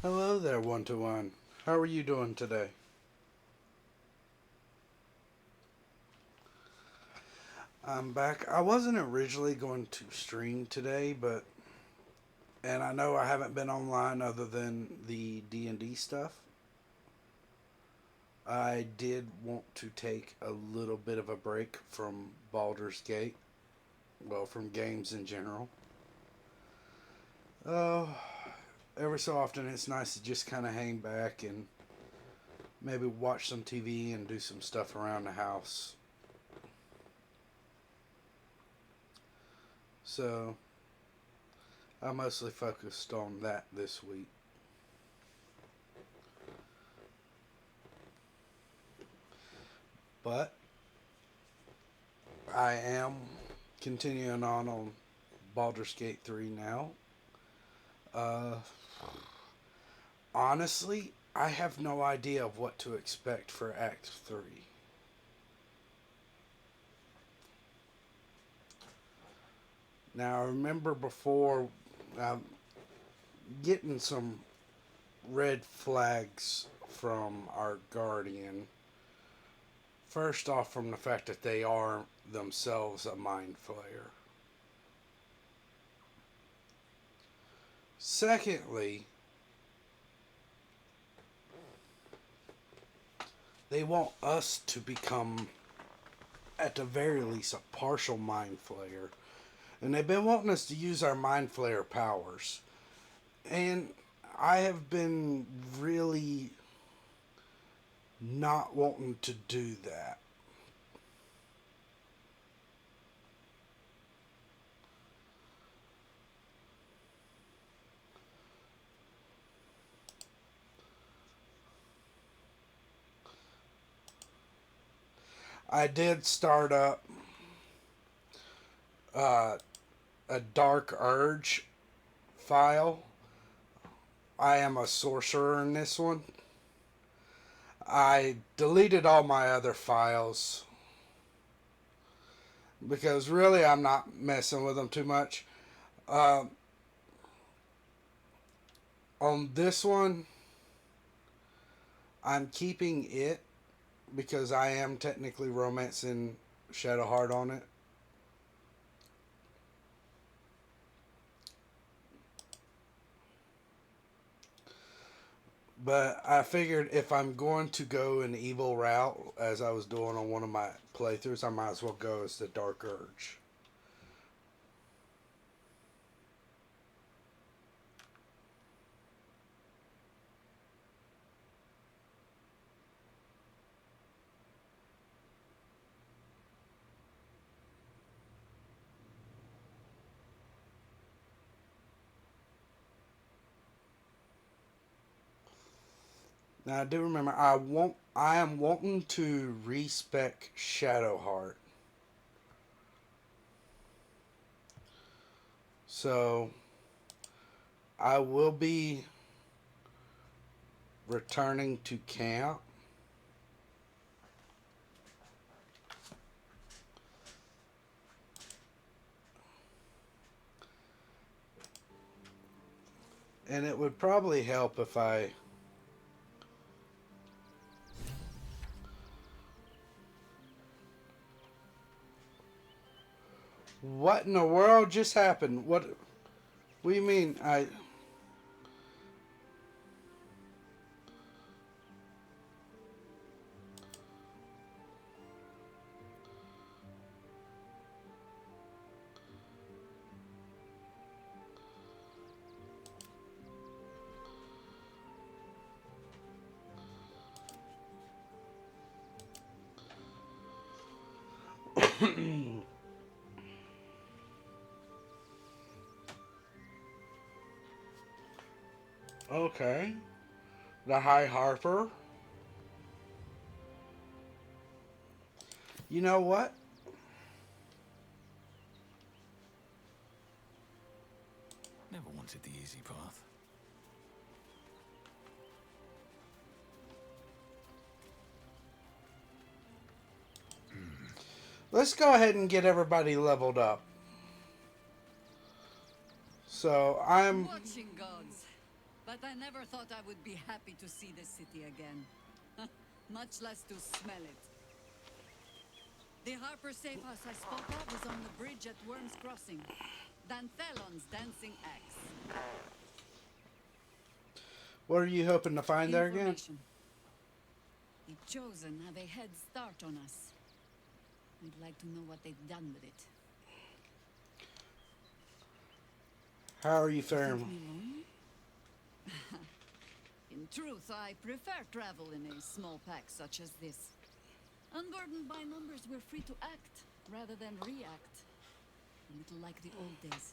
Hello there, one to one. How are you doing today? I'm back. I wasn't originally going to stream today, and I know I haven't been online other than the D&D stuff. I did want to take a little bit of a break from Baldur's Gate, well, from games in general. Oh, every so often it's nice to just kind of hang back and maybe watch some TV and do some stuff around the house. So, I mostly focused on that this week. But I am continuing on Baldur's Gate 3 now. Uh, Honestly, I have no idea of what to expect for Act 3. Now, I remember before um, getting some red flags from our guardian. First off, from the fact that they are themselves a mind flayer. Secondly, they want us to become, at the very least, a partial mind flayer. And they've been wanting us to use our mind flayer powers. And I have been really not wanting to do that. I did start up uh, a Dark Urge file. I am a sorcerer in this one. I deleted all my other files because really I'm not messing with them too much. Uh, on this one, I'm keeping it because I am technically romancing Shadowheart on it. But I figured if I'm going to go an evil route, as I was doing on one of my playthroughs, I might as well go as the Dark Urge. Now I do remember I am wanting to respec Shadowheart. So I will be returning to camp. And it would probably help if I What in the world just happened? What do you mean I Okay. The High Harper. You know what? Never wanted the easy path. Let's go ahead and get everybody leveled So I'm Watching gods. But I never thought I would be happy to see this city again. Much less to smell it. The Harper safe house I spoke of is on the bridge at Worm's Crossing. Danthelon's dancing axe. What are you hoping to find there again? Information. The Chosen have a head start on us. I'd like to know what they've done with it. How are you You think faring? me lonely? In truth, I prefer travel in a small pack such as this. Unburdened by numbers, we're free to act rather than react. A little like the old days.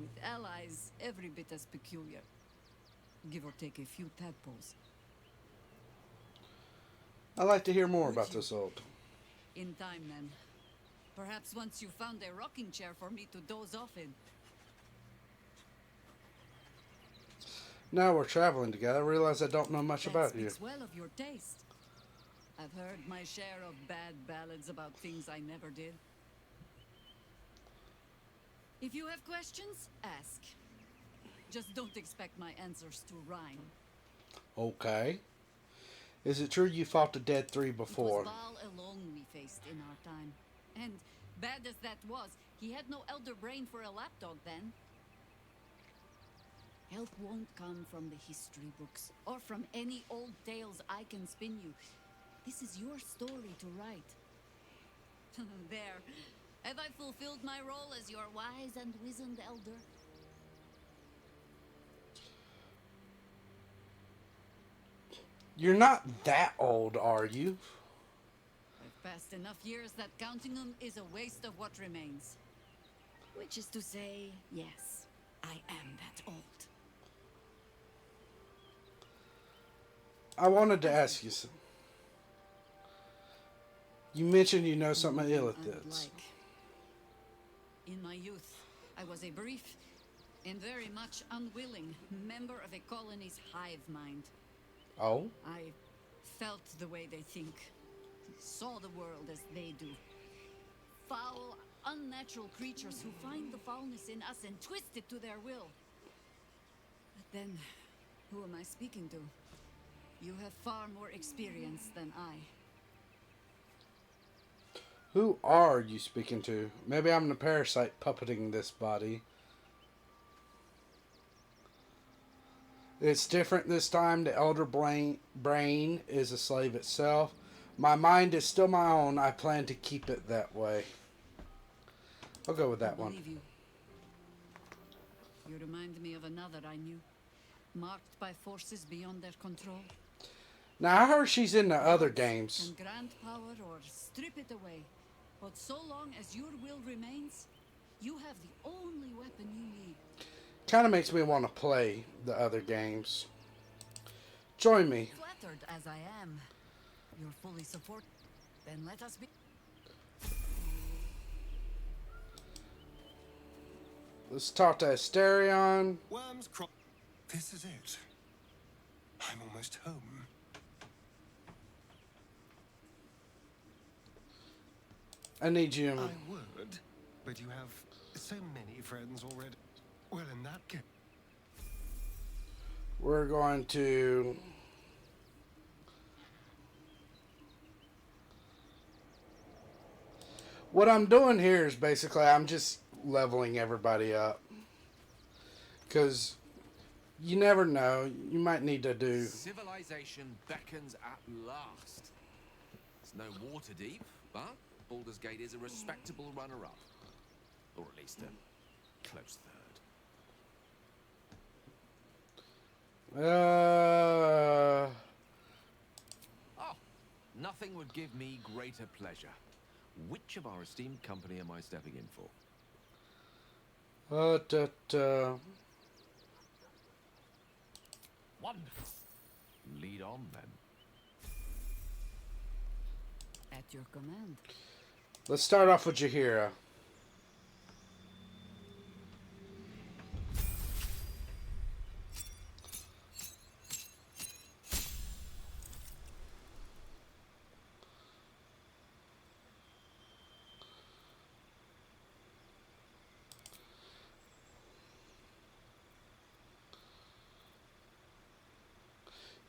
With allies every bit as peculiar. Give or take a few tadpoles. I'd like to hear more Would about you? this old. In time, then. Perhaps once you found a rocking chair for me to doze off in. Now we're traveling together. I realize I don't know much That about you. speaks well of your taste. I've heard my share of bad ballads about things I never did. If you have questions, ask. Just don't expect my answers to rhyme. Okay. Is it true you fought the Dead Three It before? was Baal alone we faced in our time. And bad as that was, he had no elder brain for a lapdog then. Help won't come from the history books, or from any old tales I can spin you. This is your story to write. There. Have I fulfilled my role as your wise and wizened elder? You're not that old, are you? I've passed enough years that counting them is a waste of what remains. Which is to say, yes, I am that old. I wanted to ask you something. You mentioned you know something More than ill at I would this. like. In my youth, I was a brief and very much unwilling member of a colony's hive mind. Oh? I felt the way they think, saw the world as they do. Foul, unnatural creatures who find the foulness in us and twist it to their will. But then, who am I speaking to? You have far more experience than I. Who are you speaking to? Maybe I'm the parasite puppeting this body. It's different this time. The elder brain is a slave itself. My mind is still my own. I plan to keep it that way. I'll go with that I one. believe you. You remind me of another I knew, marked by forces beyond their control. Now, I heard she's in the other Gods games. can grant power or strip it away, but so long as your will remains, you have the only weapon you need. Kind of makes me want to play the other games. Join me. Flattered as I am, you're fully support. Then let us be. Let's talk to Asterion. Worm's crop. This is it. I'm almost home. I need you. I would, but you have so many friends already. Well, in that case, We're going to... What I'm doing here is basically I'm just leveling everybody up. Because you never know. You might need to do... Civilization beckons at last. It's no water deep, but Baldur's Gate is a respectable runner-up. Or at least a close third. Oh, nothing would give me greater pleasure. Which of our esteemed company am I stepping in for? Wonderful. Lead on, then. At your command. Let's start off with Jahira.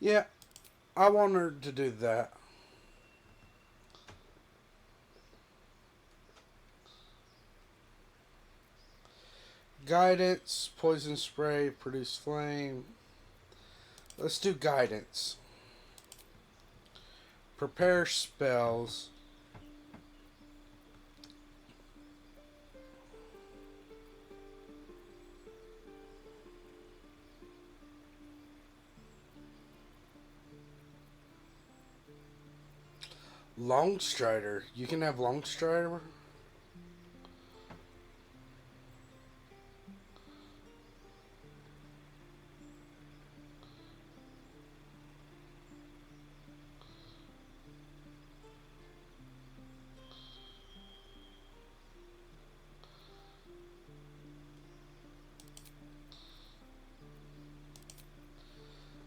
Yeah, I want her to do that. Guidance, poison spray, produce flame. Let's do guidance. Prepare spells. Longstrider. You can have Longstrider.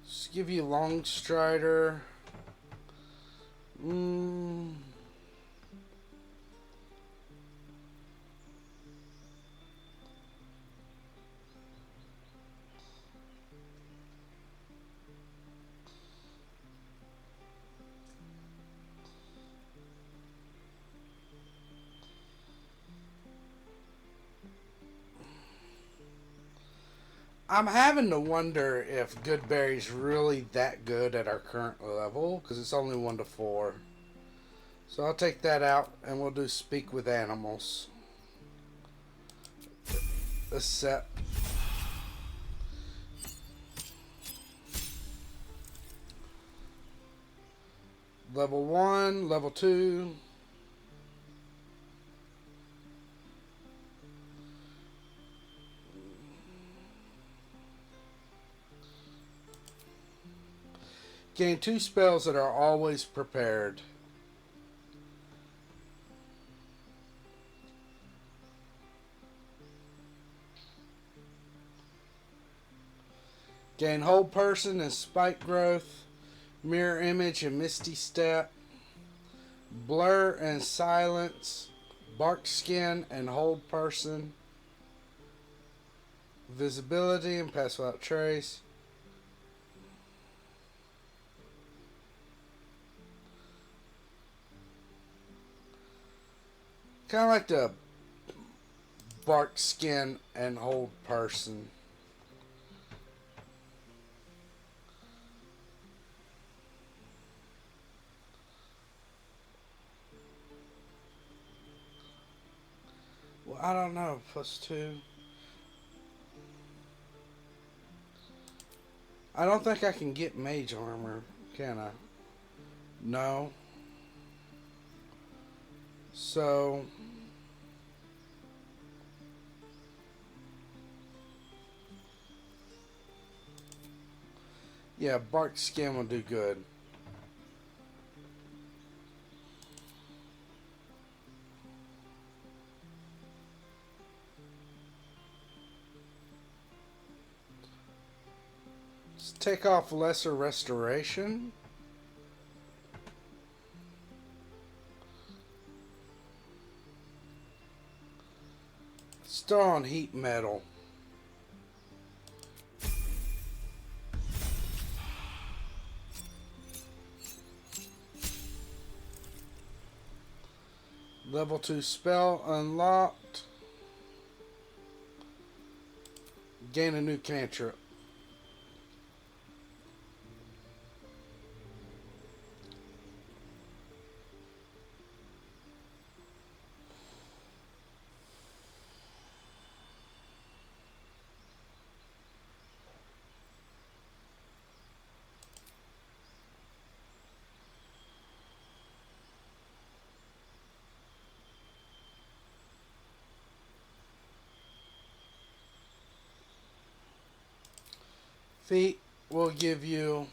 Just give you Longstrider. I'm having to wonder if Goodberry's really that good at our current level, because it's only 1 to 4. So I'll take that out, and we'll do Speak with Animals. Accept. Level 1, level 2. Gain 2 spells that are always prepared. Gain Hold Person and Spike Growth, Mirror Image and Misty Step, Blur and Silence, Bark Skin and Hold Person, Visibility and Pass Without Trace. Kind of like the Bark Skin and Hold Person. Well, I don't know. +2. I don't think I can get Mage Armor, can I? No. So yeah, Bark Skin will do good. Let's take off Lesser Restoration. Still on Heat Metal. Level 2 spell unlocked. Gain a new cantrip. Feet will give you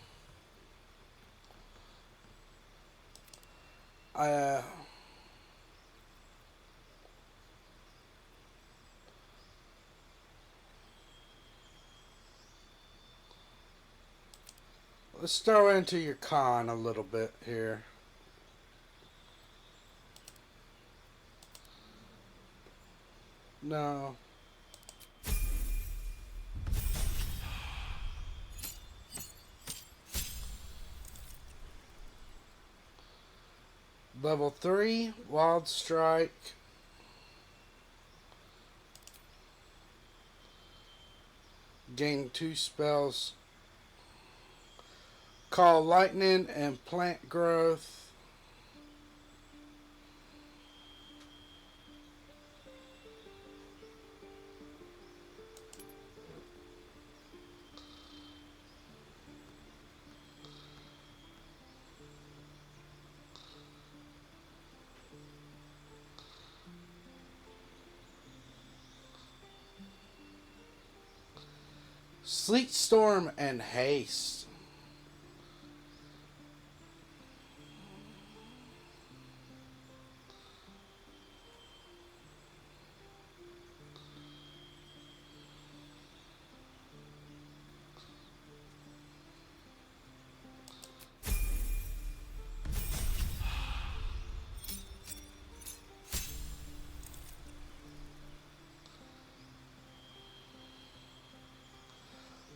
let's throw into your con a little bit here. No. Level 3, Wild Strike. Gain 2 spells. Call Lightning and Plant Growth. Sleet Storm and Haste.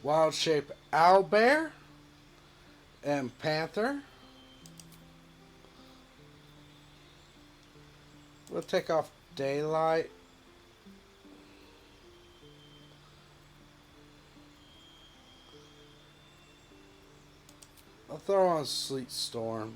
Wild Shape Owlbear and Panther. We'll take off Daylight. I'll throw on Sleet Storm.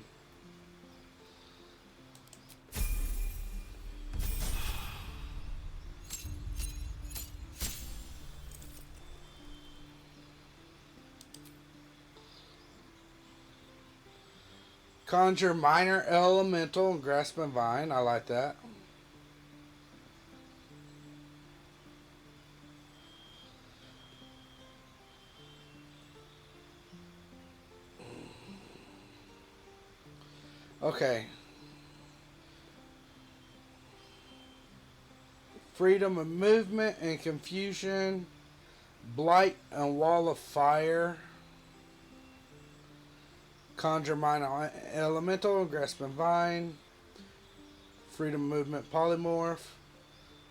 Conjure Minor Elemental and Grasping Vine. I like that. Okay. Freedom of Movement and Confusion. Blight and Wall of Fire. Conjure Minor Elemental, Grasping Vine. Freedom Movement Polymorph.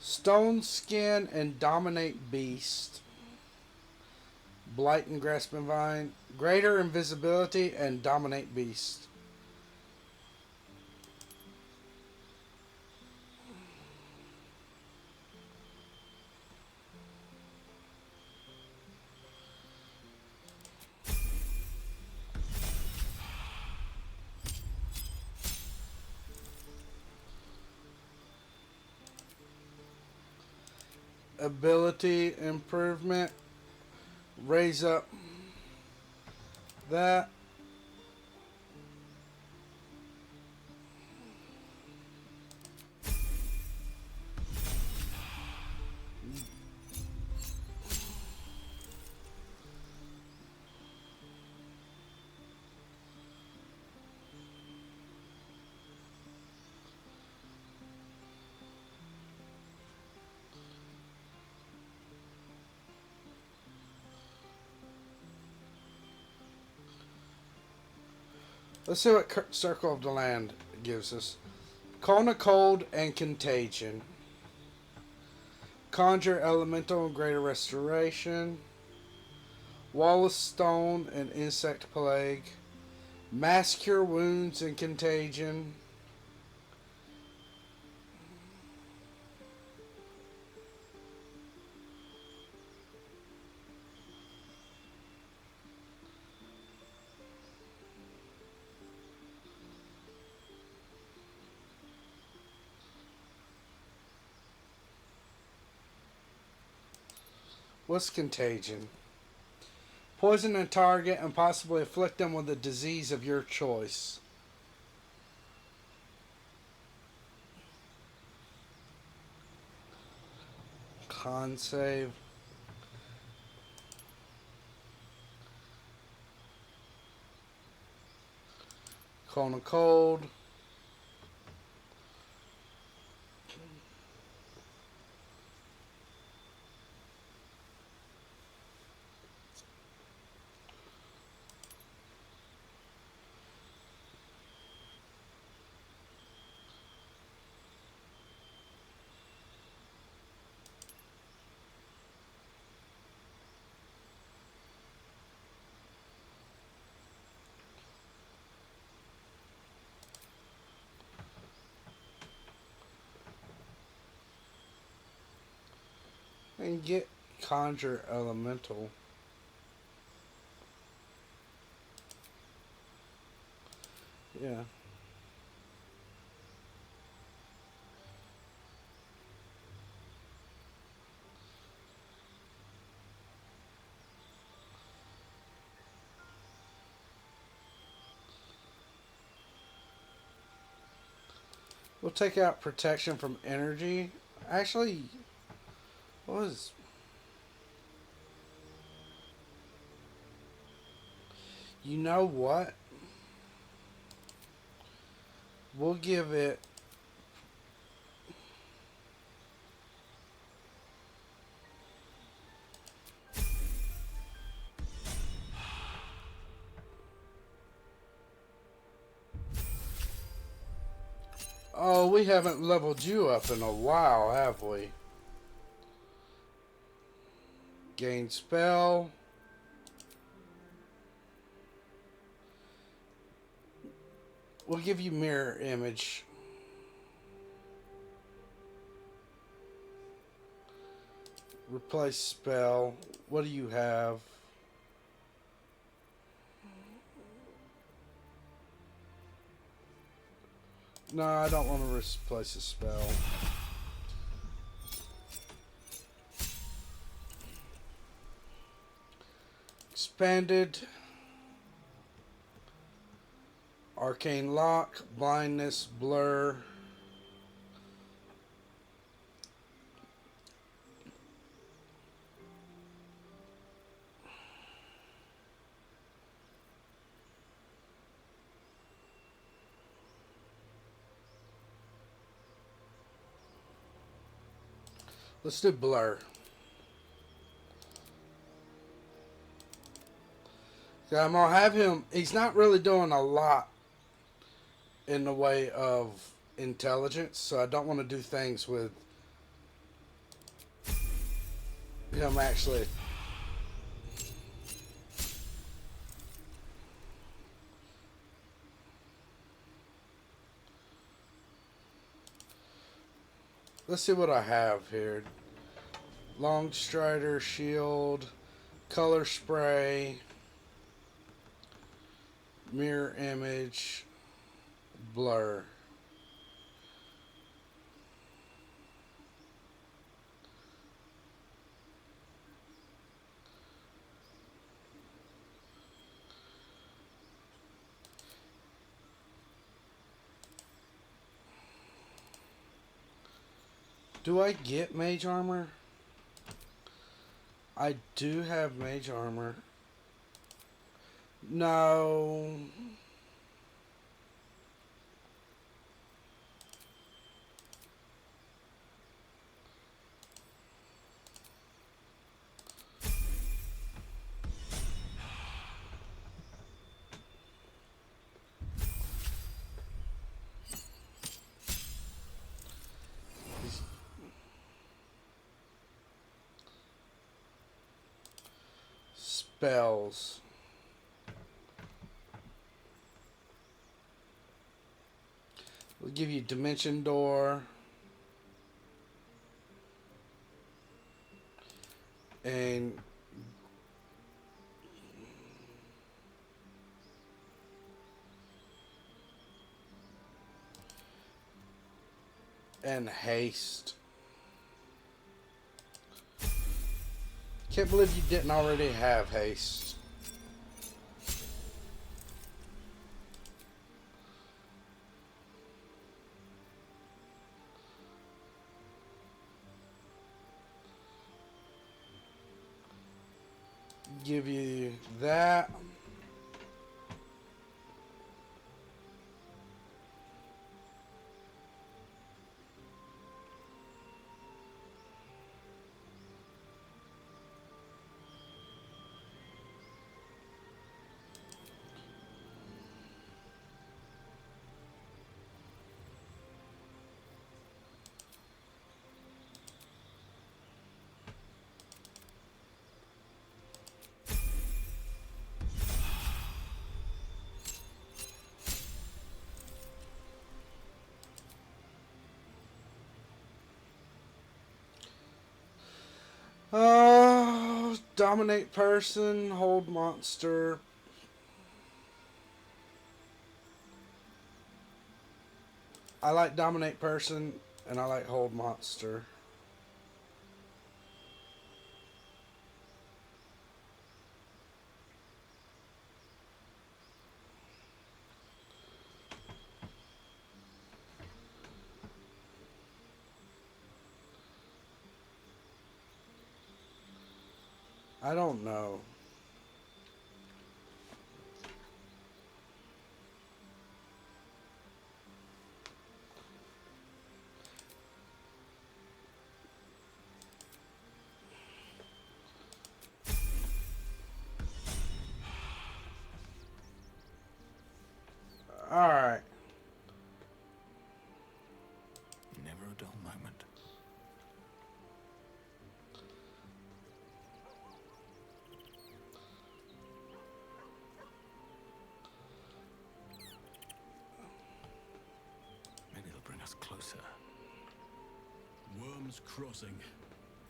Stone Skin and Dominate Beast. Blight and Grasping Vine. Greater Invisibility and Dominate Beast. Ability improvement. Raise up that. Let's see what Circle of the Land gives us. Kona Cold and Contagion. Conjure Elemental and Greater Restoration. Wall of Stone and Insect Plague. Mass Cure Wounds and Contagion. What's Contagion? Poison a target and possibly afflict them with a disease of your choice. Con save. Kona Cold. and get Conjure Elemental. Yeah. We'll take out protection from energy. Actually, what was... You know what? We'll give it... Oh, we haven't leveled you up in a while, have we? Gain spell. We'll give you mirror image. Replace spell. What do you have? No, I don't want to replace a spell. Expanded. Arcane Lock. Blindness. Blur. Let's do Blur. Yeah, I'm gonna have him. He's not really doing a lot in the way of intelligence, so I don't want to do things with him actually. Let's see what I have here. Long Strider, Shield, Color Spray, Mirror Image, Blur. Do I get Mage Armor? I do have Mage Armor. No. Spells. We'll give you Dimension Door. And haste. Can't believe you didn't already have haste. Give you that. Dominate person, hold monster. I like dominate person, and I like hold monster. I don't know. Alright. Never a dull moment. Maybe it'll bring us closer. Worms Crossing,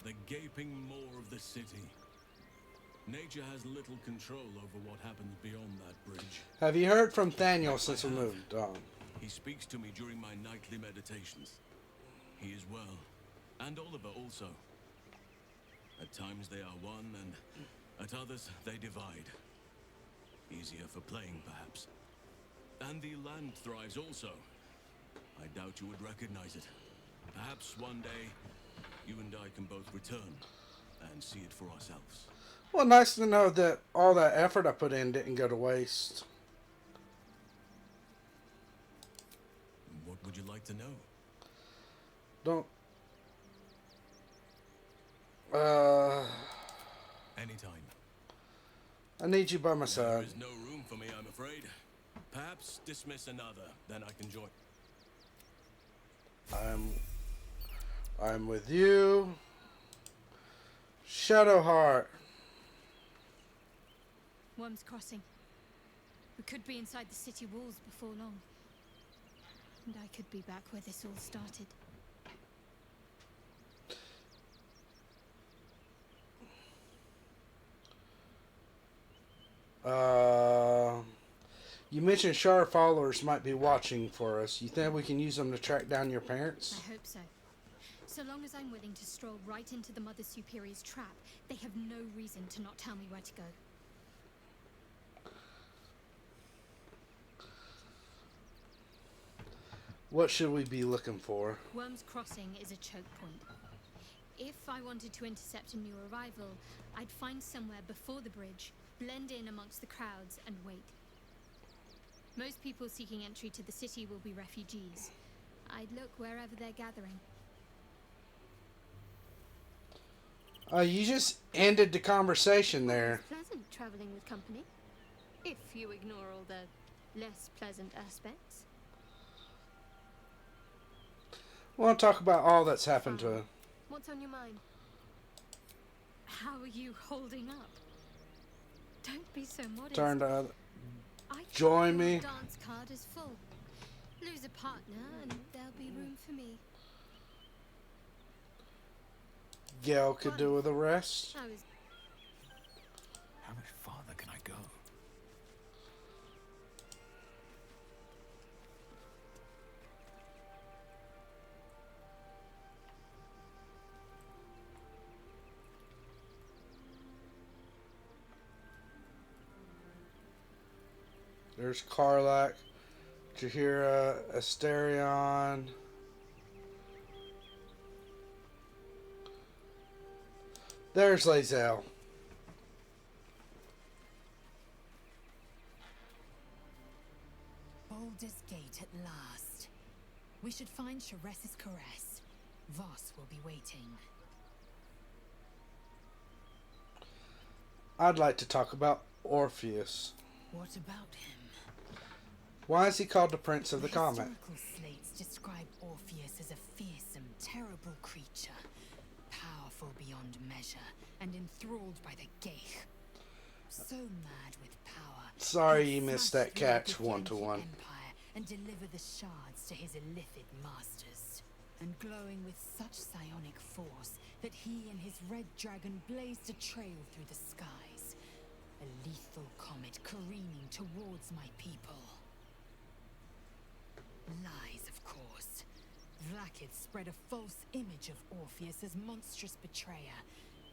the gaping maw of the city. Nature has little control over what happens beyond that bridge. Have you heard from Thaniel since we moved on? He speaks to me during my nightly meditations. He is well, and Oliver also. At times they are one, and at others they divide. Easier for playing, perhaps. And the land thrives also. I doubt you would recognize it. Perhaps one day, you and I can both return and see it for ourselves. Well, nice to know that all that effort I put in didn't go to waste. What would you like to know? Don't... Anytime. I need you by my There side. is no room for me, I'm afraid. Perhaps dismiss another, then I can join. I'm with you. Shadowheart. Worms Crossing. We could be inside the city walls before long. And I could be back where this all started. You mentioned Shar followers might be watching for us. You think we can use them to track down your parents? I hope so. So long as I'm willing to stroll right into the Mother Superior's trap, they have no reason to not tell me where to go. What should we be looking for? Worms Crossing is a choke point. If I wanted to intercept a new arrival, I'd find somewhere before the bridge, blend in amongst the crowds, and wait. Most people seeking entry to the city will be refugees. I'd look wherever they're gathering. You just ended the conversation there. It's pleasant traveling with company, if you ignore all the less pleasant aspects. We want to talk about all that's happened to her. What's on your mind? How are you holding up? Don't be so modest. Turn to I join think your me. dance card is full. Lose a partner and there'll be room for me. Gail could do with the rest. I was How much farther can I go? There's Karlak, Jahira, Asterion. There's Lae'zel. Baldur's Gate at last. We should find Sharess's caress. Voss will be waiting. I'd like to talk about Orpheus. What about him? Why is he called the Prince of the Comet? Historical slates describe Orpheus as a fearsome, terrible creature, powerful beyond measure, and enthralled by the Geich. So mad with power. Sorry he'd you missed smash that through catch the 1-to-1. Empire and deliver the shards to his illithid masters. and glowing with such psionic force that he and his red dragon blazed a trail through the skies. A lethal comet careening towards my people. Lies, of course. Vlaakith spread a false image of Orpheus as monstrous betrayer,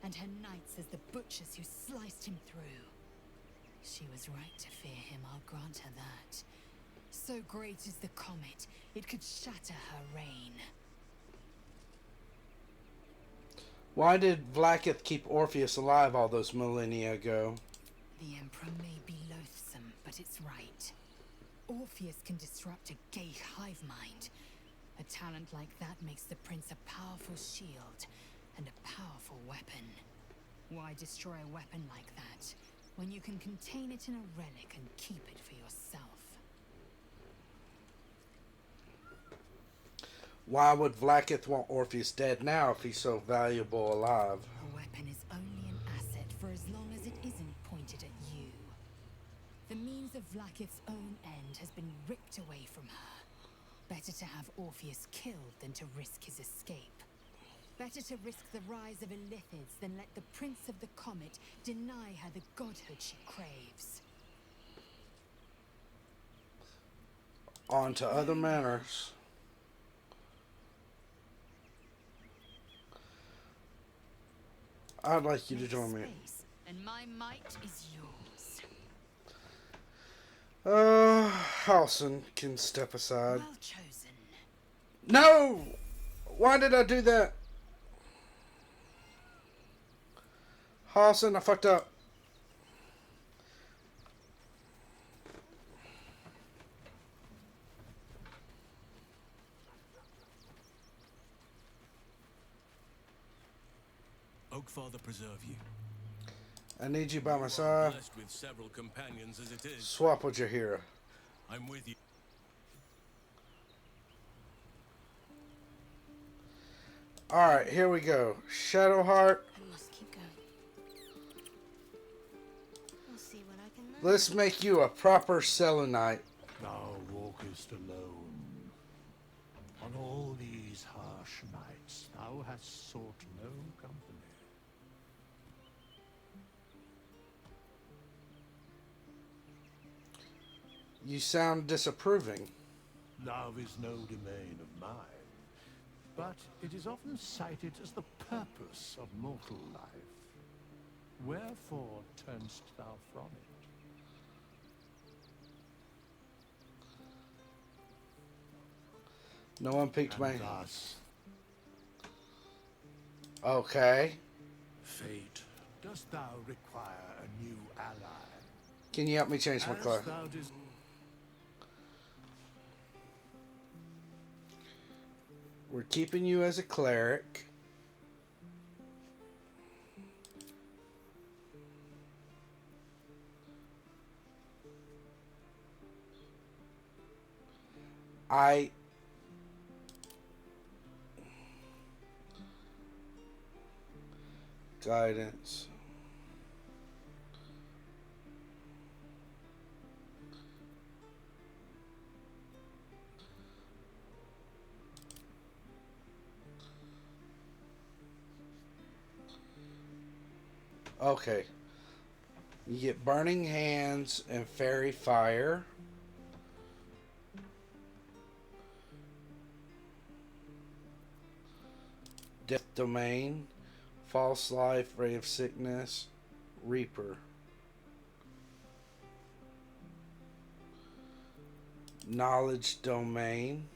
and her knights as the butchers who sliced him through. She was right to fear him, I'll grant her that. So great is the comet, it could shatter her reign. Why did Vlaakith keep Orpheus alive all those millennia ago? The Emperor may be loathsome, but it's right. Orpheus can disrupt a Geich hive mind. A talent like that makes the prince a powerful shield and a powerful weapon. Why destroy a weapon like that when you can contain it in a relic and keep it for yourself? Why would Vlaakith want Orpheus dead now if he's so valuable alive? A weapon is only an asset for as long as it isn't pointed at you. The means of Vlaakith's own end has been ripped away from her. Better to have Orpheus killed than to risk his escape. Better to risk the rise of Illithids than let the Prince of the Comet deny her the godhood she craves. On to other matters. I'd like you to join me. Space, and my might is yours. Halson can step aside. Well chosen. No! Why did I do that? Halson, I fucked up. Oakfather preserve you. I need you by my You are side. blessed with several companions as it is. Swap with your hero. I'm with you. Alright, here we go. Shadowheart. I must keep going. I'll see what I can learn. Let's make you a proper Selenite. Thou walkest alone. On all these harsh nights, thou hast sought no company. You sound disapproving. Love is no domain of mine, but it is often cited as the purpose of mortal life. Wherefore turnst thou from it? No one picked And my... thus, Okay. fate, dost thou require a new ally? Can you help me change my As class? thou des- We're keeping you as a cleric. Guidance. Okay. You get Burning Hands and Fairy Fire. Death Domain. False Life, Ray of Sickness, Reaper. Knowledge Domain.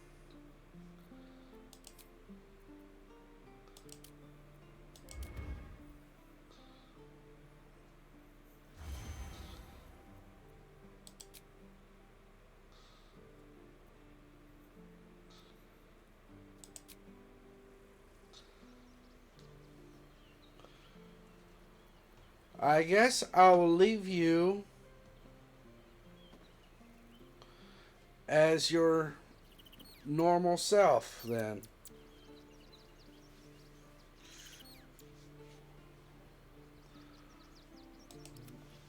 I guess I'll leave you as your normal self then.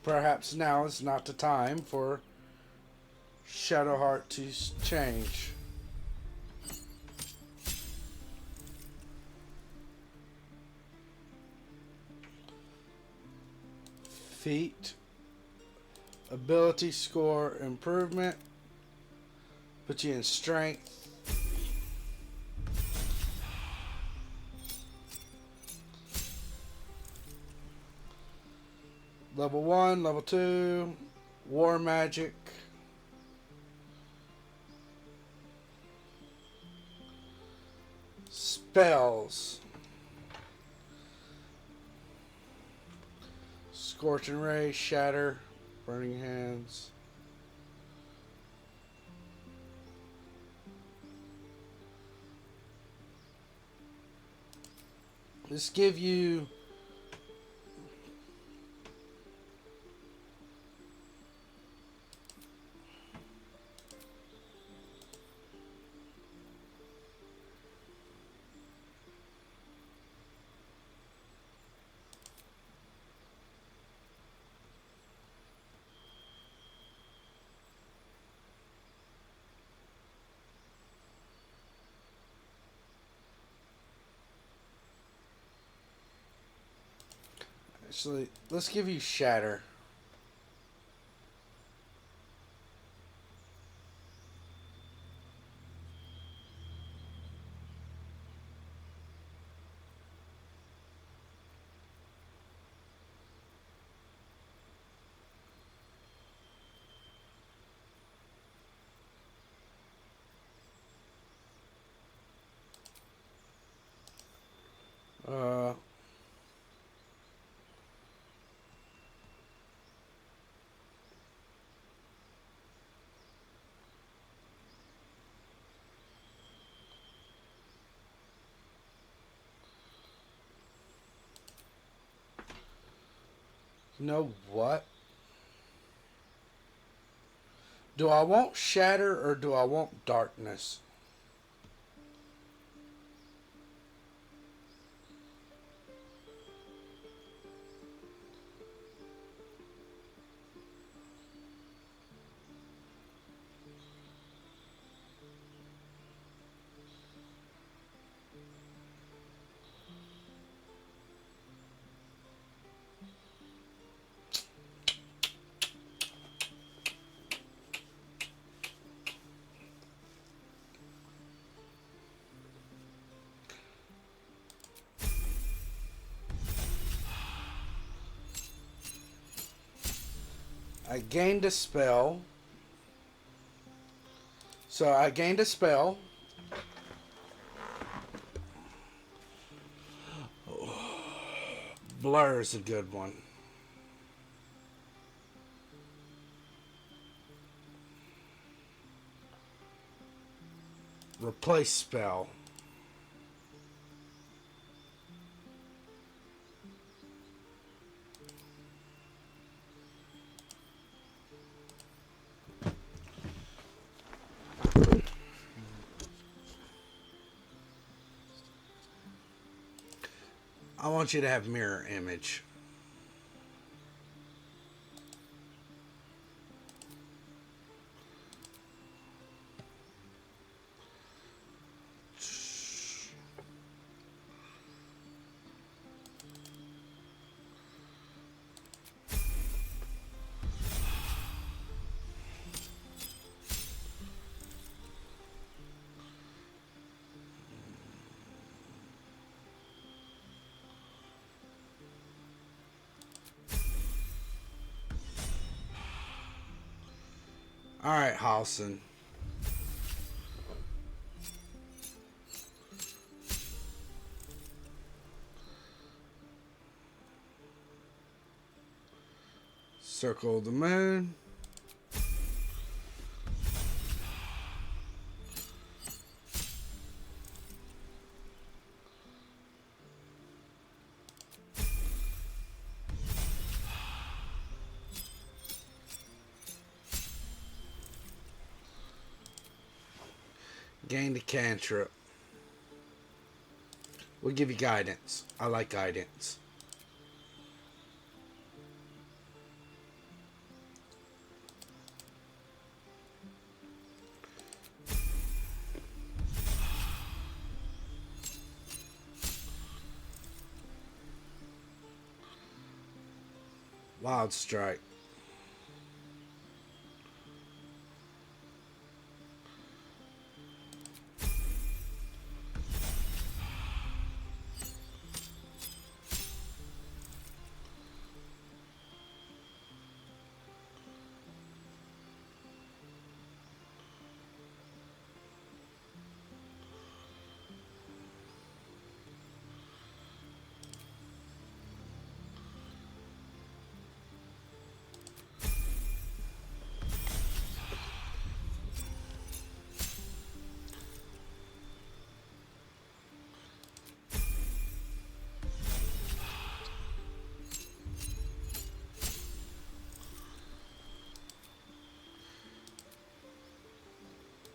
Perhaps now is not the time for Shadowheart to change. feat. Ability score improvement. Put you in strength. Level 1, level 2, war magic. Spells. Scorching Ray, Shatter, Burning Hands. This give you actually, let's give you Shatter. Uh, you know what? Do I want Shatter or do I want Darkness? I gained a spell. So I gained a spell. Blur is a good one. Replace spell. I want you to have mirror image. Alright, Halson. Circle the moon. Gain the cantrip. We'll give you guidance. I like guidance. Wild Strike.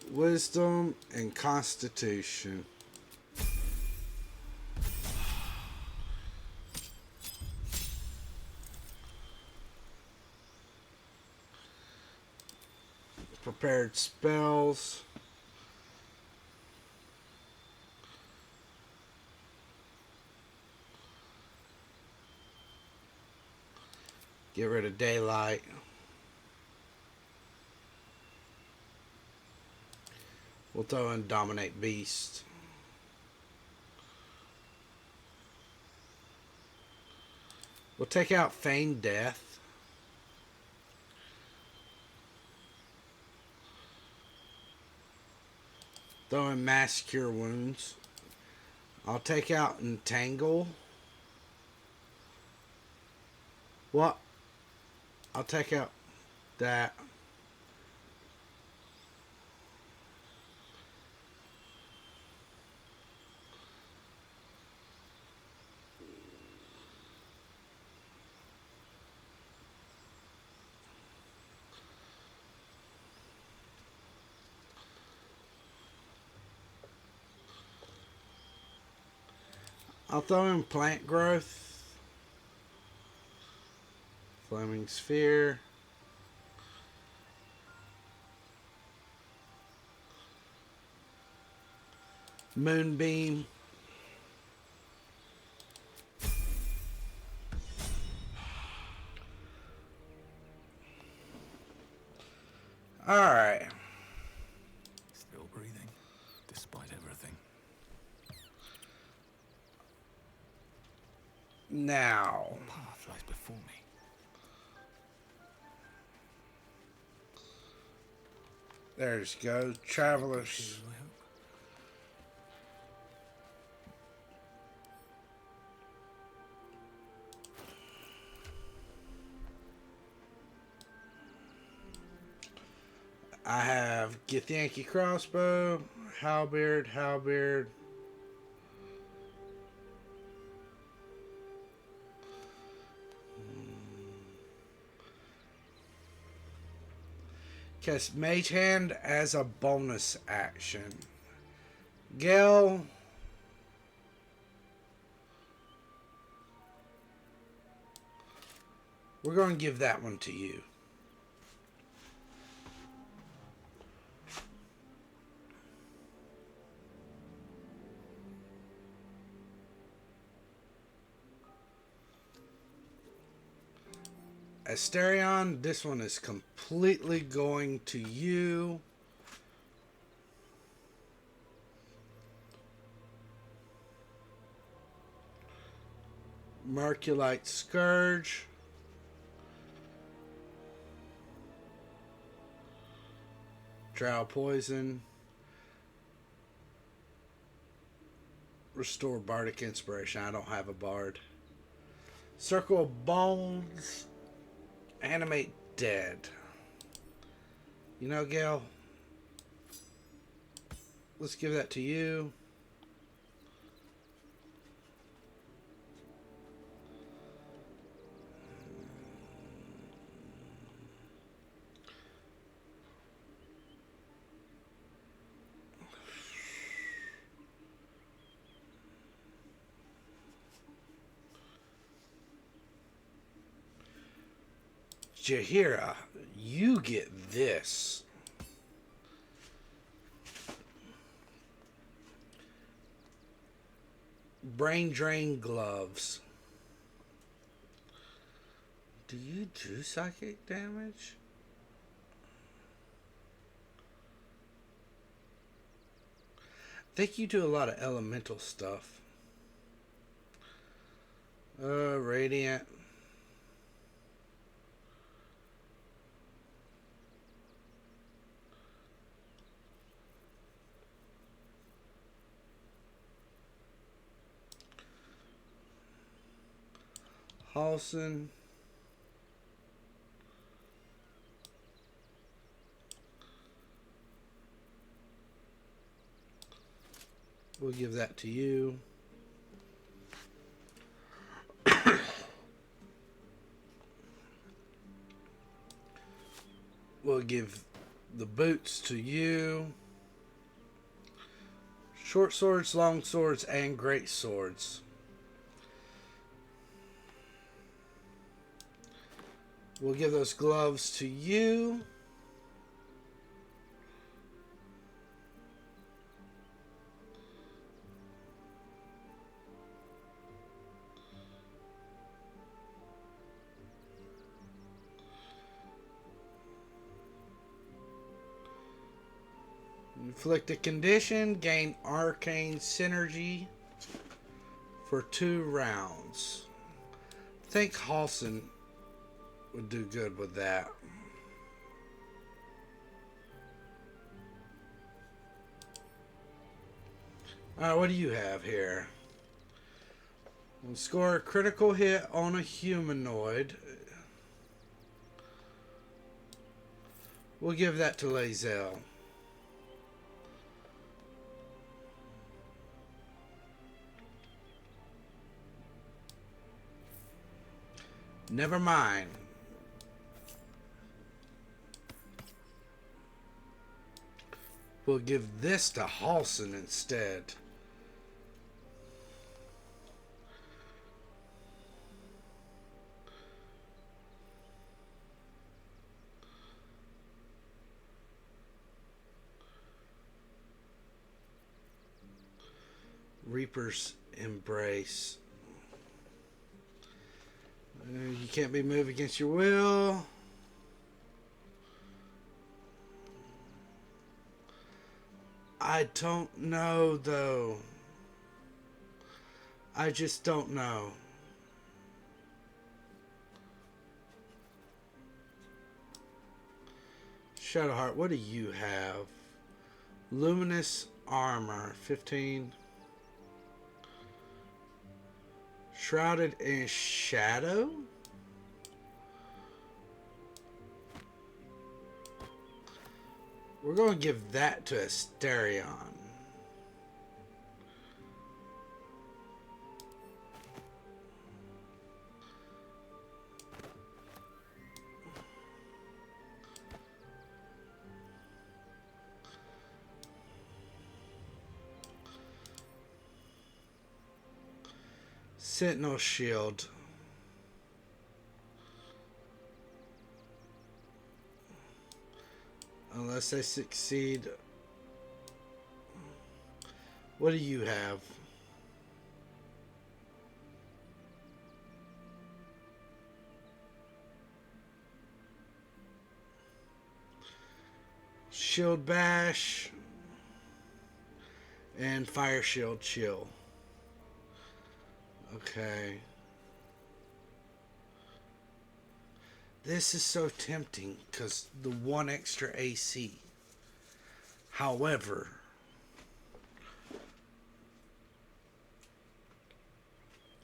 Wisdom and Constitution. Prepared spells. Get rid of daylight. We'll throw in Dominate Beast. We'll take out Feign Death. Throw in Mass Cure Wounds. I'll take out Entangle. What? I'll take out that. I'll throw in Plant Growth. Flaming Sphere. Moonbeam. Alright. Still breathing, despite everything. Now. What path lies before me? There's go. Travelers. Here, I hope. I have Githyanki Crossbow, Halberd. Cast Mage Hand as a bonus action. Gale. We're going to give that one to you. Asterion, this one is completely going to you. Merculite Scourge. Drow Poison. Restore Bardic Inspiration. I don't have a bard. Circle of Bones. Animate Dead. You know, Gale, let's give that to you. Jaheira, you get this. Brain Drain Gloves. Do you do psychic damage? I think you do a lot of elemental stuff. Radiant. Halson. We'll give that to you. We'll give the boots to you. Short swords, long swords, and great swords. We'll give those gloves to you. Inflict a condition, gain arcane synergy for 2 rounds. I think Halson would do good with that. Alright, what do you have here? We'll score a critical hit on a humanoid. We'll give that to Lae'zel. Never mind. We'll give this to Halson instead. Reaper's Embrace. You can't be moved against your will. I don't know, though. I just don't know. Shadowheart, what do you have? Luminous Armor, 15. Shrouded in Shadow? We're going to give that to Asterion. Sentinel Shield. Unless I succeed. What do you have? Shield Bash. And Fire Shield Chill. Okay. This is so tempting because the 1 extra AC. However,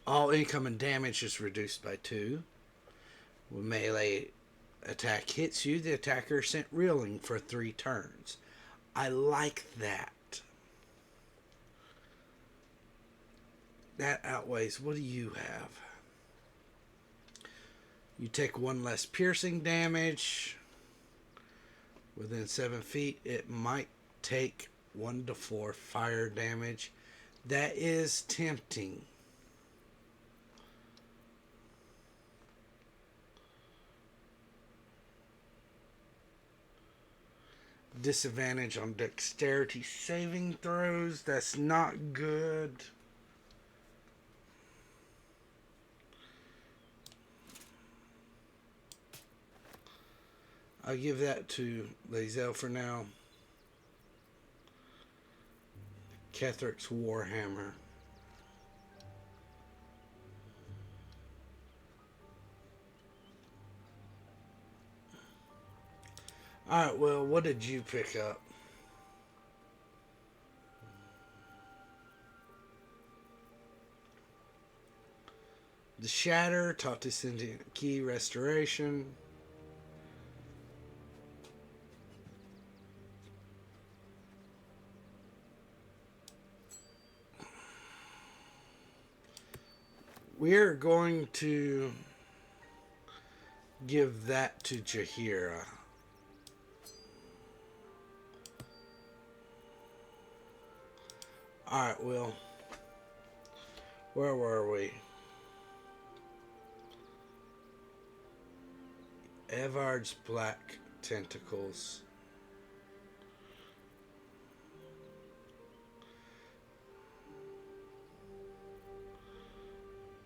all incoming damage is reduced by 2. When melee attack hits you, the attacker is sent reeling for 3 turns. I like that. That outweighs. What do you have? You take 1 less piercing damage. Within 7 feet, it might take 1 to 4 fire damage. That is tempting. Disadvantage on dexterity saving throws. That's not good. I'll give that to Lae'zel for now. Kethric's Warhammer. Alright, well, what did you pick up? The Shatter, taught to sentient key restoration. We're going to give that to Jaheira. Alright, Will. Where were we? Evard's Black Tentacles.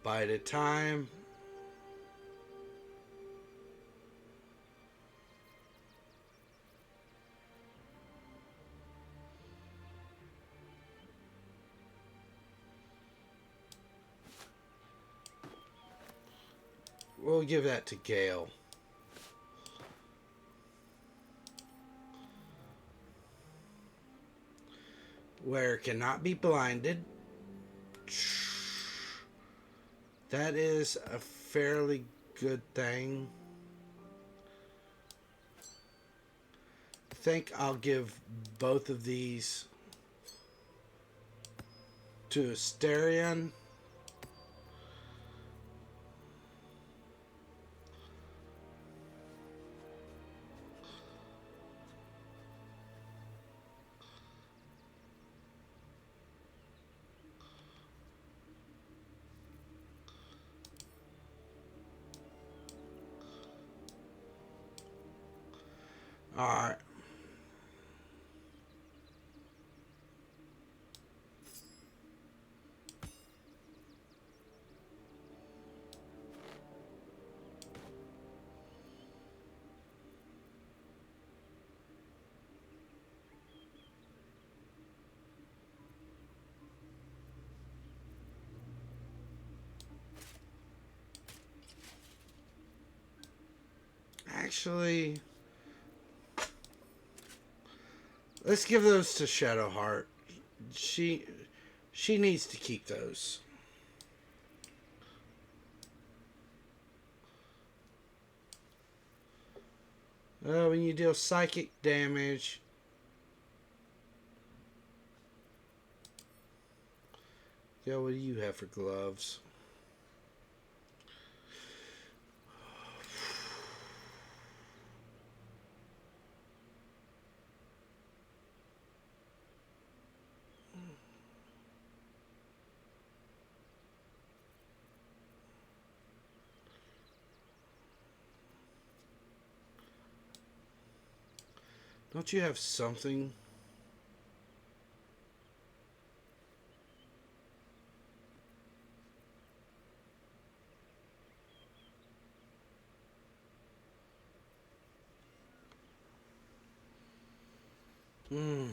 Bite a time. We'll give that to Gale. Where cannot be blinded. That is a fairly good thing. I think I'll give both of these to Asterion. Alright. Actually, let's give those to Shadowheart. She needs to keep those. When you deal psychic damage, yeah, what do you have for gloves? Don't you have something? Hmm.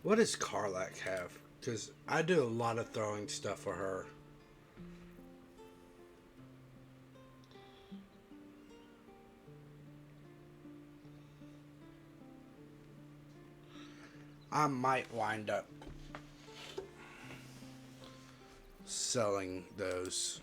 What does Karlak have? Because I do a lot of throwing stuff for her. I might wind up selling those.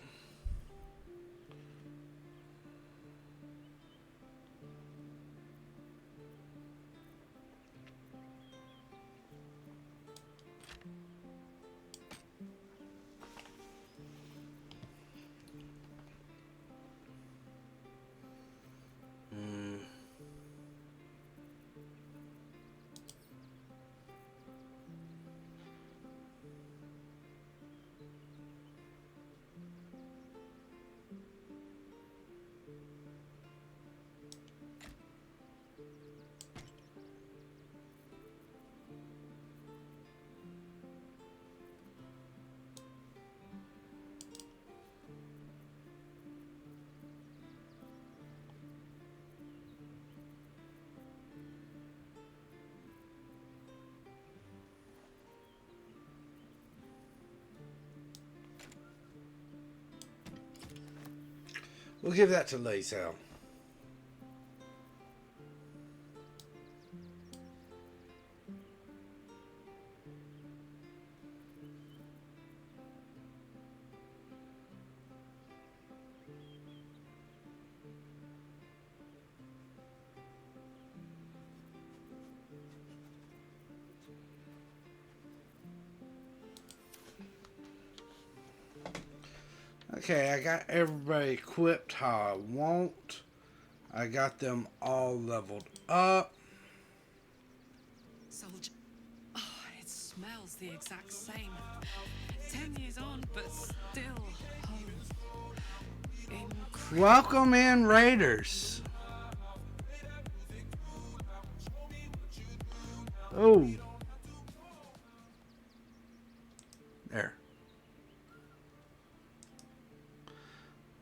We'll give that to Lazel. Okay, I got everybody equipped how I want. I got them all leveled up. Soldier. Oh, it smells the exact same. 10 years on, but still home. Incredible. Welcome in, Raiders. Oh. There.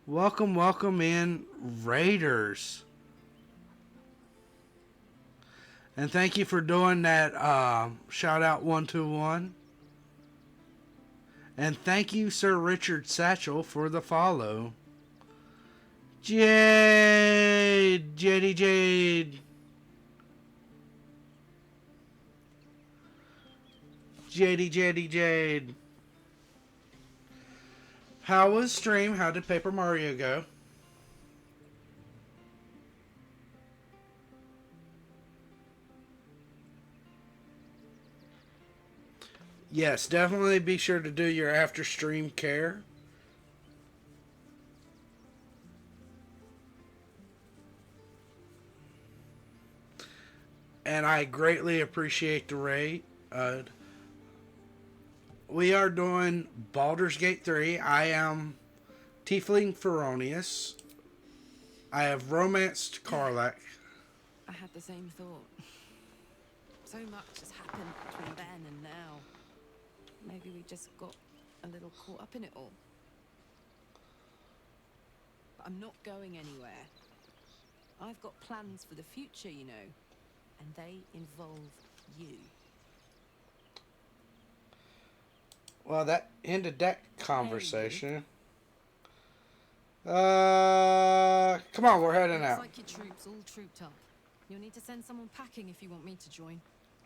Welcome in, Raiders. And thank you for doing that shout out 121. And thank you, Sir Richard Satchel, for the follow. Jade! Jade. Jade. How was stream? How did Paper Mario go? Yes, definitely be sure to do your after stream care. And I greatly appreciate the raid. We are doing Baldur's Gate 3. I am Tiefling Feronius. I have romanced Karlach. I had the same thought. So much has happened between then and now. Maybe we just got a little caught up in it all. But I'm not going anywhere. I've got plans for the future, you know, and they involve you. Well, that ended that conversation. Come on, we're heading out. Looks like your troops all trooped up. You'll need to send someone packing if you want me to join.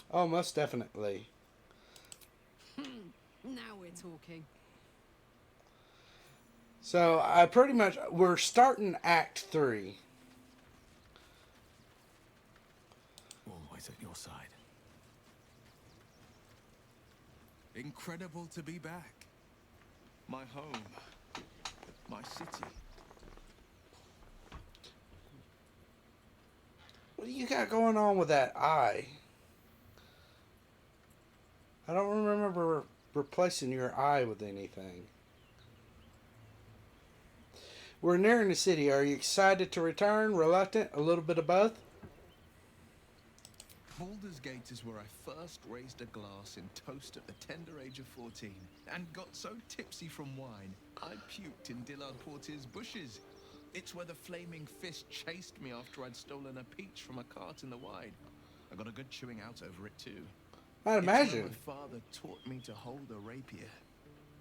Oh, most definitely. Now we're talking. So, we're starting Act 3. Always at your side. Incredible to be back. My home. My city. What do you got going on with that eye? I don't remember replacing your eye with anything. We're nearing the city. Are you excited to return? Reluctant? A little bit of both? Baldur's Gate is where I first raised a glass in toast at the tender age of 14 and got so tipsy from wine, I puked in Dillard Portier's bushes. It's where the flaming fist chased me after I'd stolen a peach from a cart in the Wide. I got a good chewing out over it too. I'd imagine. It's where my father taught me to hold a rapier,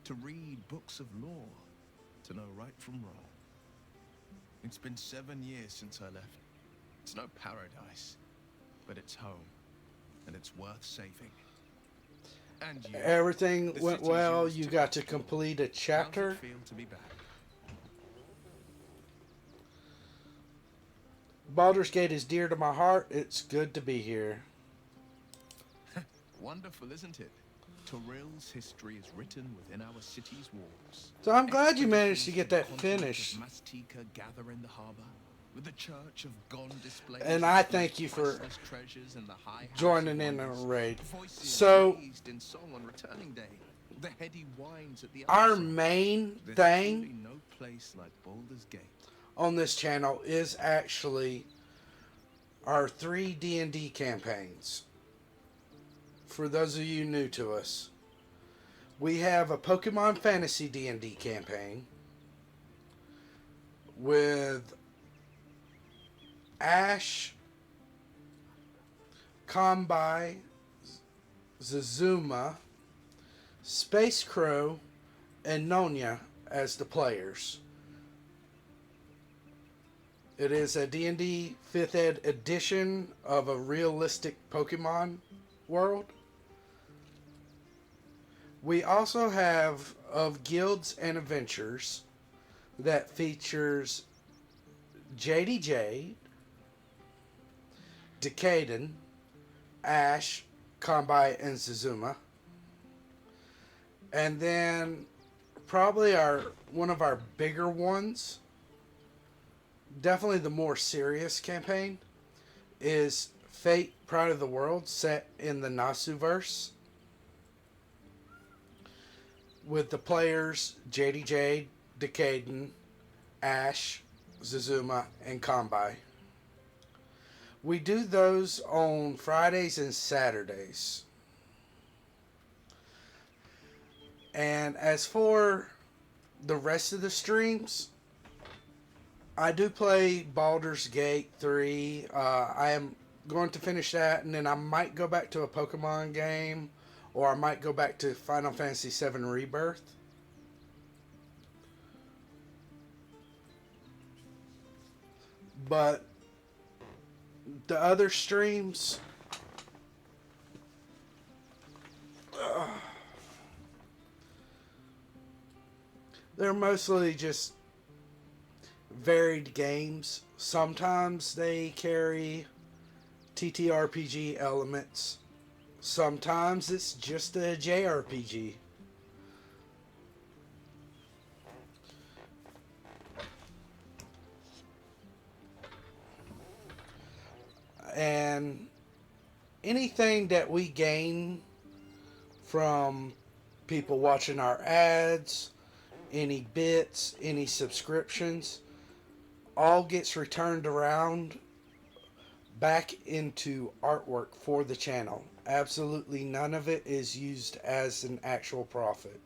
to read books of law, to know right from wrong. It's been 7 years since I left. It's no paradise, but it's home, and it's worth saving. And you, everything the went city's well. yours You to got to explore. complete a How's chapter. it feel to be back? Baldur's Gate is dear to my heart. It's good to be here. Wonderful, isn't it? Torril's history is written within our city's walls. So I'm glad you managed to get that finished. Mastika gather in the harbor, with the Church of Gone displays. And I thank you for priceless treasures in the high house joining of in the wonders, raid. voices So raised in song on returning day, the heady wines at the our unsung. main There's thing truly no place like Baldur's Gate. on this channel is actually our 3 D&D campaigns. For those of you new to us, we have a Pokemon Fantasy D&D campaign with Ash, Kombai, Zazuma, Space Crow, and Nonya as the players. It is a D&D 5th ed edition of a realistic Pokemon world. We also have Of Guilds and Adventures that features JD, Decaden, Ash, Kanbai, and Zuzuma. And then probably one of our bigger ones, definitely the more serious campaign, is Fate Pride of the World, set in the Nasuverse, with the players JD, Decaden, Ash, Zuzuma, and Kanbai. We do those on Fridays and Saturdays. And as for the rest of the streams, I do play Baldur's Gate 3. I am going to finish that, and then I might go back to a Pokemon game, or I might go back to Final Fantasy VII Rebirth. But the other streams, they're mostly just varied games. Sometimes they carry TTRPG elements. Sometimes it's just a JRPG. And anything that we gain from people watching our ads, any bits, any subscriptions, all gets returned around back into artwork for the channel. Absolutely none of it is used as an actual profit.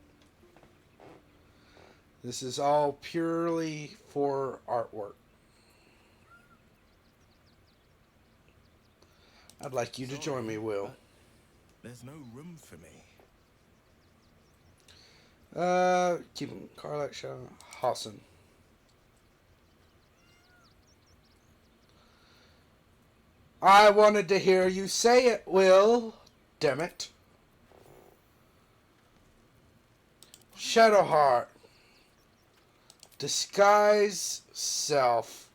This is all purely for artwork. I'd like you to join me, Will. There's no room for me. Keeping Carlac Shaw. Hassan. I wanted to hear you say it, Will. Damn it. Shadowheart. Disguise self.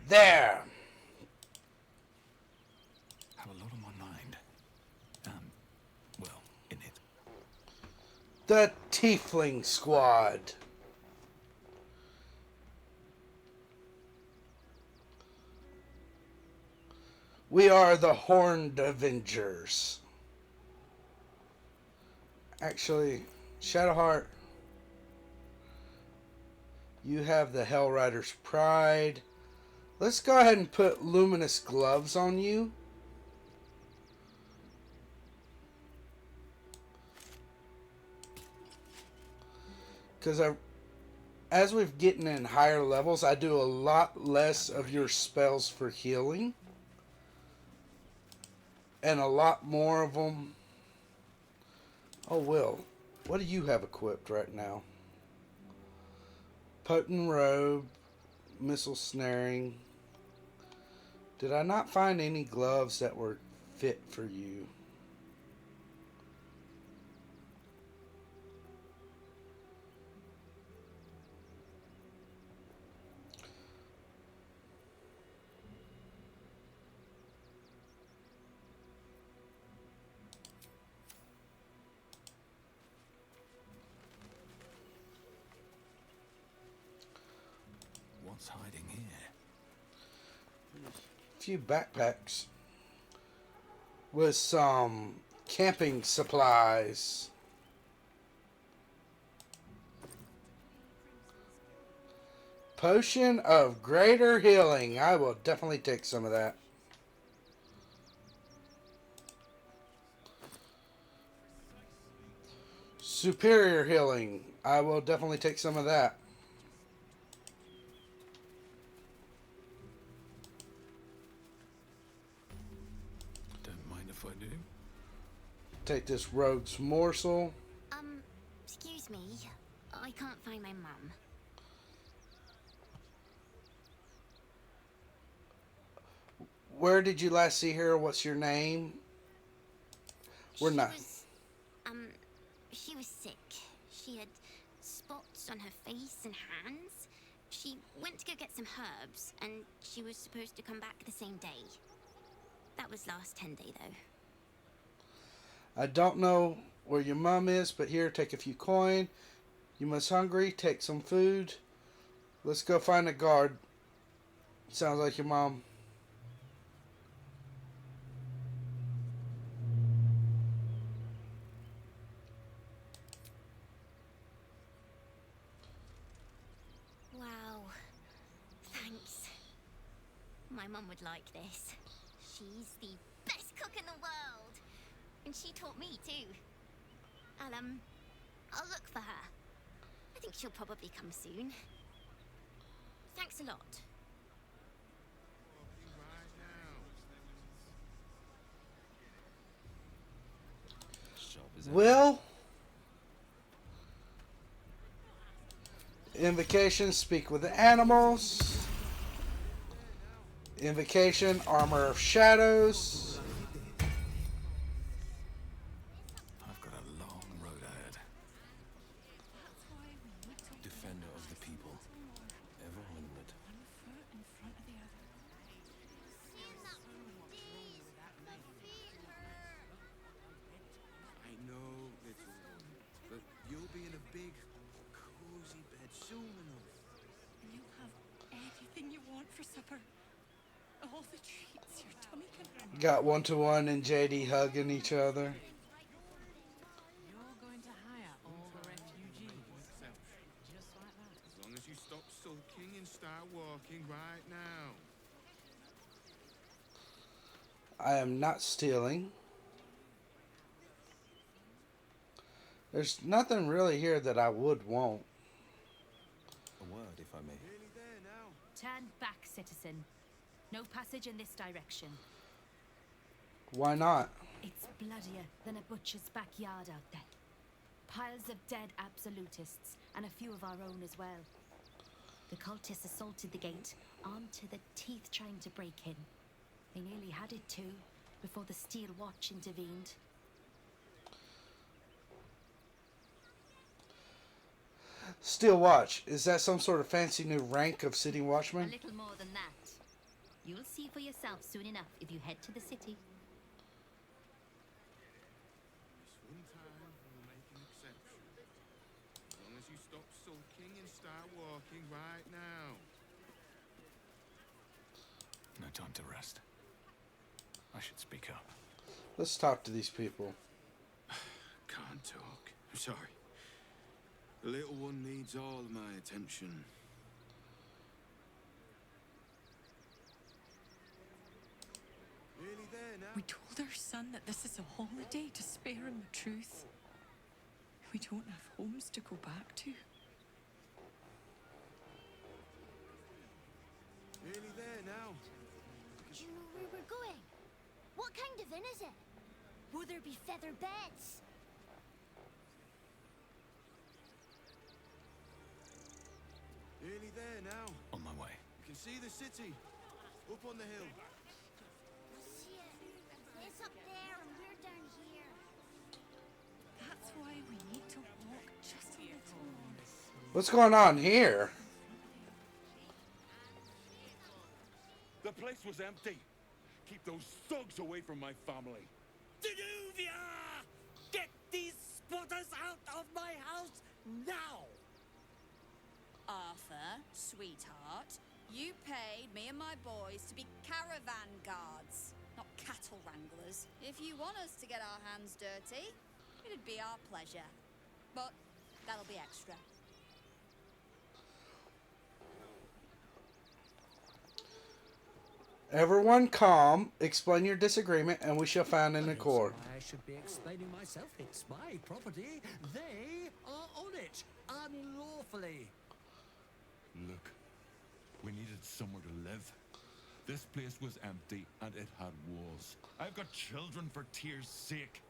There. Have a lot on my mind. Well, in it. The Tiefling Squad. We are the Horned Avengers. Actually, Shadowheart, you have the Hell Rider's Pride. Let's go ahead and put luminous gloves on you. Because as we've gotten in higher levels, I do a lot less of your spells for healing. And a lot more of them. Oh, Will, what do you have equipped right now? Potent Robe, Missile Snaring. Did I not find any gloves that were fit for you? What's hiding here? A few backpacks with some camping supplies. Potion of Greater Healing. I will definitely take some of that. Superior Healing. I will definitely take some of that. Don't mind if I do. Take this Rogue's Morsel. me. I can't find my mum. Where did you last see her? What's your name? We're not. She was sick. She had spots on her face and hands. She went to go get some herbs, and she was supposed to come back the same day. That was last 10-day, though. I don't know where your mom is, but here, take a few coin. You must hungry, take some food. Let's go find a guard. Sounds like your mom. Wow. Thanks. My mum would like this. She's the best cook in the world. And she taught me too. I'll look for her. I think she'll probably come soon. Thanks a lot. Will? Invocation, speak with the animals. Invocation, armor of shadows. I've got a long road ahead. Defender of the people. Ever onward. I know, little one, but you'll be in a big, cozy bed soon enough. And you'll have anything you want for supper. All the treats your tummy can handle. Got 1-to-1 and JD hugging each other. You're going to hire all the refugees. Just like that. As long as you stop sulking and start walking right now. I am not stealing. There's nothing really here that I would want. A word, if I may. Nearly there now. Turn back, citizen. No passage in this direction. Why not? It's bloodier than a butcher's backyard out there. Piles of dead absolutists, and a few of our own as well. The cultists assaulted the gate, armed to the teeth trying to break in. They nearly had it too, before the Steel Watch intervened. Steel Watch. Is that some sort of fancy new rank of city A watchman? little more than that. You'll see for yourself soon enough if you head to the city. This one time we'll make an exception. As long as you stop sulking and start walking right now. No time to rest. I should speak up. Let's talk to these people. Can't talk. I'm sorry. The little one needs all of my attention. Nearly there now. We told our son that this is a holiday to spare him the truth. We don't have homes to go back to. Nearly there now. Do you know where we're going? What kind of inn is it? Will there be feather beds? Nearly there now. On my way. You can see the city. Up on the hill. See it. It's up there and we're down here. That's why we need to walk just a little. What's going on here? The place was empty. Keep those thugs away from my family. Danuvia! Get these spotters out of my house now! Arthur, sweetheart, you paid me and my boys to be caravan guards, not cattle wranglers. If you want us to get our hands dirty, it'd be our pleasure. But that'll be extra. Everyone calm, explain your disagreement, and we shall find an accord. I should be explaining myself. It's my property. They are on it unlawfully. Look, we needed somewhere to live. This place was empty and it had walls. I've got children for tears' sake.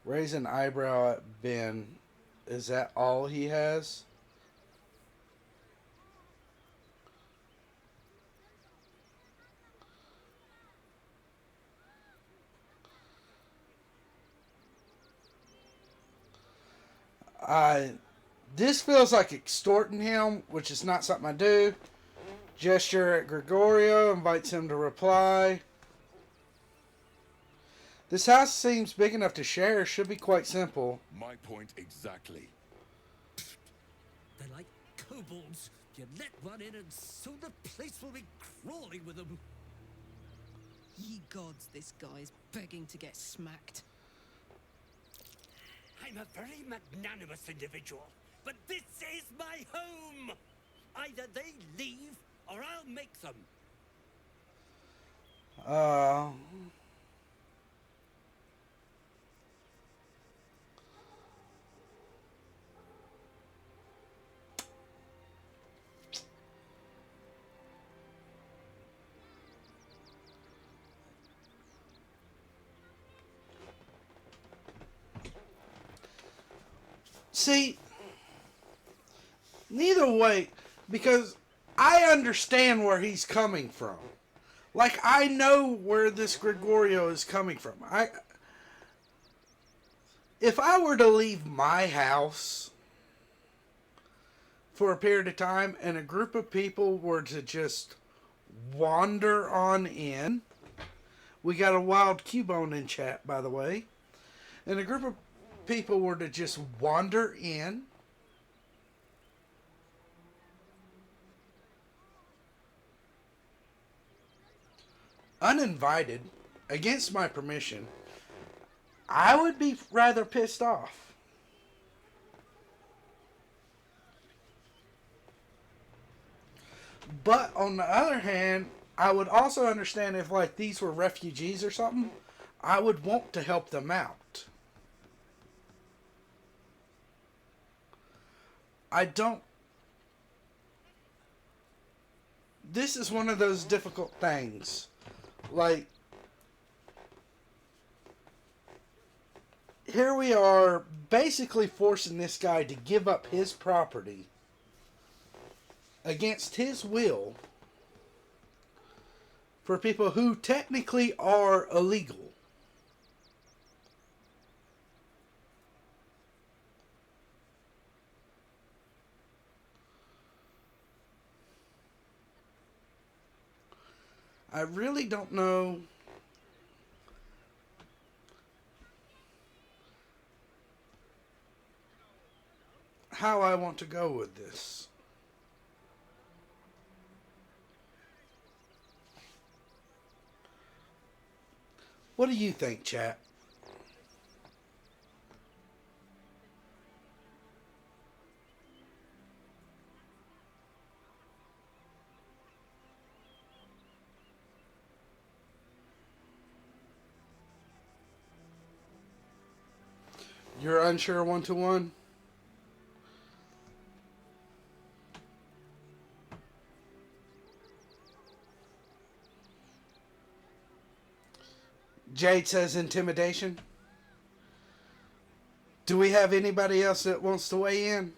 Raise an eyebrow at Ben. Is that all he has? I. This feels like extorting him, which is not something I do. Gesture at Gregorio, invites him to reply. This house seems big enough to share, should be quite simple. My point exactly. They're like kobolds. You let one in and soon the place will be crawling with them. Ye gods, this guy's begging to get smacked. I'm a very magnanimous individual, but this is my home. Either they leave or I'll make them. See, neither way, because I understand where he's coming from. Like, I know where this Gregorio is coming from. If I were to leave my house for a period of time and a group of people were to just wander on in, we got a wild Cubone in chat, by the way, and a group of people were to just wander in, uninvited, against my permission, I would be rather pissed off. But on the other hand, I would also understand if like these were refugees or something, I would want to help them out. I don't. This is one of those difficult things. Like, here we are basically forcing this guy to give up his property against his will for people who technically are illegal. I really don't know how I want to go with this. What do you think, chat? You're unsure 1-to-1? Jade says intimidation. Do we have anybody else that wants to weigh in?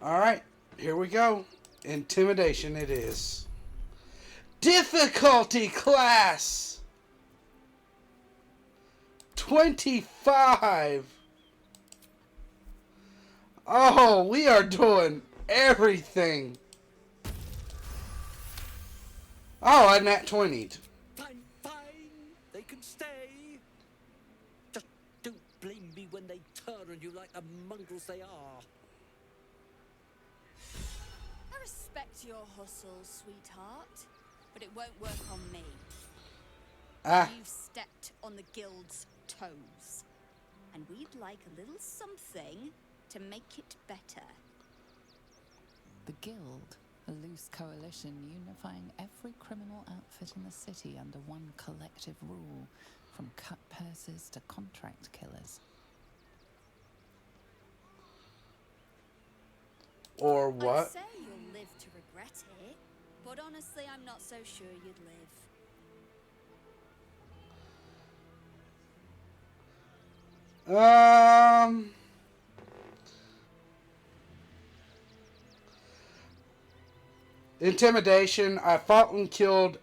Alright, here we go. Intimidation it is. Difficulty class 25. Oh, we are doing everything. Oh, I nat 20'd. Fine, fine. They can stay. Just don't blame me when they turn on you like the mongrels they are. I respect your hustle, sweetheart, but it won't work on me. Ah. You've stepped on the guild's toes, and we'd like a little something to make it better. The Guild, a loose coalition unifying every criminal outfit in the city under one collective rule, from cut purses to contract killers. Or I'd what? say you'll live to regret it, but honestly, I'm not so sure you'd live. Intimidation. I fought and killed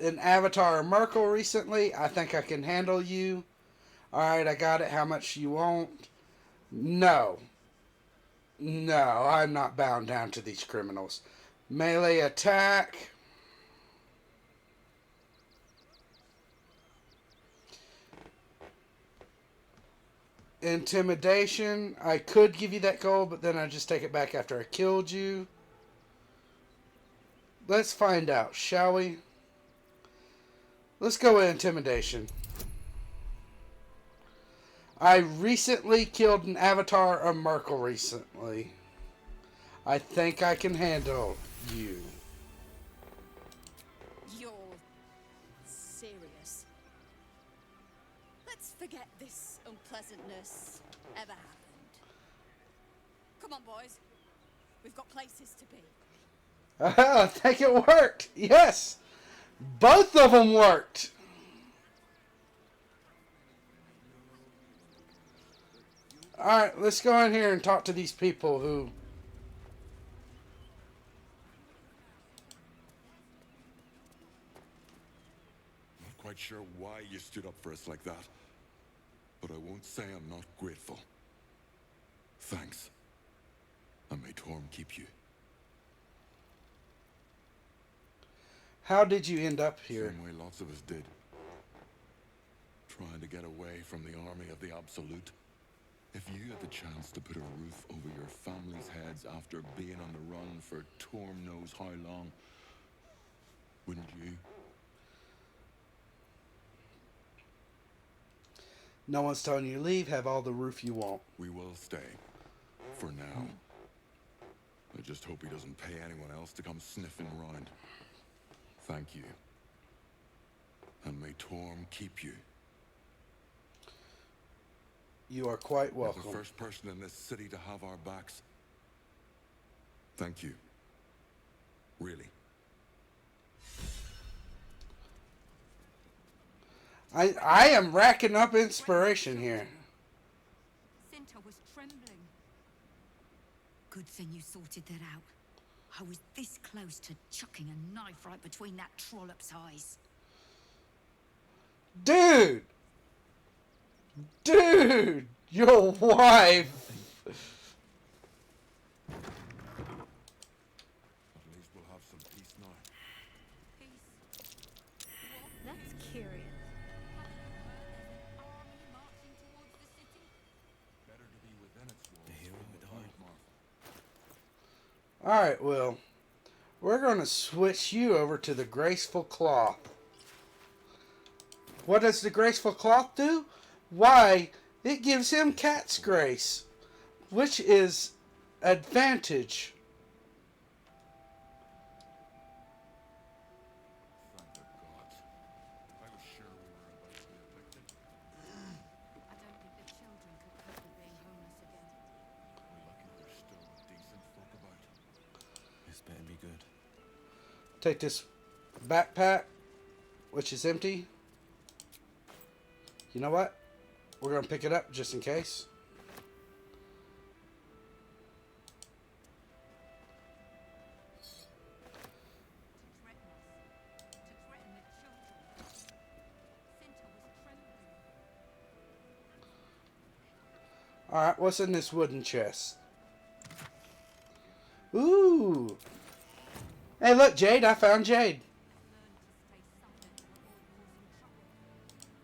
an Avatar Merkel recently. I think I can handle you. Alright, I got it. How much you want? No. No, I'm not bound down to these criminals. Melee attack. Intimidation. I could give you that gold, but then I just take it back after I killed you. Let's find out, shall we? Let's go with intimidation. I recently killed an Avatar of Merkel recently. I think I can handle you. You're serious. Let's forget this unpleasantness ever happened. Come on, boys. We've got places to be. I think it worked. Yes. Both of them worked. Alright, let's go in here and talk to these people who... Not quite sure why you stood up for us like that, but I won't say I'm not grateful. Thanks. And may Torm keep you. How did you end up here? Same way lots of us did. Trying to get away from the army of the Absolute. If you had the chance to put a roof over your family's heads after being on the run for Torm knows how long, wouldn't you? No one's telling you to leave. Have all the roof you want. We will stay. For now. I just hope he doesn't pay anyone else to come sniffing around. Thank you. And may Torm keep you. You are quite welcome. You're the first person in this city to have our backs. Thank you. Really. I am racking up inspiration here. Cinta was trembling. Good thing you sorted that out. I was this close to chucking a knife right between that trollop's eyes. Dude! Dude! Your wife! At least we'll have some peace now. Peace? That's curious. Better to be within its walls. The hero would hide. Alright, Will. We're going to switch you over to the Graceful Cloth. What does the Graceful Cloth do? Why, it gives him cat's grace, which is advantage. Thank the gods. I was sure we were about to be evicted. I don't think the children could cope with being homeless again. We're lucky there's still decent folk about. This better be good. Take this backpack, which is empty. You know what? We're going to pick it up just in case. Alright, what's in this wooden chest? Ooh! Hey, look, Jade, I found Jade.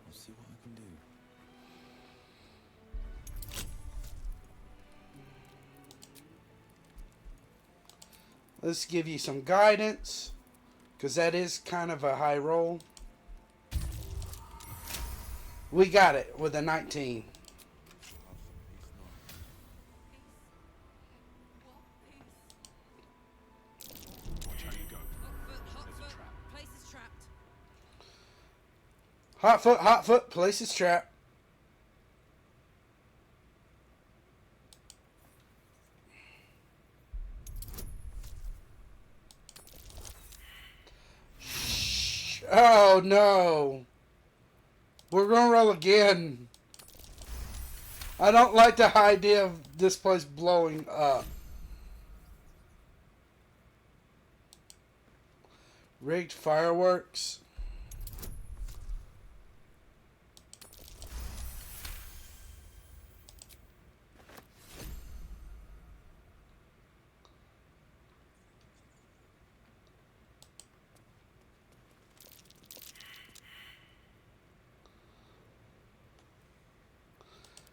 I'll see what I can do. Let's give you some guidance, because that is kind of a high roll. We got it with a 19. Watch how you go. Hot There's a foot. trap. Place is trapped. Hot foot, place is trap. Oh no. We're gonna roll again. I don't like the idea of this place blowing up. Rigged fireworks.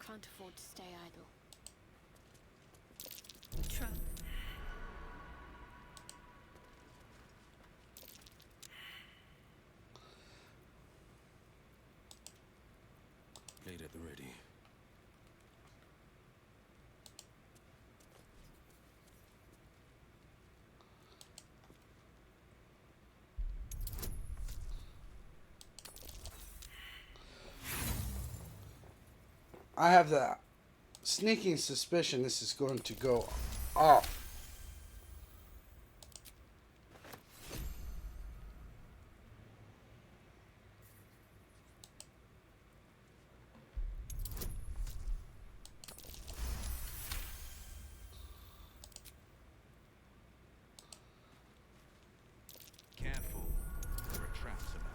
Can't afford to stay idle. Trap. Gate at the ready. I have the sneaking suspicion this is going to go off. Careful. There are traps about.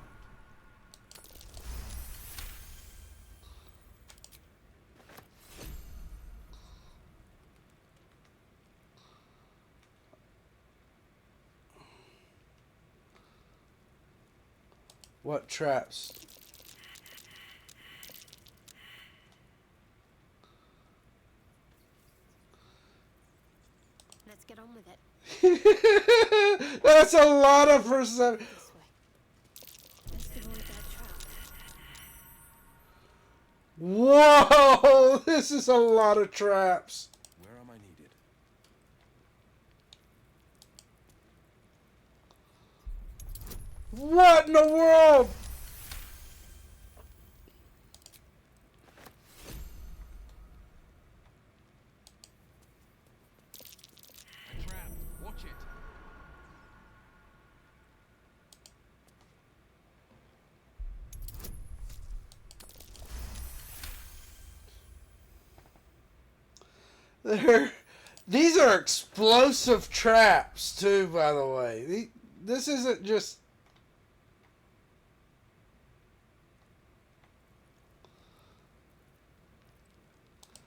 What traps? Let's get on with it. That's a lot of perception. This way. Let's avoid that trap. Whoa! This is a lot of traps. Where am I needed? What in the world? A trap. Watch it. These are explosive traps too, by the way. This isn't just...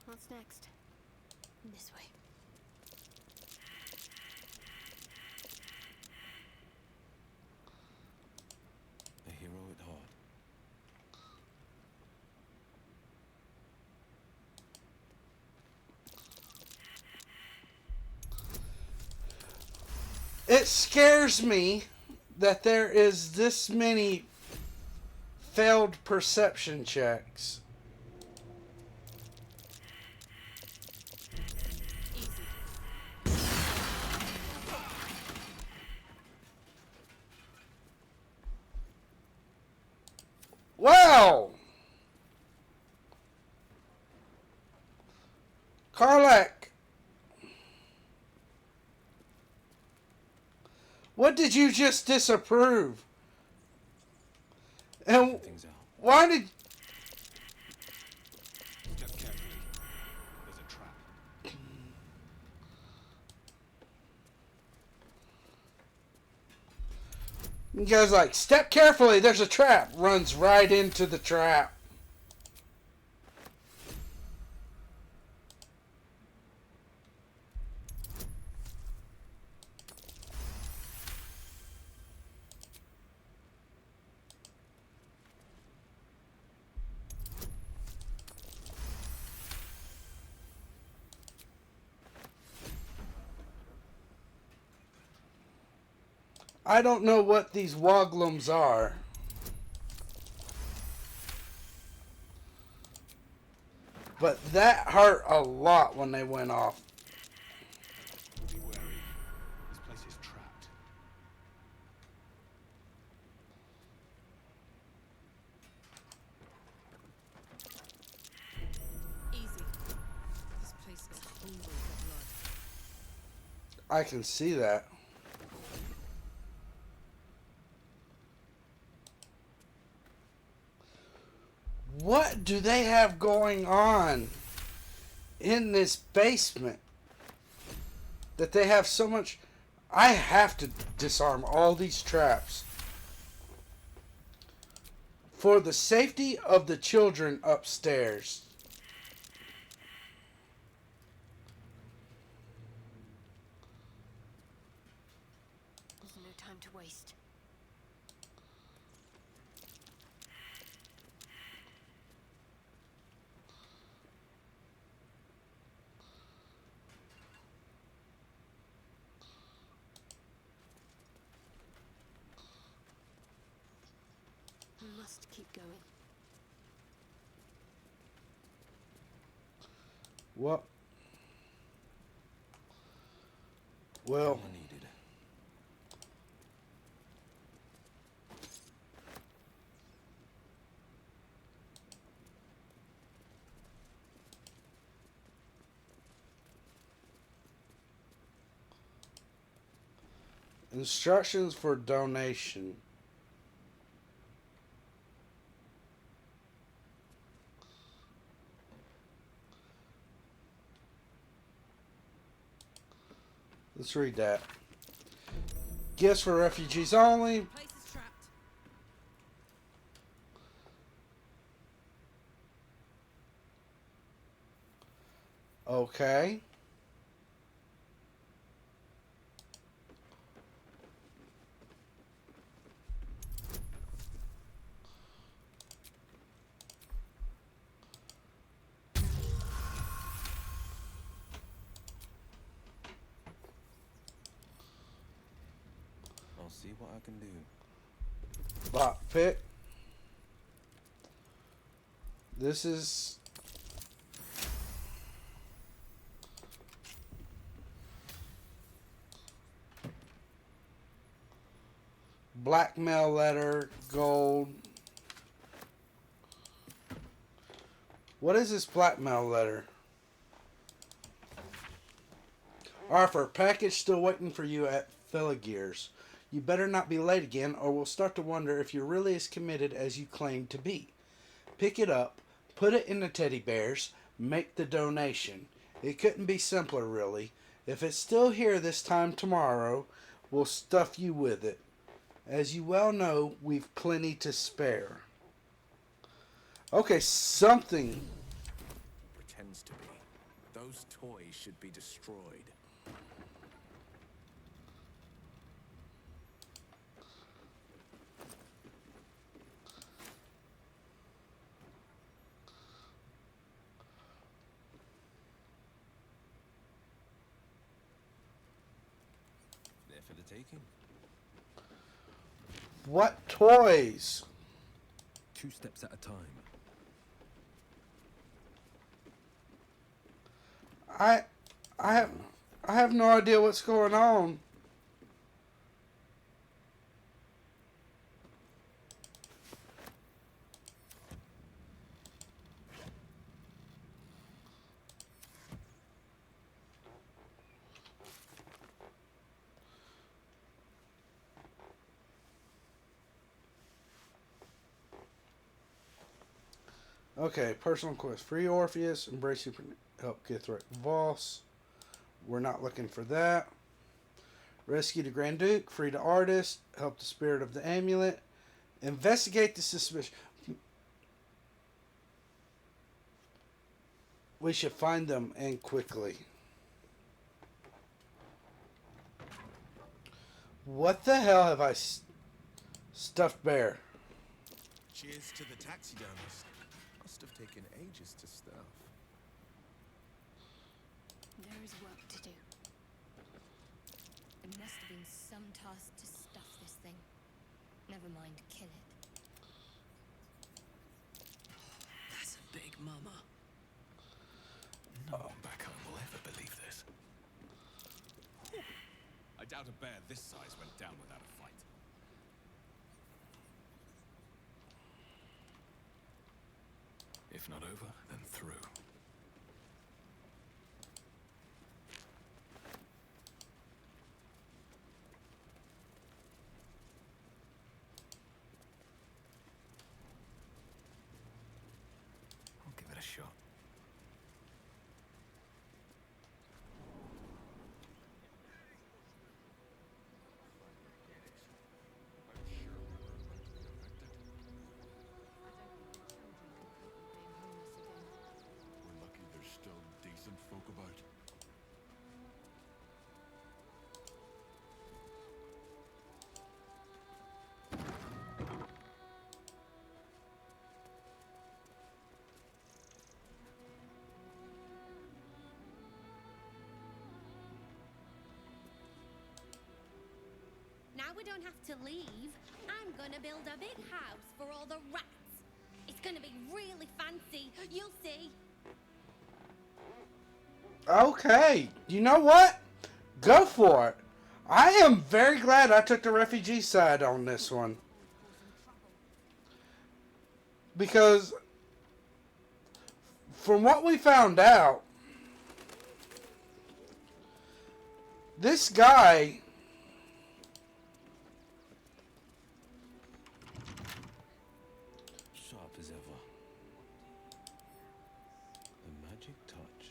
What's next? This way. A hero at heart. It scares me that there is this many failed perception checks. Wow! Karlak, what did you just disapprove? And why did... Step carefully. There's a trap. You guys like, step carefully, there's a trap. Runs right into the trap. I don't know what these woglums are. But that hurt a lot when they went off. Be wary. This place is trapped. Easy. This place is hungry for blood. I can see that. What do they have going on in this basement that they have so much? I have to disarm all these traps for the safety of the children upstairs. There's no time to waste. I must keep going. What? Well, needed. instructions for donation. Let's read that. Gifts for refugees only. Place is trapped. Okay. I'll see what I can do. Lockpick. This is blackmail letter, gold. What is this blackmail letter? Arthur, package still waiting for you at Feligears. You better not be late again, or we'll start to wonder if you're really as committed as you claim to be. Pick it up, put it in the teddy bears, make the donation. It couldn't be simpler, really. If it's still here this time tomorrow, we'll stuff you with it. As you well know, we've plenty to spare. Okay, something. Pretends to be. Those toys should be destroyed. There for the taking. What toys? 2 steps at a time. I have no idea what's going on. Okay, personal quest. Free Orpheus, embrace super help Kithric Voss. We're not looking for that. Rescue the Grand Duke, free the artist, help the spirit of the amulet, investigate the suspicion. We should find them and quickly. What the hell have I stuffed bear? Cheers to the taxidermist. Must have taken ages to stuff. There is work to do. It must have been some task to stuff this dangerous thing. Never mind, kill it. That's a big mama. No one back home will ever believe this. I doubt a bear this size went down without a fight. If not over, then through. I'll give it a shot. We're lucky there's still decent folk about. Now we don't have to leave. I'm gonna build a big house for all the rats. It's gonna be really fancy. You'll see. Okay, you know what? Go for it. I am very glad I took the refugee side on this one. Because from what we found out, this guy Sharp as ever. The magic touch.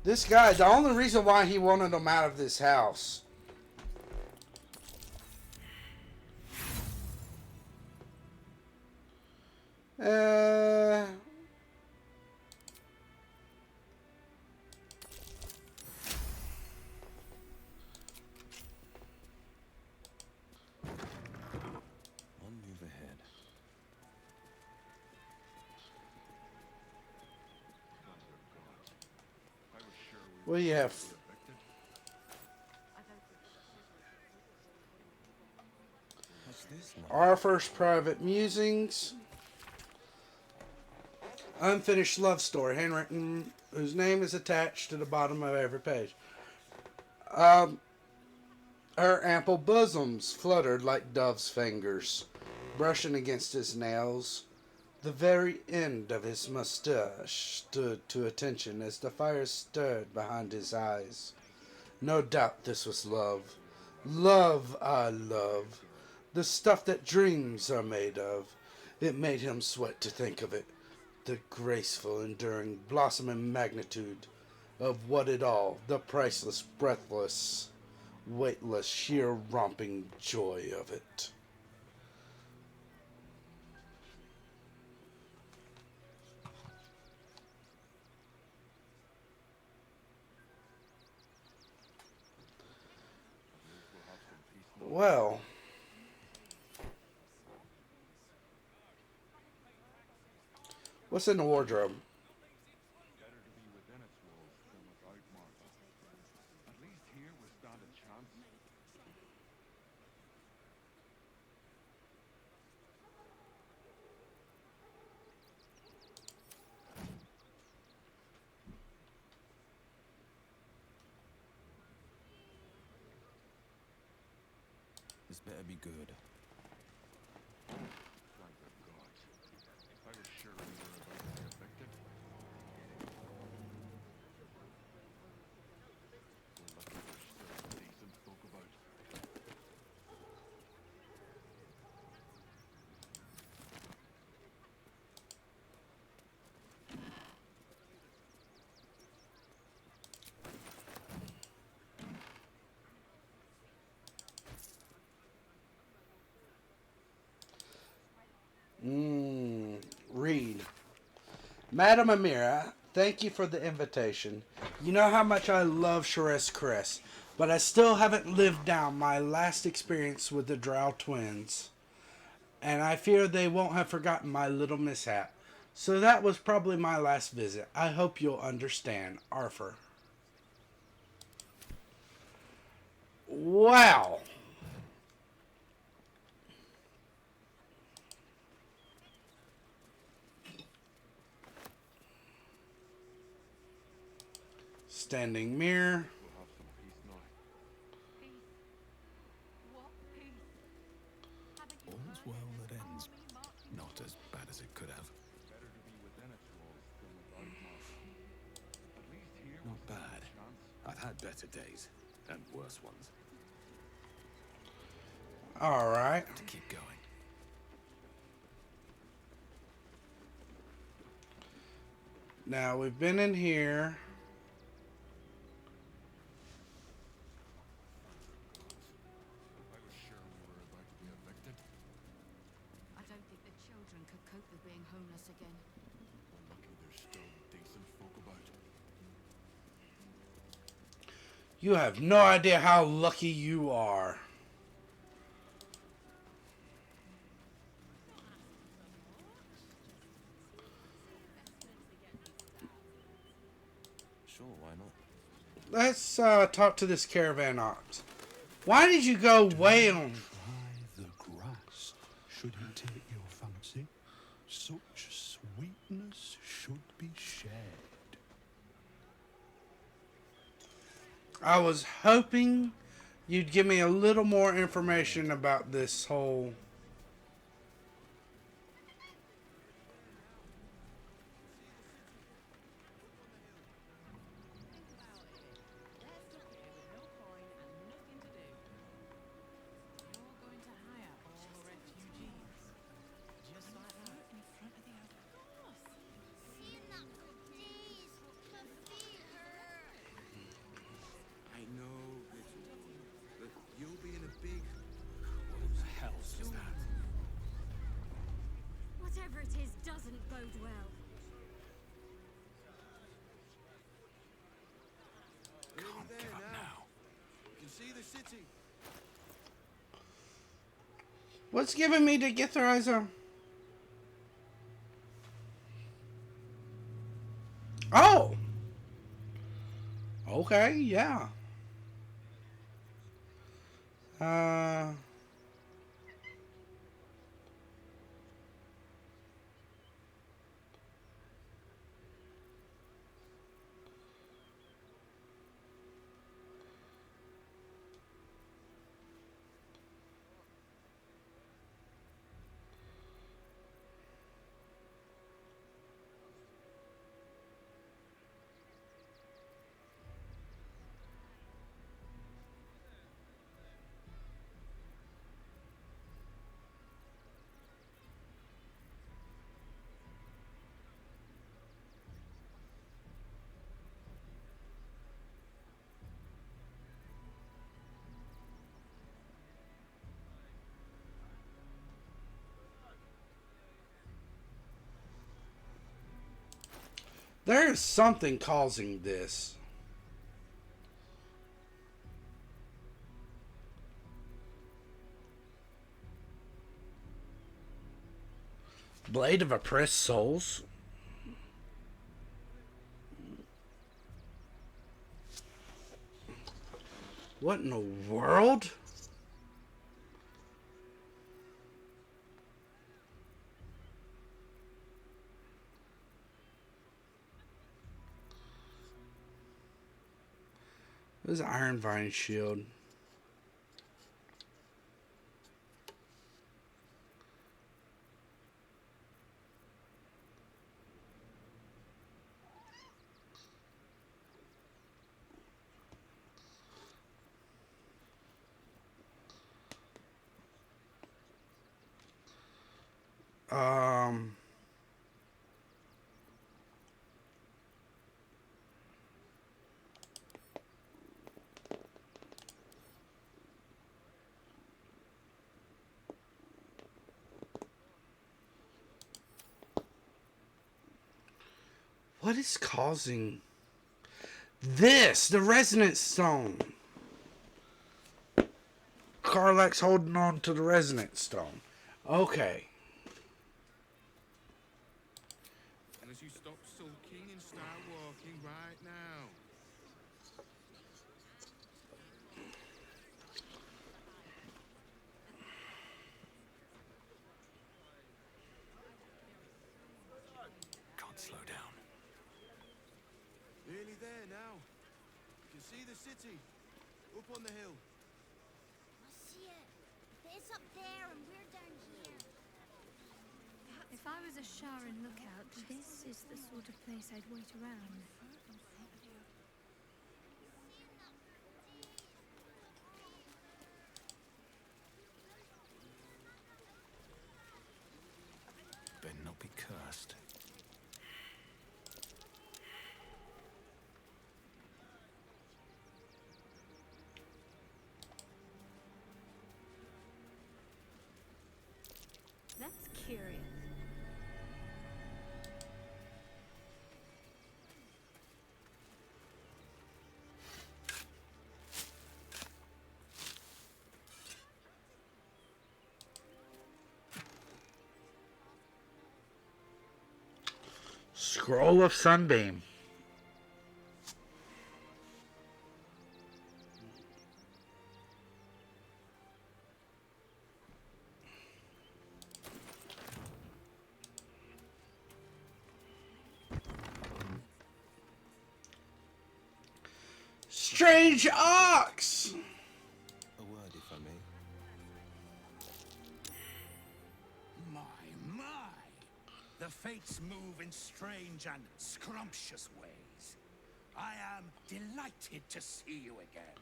This guy, the only reason why he wanted him out of this house One move ahead. what do you have? What's this now? Our first private musings. Unfinished love story, handwritten, whose name is attached to the bottom of every page. Her ample bosoms fluttered like dove's fingers, brushing against his nails. The very end of his mustache stood to attention as the fire stirred behind his eyes. No doubt this was love. Love, I love. The stuff that dreams are made of. It made him sweat to think of it. The graceful, enduring, blossoming magnitude of what it all, the priceless, breathless, weightless, sheer romping joy of it. Well, what's in the wardrobe? Better to be within its walls than without, Martha. At least here we stand a chance. This better be good. Thank the gods. I was sure we were about to be evicted. We're lucky there's still decent folk about. Read. Madam Amira, thank you for the invitation. You know how much I love Sherez Crest, but I still haven't lived down my last experience with the Drow twins. And I fear they won't have forgotten my little mishap. So that was probably my last visit. I hope you'll understand. Arthur. Wow. Standing mirror. All's well that ends. Not as bad as it could have. Not bad. I've had better days. And worse ones. Alright. To keep going. Now we've been in here. I don't think the children could cope with being homeless again. Lucky there's still decent folk about. You have no idea how lucky you are. Sure, why not? Let's talk to this caravan ox. Why did you go way on? Try the grass, should he take your fancy. Such sweetness should be shared. I was hoping you'd give me a little more information about this whole... I know, but you'll be in a big... What the hell was that? Whatever it is doesn't bode well. Nearly there Give up now. You can see the city. What's giving me to get their eyes on? Oh! Okay, yeah. There's something causing this. Blade of Oppressed Souls? What in the world? This is Iron Vine Shield. What is causing this? The Resonance Stone. Karlach's holding on to the Resonance Stone. Okay. Unless you stop sulking and start walking right now. Can't slow down. Nearly there now. can see the city. Up on the hill. I see it. It's up there and we're down here. If I was a Sharan lookout, this is the sort of place I'd wait around. Better not be cursed. That's curious. Scroll of Sunbeam. Strange ox! A word, if I may. My! The fates move in strange and scrumptious ways. I am delighted to see you again.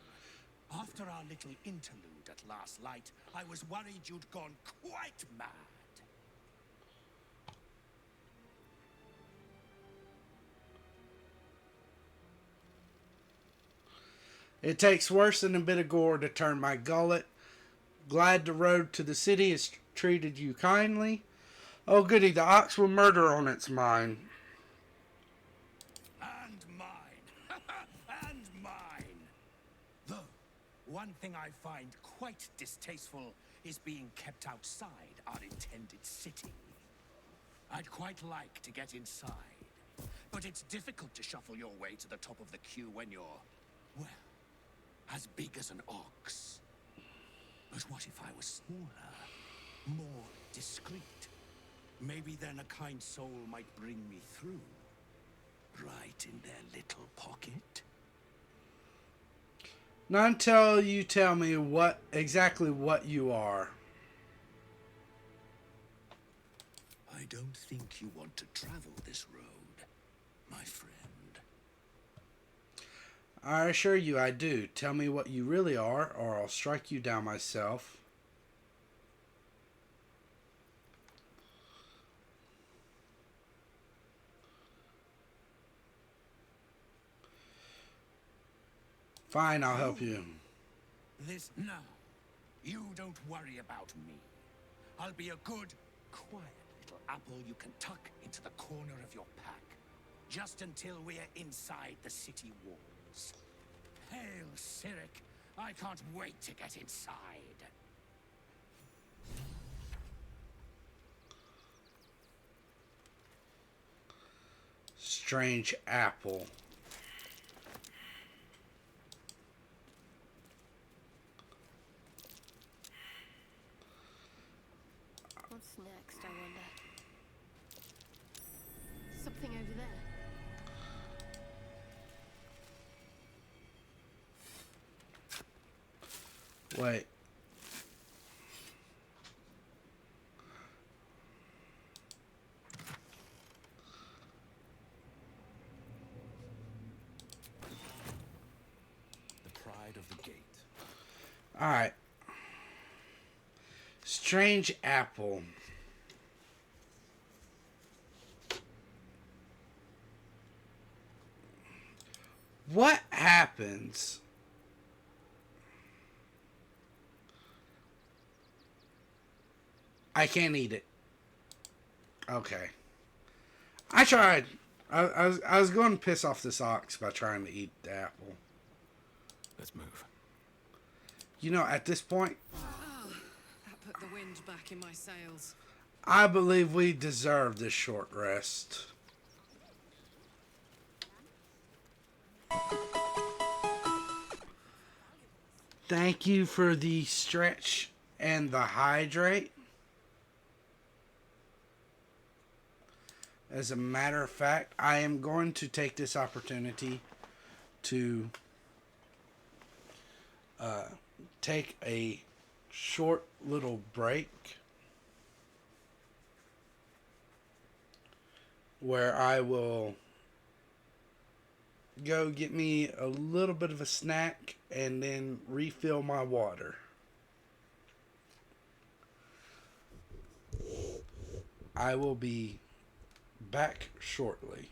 After our little interlude at last light, I was worried you'd gone quite mad. It takes worse than a bit of gore to turn my gullet. Glad the road to the city has treated you kindly. Oh goody, the ox will murder on its mind. And mine. And mine. Though, one thing I find quite distasteful is being kept outside our intended city. I'd quite like to get inside, but it's difficult to shuffle your way to the top of the queue when you're, well, as big as an ox. But what if I was smaller, more discreet? Maybe then a kind soul might bring me through. Right in their little pocket. Not until you tell me exactly what you are. I don't think you want to travel this road, my friend. I assure you I do. Tell me what you really are, or I'll strike you down myself. Fine, I'll help you. No, you don't worry about me. I'll be a good, quiet little apple you can tuck into the corner of your pack, just until we're inside the city walls. Hail, Cyric! I can't wait to get inside. Strange apple. What's next, I wonder? Something over there. Wait. The pride of the gate. Alright. Strange apple. What happens? I can't eat it. Okay. I tried. I was going to piss off this ox by trying to eat the apple. Let's move. You know, at this point, That put the wind back in my sails. I believe we deserve this short rest. Thank you for the stretch and the hydrate. As a matter of fact, I am going to take this opportunity to take a short little break where I will go get me a little bit of a snack and then refill my water. I will be back shortly.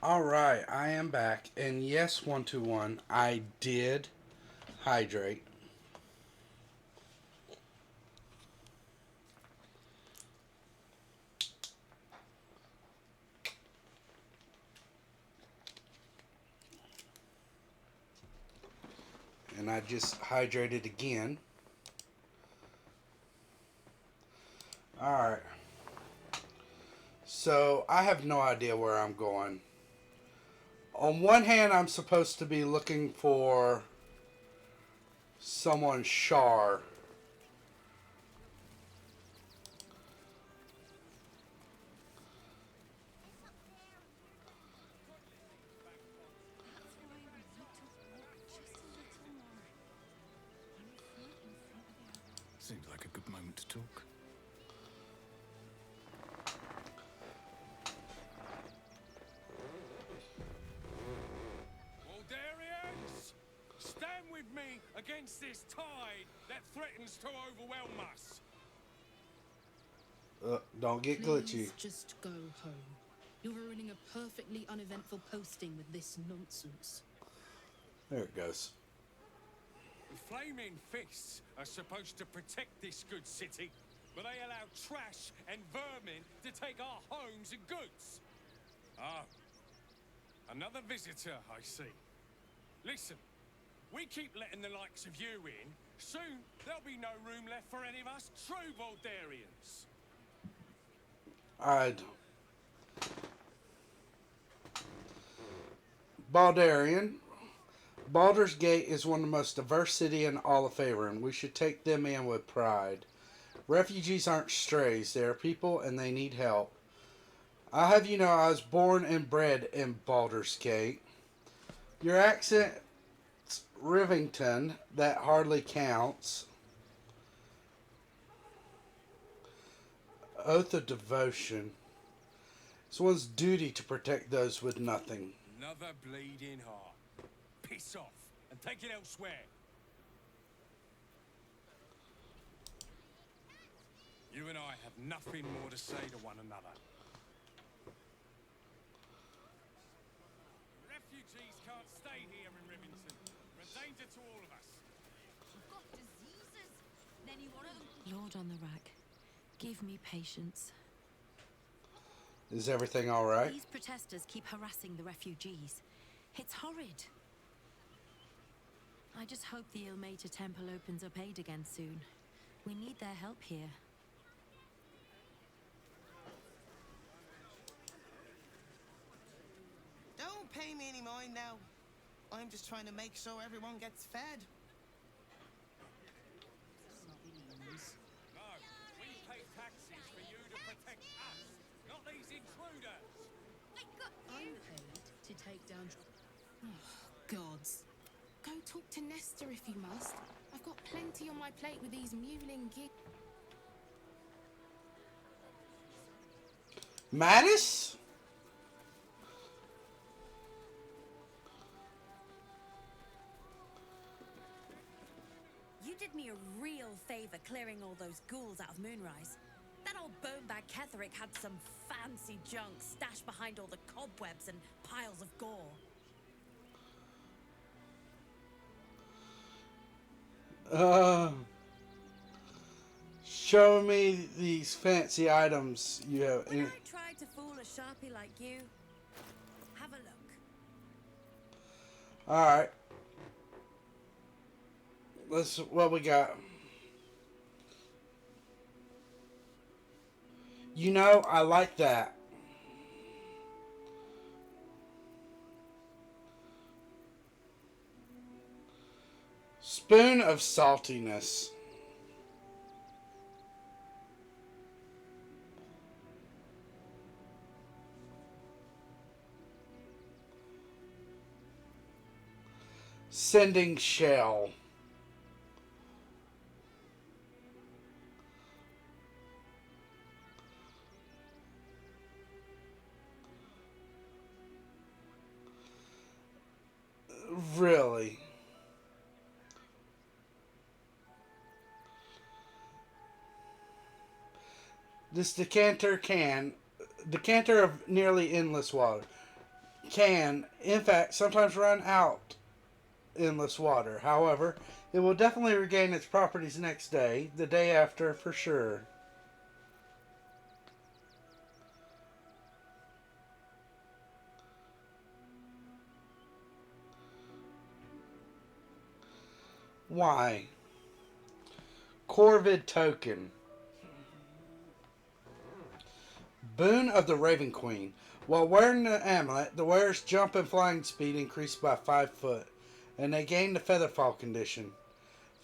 Alright, I am back. And yes, 121, I did hydrate. And I just hydrated again. Alright. So, I have no idea where I'm going. On one hand, I'm supposed to be looking for someone Shar. Seems like a good moment to talk. Baldurians! Stand with me against this tide that threatens to overwhelm us. Don't get glitchy. Please just go home. You're ruining a perfectly uneventful posting with this nonsense. There it goes. The Flaming Fists are supposed to protect this good city, but they allow trash and vermin to take our homes and goods. Ah, another visitor, I see. Listen, we keep letting the likes of you in. Soon, there'll be no room left for any of us true Baldurians. Baldarian. Baldur's Gate is one of the most diverse cities in all of Faerun. We should take them in with pride. Refugees aren't strays. They are people and they need help. I'll have you know I was born and bred in Baldur's Gate. Your accent's Rivington. That hardly counts. Oath of devotion. It's one's duty to protect those with nothing. Another bleeding heart. Piss off and take it elsewhere. You and I have nothing more to say to one another. Refugees can't stay here in Rivington. We're a danger to all of us. You've got diseases. Any one of them. Lord on the rack, give me patience. Is everything alright? These protesters keep harassing the refugees. It's horrid. I just hope the Ilmater Temple opens up aid again soon. We need their help here. Don't pay me any mind now. I'm just trying to make sure everyone gets fed. No, we pay taxes for you to protect us, not these intruders. I'm paid to take down... Oh, gods. Go talk to Nestor if you must. I've got plenty on my plate with these mewling gigs. Mattis? You did me a real favor clearing all those ghouls out of Moonrise. That old bonebag Ketherick had some fancy junk stashed behind all the cobwebs and piles of gore. Show me these fancy items you have. When I tried to fool a sharpie like you, have a look. Alright. Let's what we got. You know, I like that. Spoon of saltiness. Sending shell. Really? This decanter of nearly endless water. can, in fact, sometimes run out endless water. However, it will definitely regain its properties next day, the day after for sure. Why? Corvid token. Boon of the Raven Queen. While wearing the amulet, the wearer's jump and flying speed increased by 5 foot, and they gain the Featherfall condition.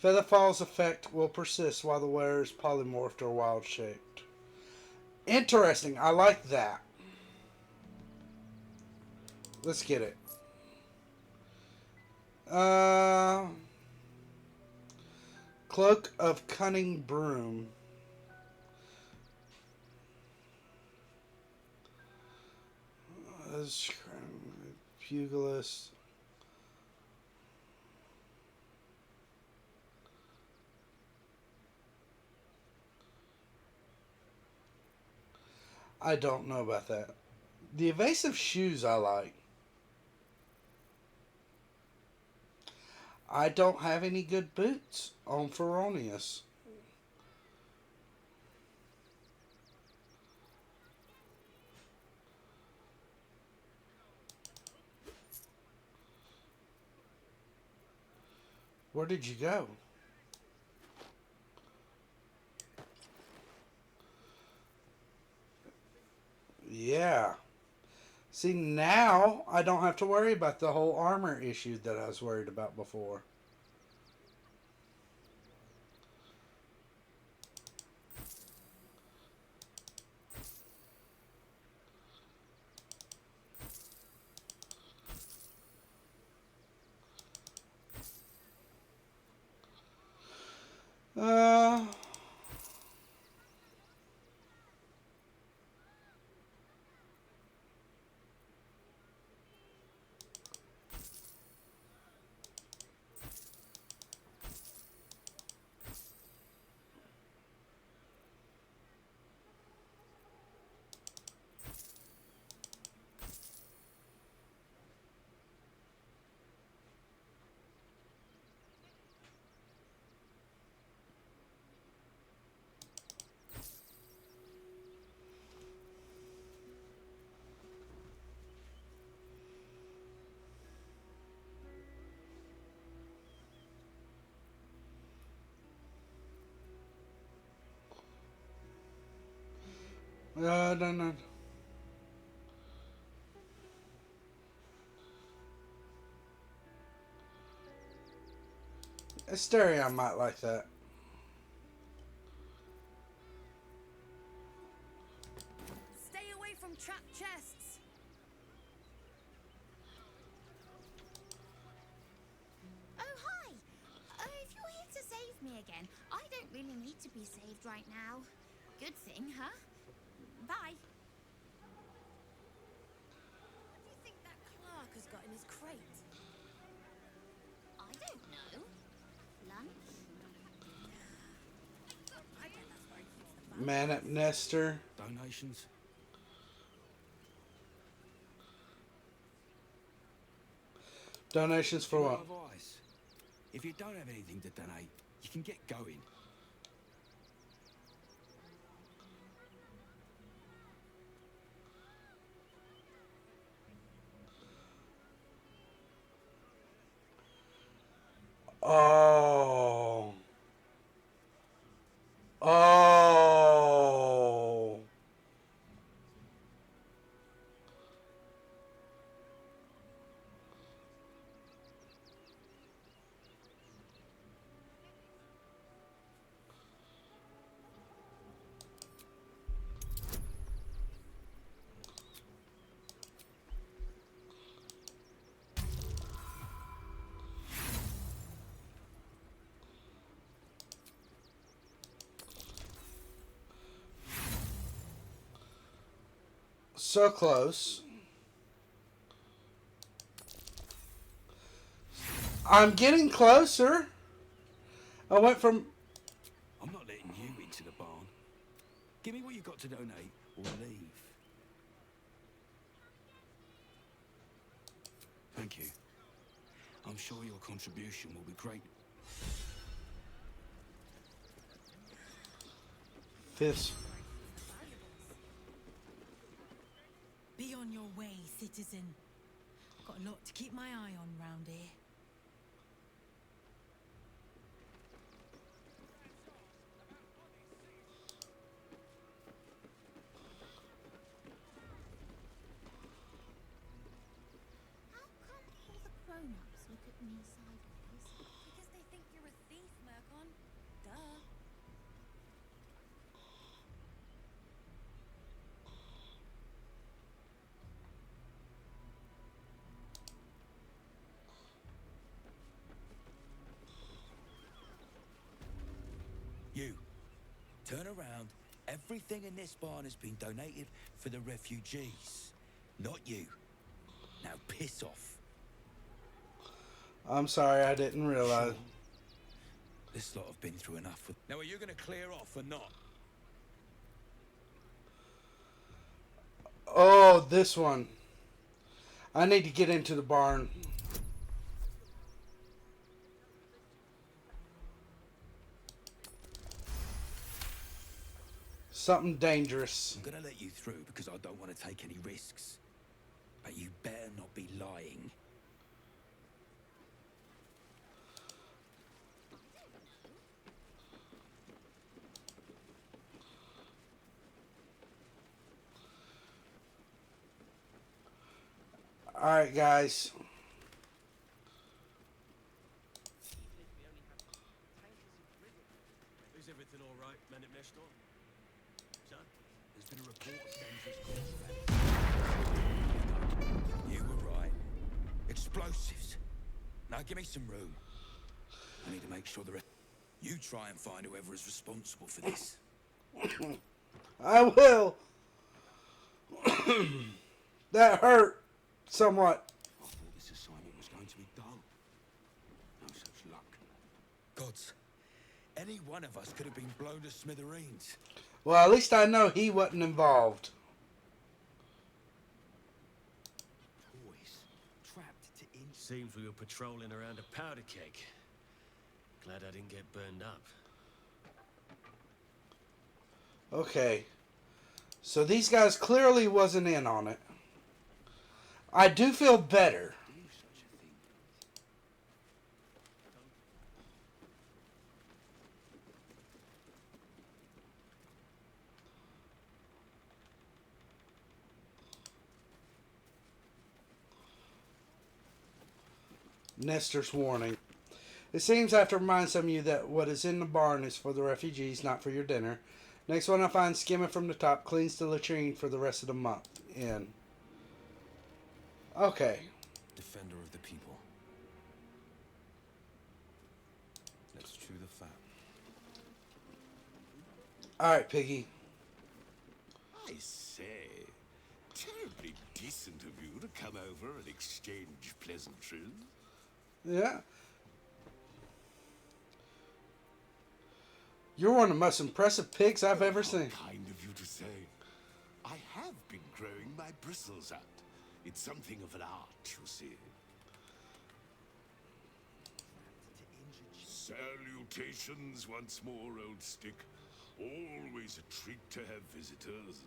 Featherfall's effect will persist while the wearer is polymorphed or wild shaped. Interesting. I like that. Let's get it. Cloak of Cunning Broom. Pugilist. I don't know about that. The evasive shoes I like. I don't have any good boots on Feronius. Where did you go? Yeah. See, now I don't have to worry about the whole armor issue that I was worried about before. Uh... No. Asterion might like that. Stay away from trapped chests. Oh, hi. If you're here to save me again, I don't really need to be saved right now. Good thing, huh? Bye. What do you think that clerk has got in his crate? I don't know. Lunch? I bet that's where he keeps the fun. Man up Nester. Donations? Donations for what? Advice. If you don't have anything to donate, you can get going. Oh. Oh. So close. I'm getting closer. I went from... I'm not letting you into the barn. Give me what you got to donate, or leave. Thank you. I'm sure your contribution will be great. Fifth. Be on your way, citizen. Got a lot to keep my eye on round here. How come all the grown-ups look at me sideways? Because they think you're a thief, Murkon. Duh. You, turn around. Everything in this barn has been donated for the refugees. Not you. Now piss off. I'm sorry, I didn't realize. This lot have been through enough. Now are you going to clear off or not? Oh, this one. I need to get into the barn. Something dangerous. I'm going to let you through because I don't want to take any risks. But you better not be lying. Alright, guys. Is everything all right, men at Nestor? Son, there's been a report of dangerous. You were right. Explosives. Now give me some room. I need to make sure the rest... You try and find whoever is responsible for this. I will. That hurt somewhat. I thought this assignment was going to be dull. No such luck. Gods. Any one of us could have been blown to smithereens. Well, at least I know he wasn't involved. Toys trapped to inch. Seems we were patrolling around a powder keg. Glad I didn't get burned up. Okay. So these guys clearly wasn't in on it. I do feel better. Nestor's warning. It seems I have to remind some of you that what is in the barn is for the refugees, not for your dinner. Next one I find skimming from the top cleans the latrine for the rest of the month. In. Okay. Defender of the people. Let's chew the fat. Alright, Piggy. I say, terribly decent of you to come over and exchange pleasantries. Yeah. You're one of the most impressive pigs I've ever seen. Kind of you to say. I have been growing my bristles out. It's something of an art, you see. Salutations once more, old stick. Always a treat to have visitors.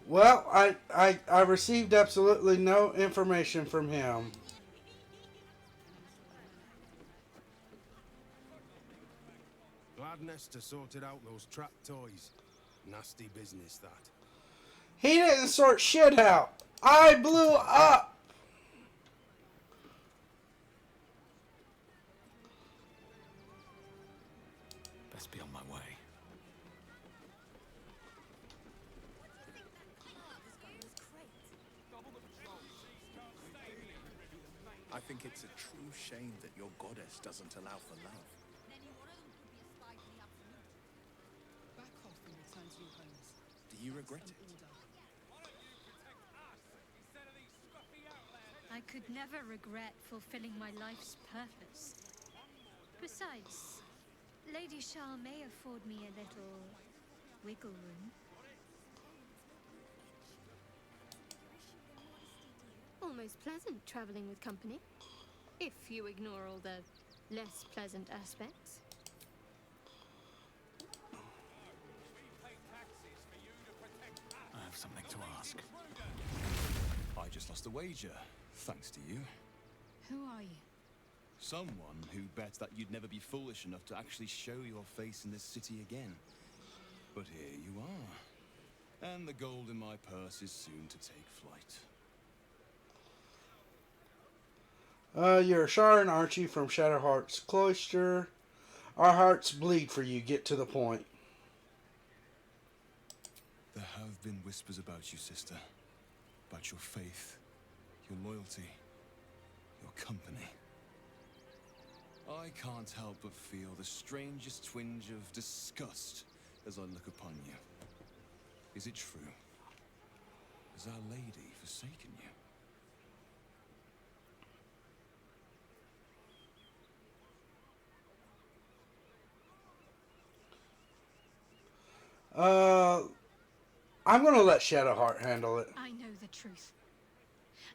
Well, I received absolutely no information from him. Glad Nestor sorted out those trap toys. Nasty business, that. He didn't sort shit out. I blew up. Best be on my way. I think it's a true shame that your goddess doesn't allow for love. Back off and return to your homes. Do you regret it? I could never regret fulfilling my life's purpose. Besides, Lady Shah may afford me a little wiggle room. always pleasant traveling with company. If you ignore all the less pleasant aspects. I have something to ask. I just lost a wager, thanks to you. Who are you? Someone who bet that you'd never be foolish enough to actually show your face in this city again. But here you are. And the gold in my purse is soon to take flight. You're a Sharon, aren't you, from Shadowheart's Cloister? Our hearts bleed for you. Get to the point. There have been whispers about you, sister. About your faith, your loyalty, your company. I can't help but feel the strangest twinge of disgust as I look upon you. Is it true? Has Our Lady forsaken you? I'm gonna let Shadowheart handle it. I know the truth.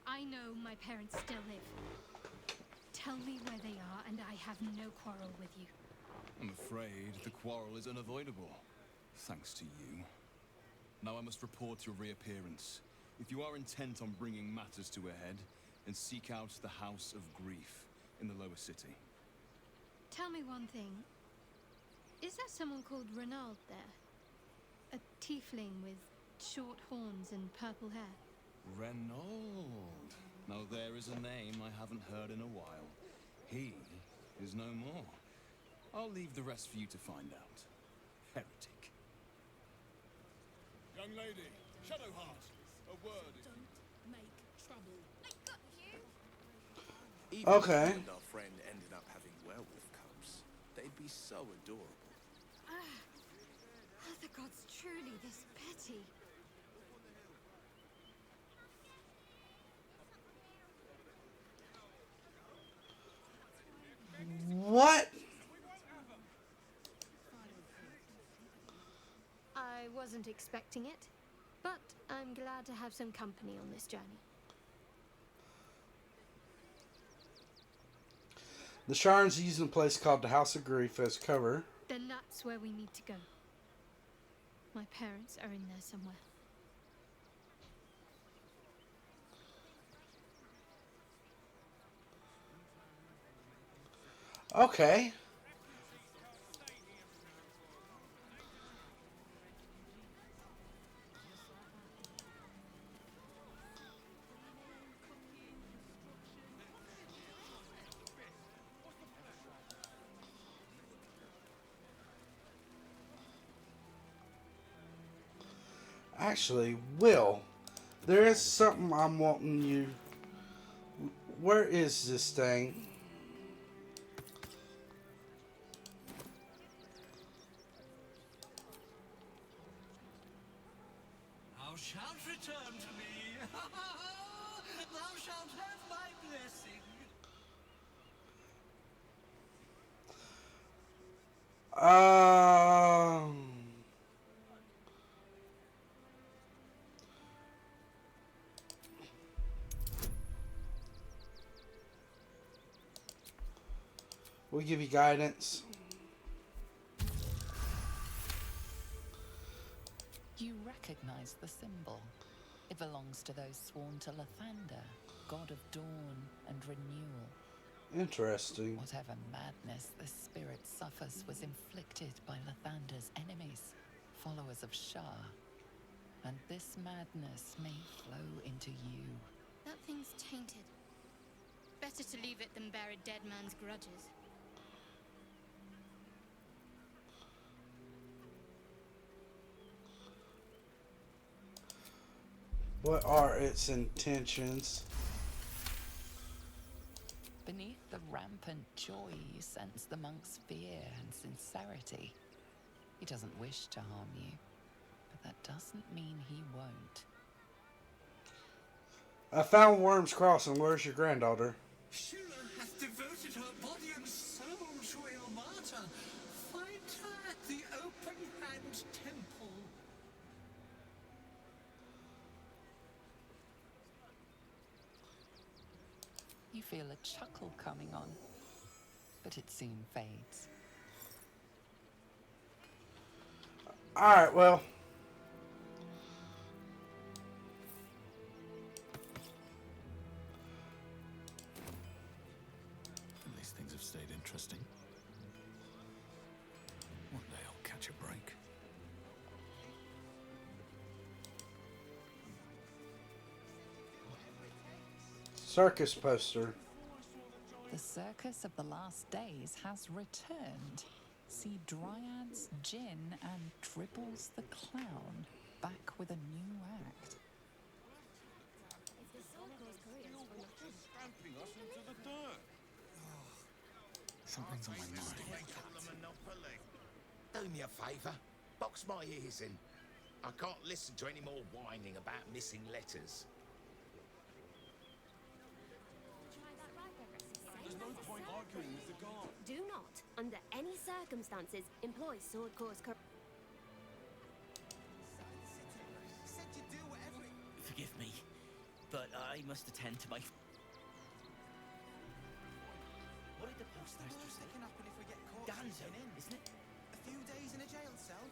I know my parents still live. Tell me where they are, and I have no quarrel with you. I'm afraid the quarrel is unavoidable, thanks to you. Now I must report your reappearance. If you are intent on bringing matters to a head, then seek out the House of Grief in the lower city. Tell me one thing. Is there someone called Renaud there? A tiefling with short horns and purple hair. Renaud. Now there is a name I haven't heard in a while. He is no more. I'll leave the rest for you to find out. Heretic. Young lady, Shadowheart, a word. Don't make trouble. I got you. Even Okay. if you and our friend ended up having werewolf cubs, they'd be so adorable. Are the gods truly this petty? What? I wasn't expecting it, but I'm glad to have some company on this journey. The Sharn's using a place called the House of Grief as cover. Then that's where we need to go. My parents are in there somewhere. Okay. Actually, Will, there is something I'm wanting you. Where is this thing? Thou shalt return to me. Thou shalt have my blessing. We'll give you guidance. You recognize the symbol. It belongs to those sworn to Lathander, god of dawn and renewal. Interesting. Whatever madness this spirit suffers was inflicted by Lathander's enemies, followers of Shah. And this madness may flow into you. That thing's tainted. Better to leave it than bear a dead man's grudges. What are its intentions? Beneath the rampant joy, you sense the monk's fear and sincerity. He doesn't wish to harm you, but that doesn't mean he won't. I found Worm's Crossing. Where's your granddaughter? Shira hath devoted her body and soul to Ilmata. Find her at the Open Hand Temple. You feel a chuckle coming on, but it soon fades. Alright, well. At least things have stayed interesting. One day I'll catch a break. Circus poster. The circus of the last days has returned. See Dryads, Jinn, and Dribbles the Clown back with a new act. Stamping us into the dirt. Something's on my mind. Do me a favour. Box my ears in. I can't listen to any more whining about missing letters. There's no point arguing with the guard. Do not, under any circumstances, employ sword course. Forgive me, but I must attend to my... What did the postmaster say? Danzo, isn't it? A few days in a jail cell.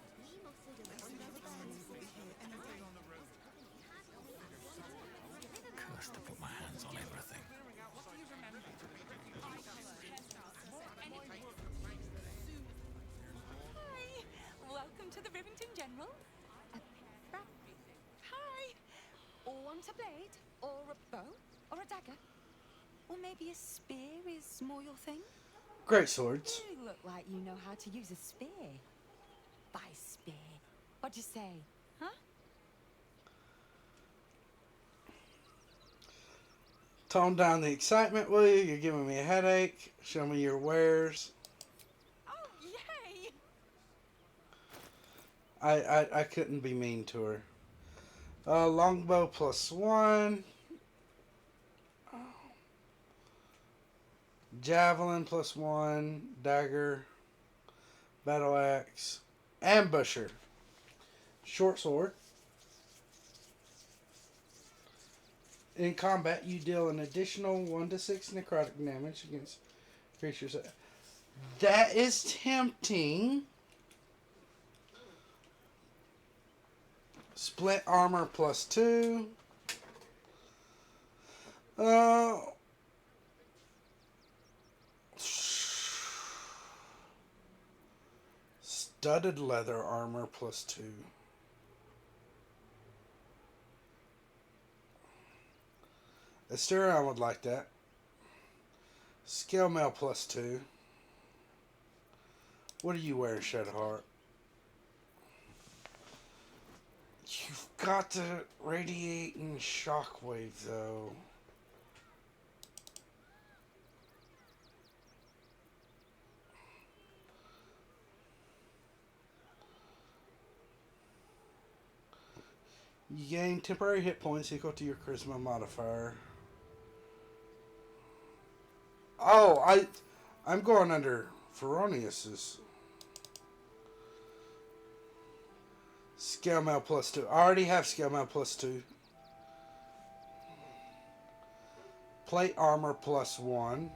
Cursed to put my hands on everything. Hi! Welcome to the Rivington General. Hi! Want a blade? Or a bow? Or a dagger? Or maybe a spear is more your thing? Great swords. You look like you know how to use a spear. By spear. What'd you say? Huh? Tone down the excitement, will you? You're giving me a headache. Show me your wares. Oh, yay! I couldn't be mean to her. Longbow +1. Javelin +1. Dagger. Battle axe. Ambusher. Short sword. In combat, you deal an additional 1 to 6 necrotic damage against creatures. That is tempting. Split armor +2. Studded leather armor +2. Asterion would like that. Scale mail +2. What do you wear, Shadowheart? You've got to radiate and shockwave, though. You gain temporary hit points equal to your charisma modifier. Oh, I'm going under Feronius's. Scale mail +2. I already have scale mail +2. Plate armor +1.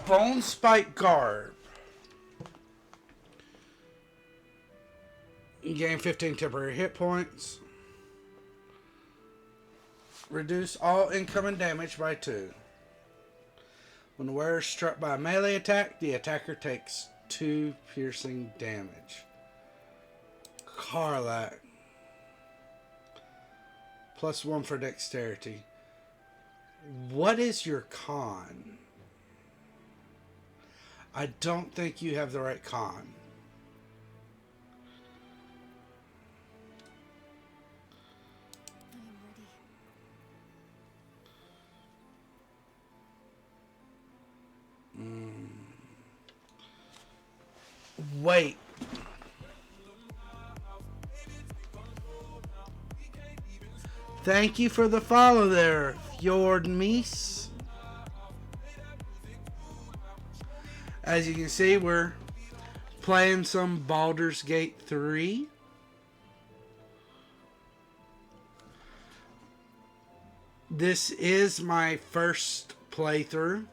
Bone spike garb. You gain 15 temporary hit points. Reduce all incoming damage by 2. When the wearer is struck by a melee attack, the attacker takes 2 piercing damage. Karlak. +1 for dexterity. What is your con? I don't think you have the right con. Wait. Thank you for the follow there, Fjord Meese. As you can see, we're playing some Baldur's Gate 3. This is my first playthrough.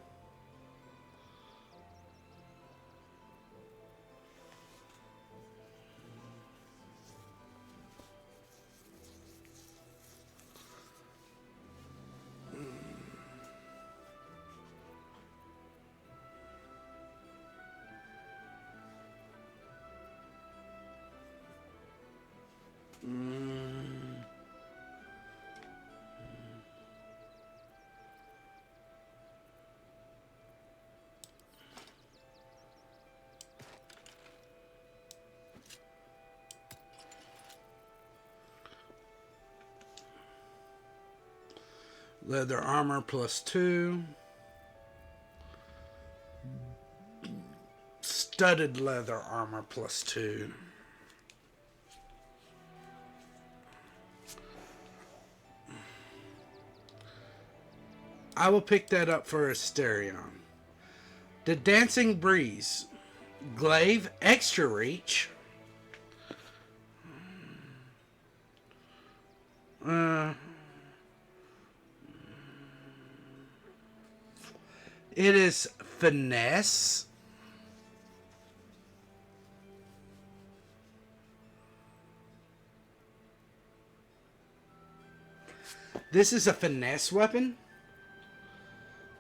Leather armor +2. Studded leather armor +2. I will pick that up for Asterion. The Dancing Breeze. Glaive Extra Reach. It is Finesse. This is a finesse weapon.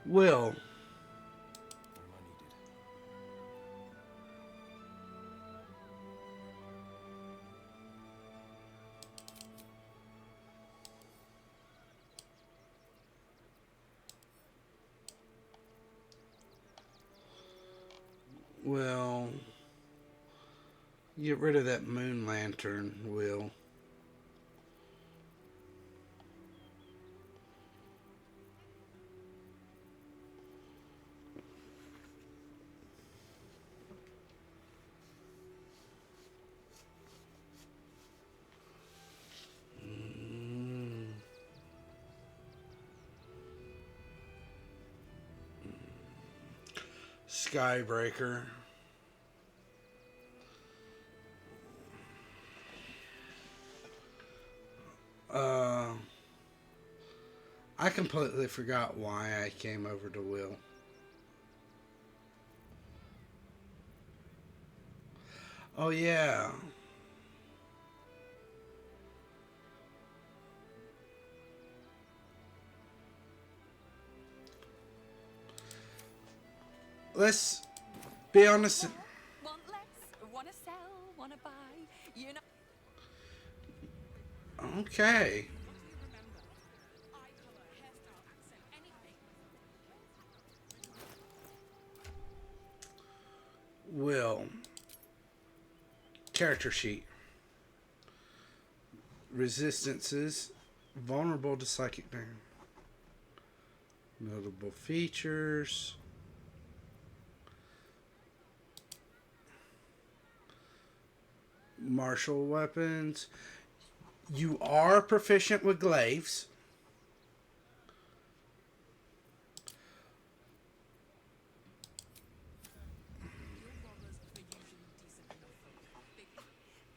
Will. Will. Get rid of that moon lantern, Will. Skybreaker. I completely forgot why I came over to Will. Oh yeah. Let's be honest. Want less, wanna sell, wanna buy, you know. Okay. Will. Character sheet. Resistances. Vulnerable to psychic damage. Notable features. Martial weapons. You are proficient with glaives.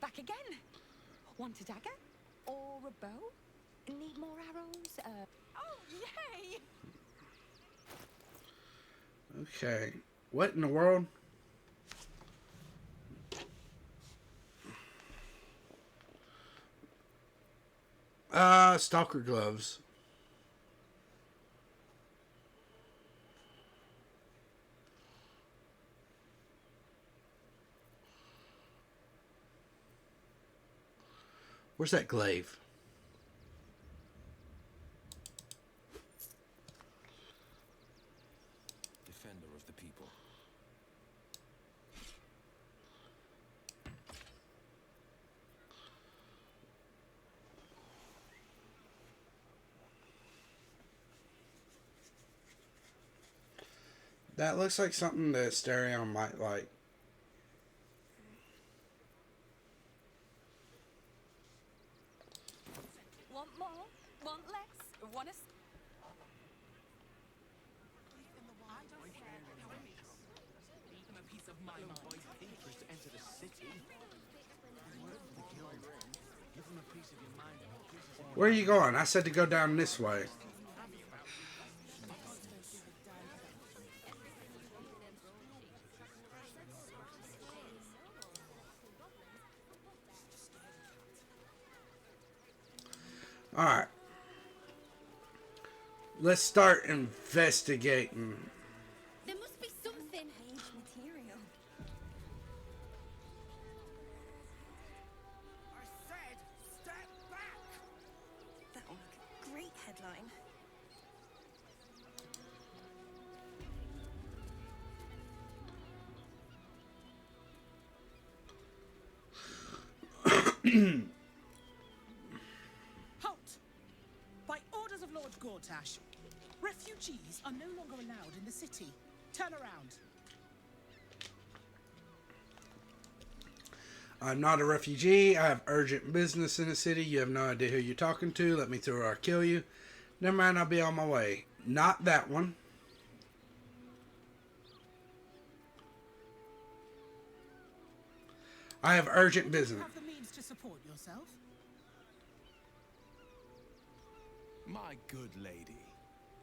Back again. Want a dagger? Or a bow? Need more arrows? Oh, yay! Okay. What in the world? Stalker gloves. Where's that glaive? Defender of the people. That looks like something that Stereo might like. Want more? Want less? Want a... of my mind. Interest to enter the city. Whatever the guild, give them a piece of your mind. Where are you going? I said to go down this way. Alright. Let's start investigating. There must be something. Page material. I said, step back! That'll make a great headline. Halt! By orders of Lord Gortash, refugees are no longer allowed in the city. Turn around. I'm not a refugee. I have urgent business in the city. You have no idea who you're talking to. Let me through or I'll kill you. Never mind, I'll be on my way. Not that one. I have urgent business. You have the means to support yourself. My good lady,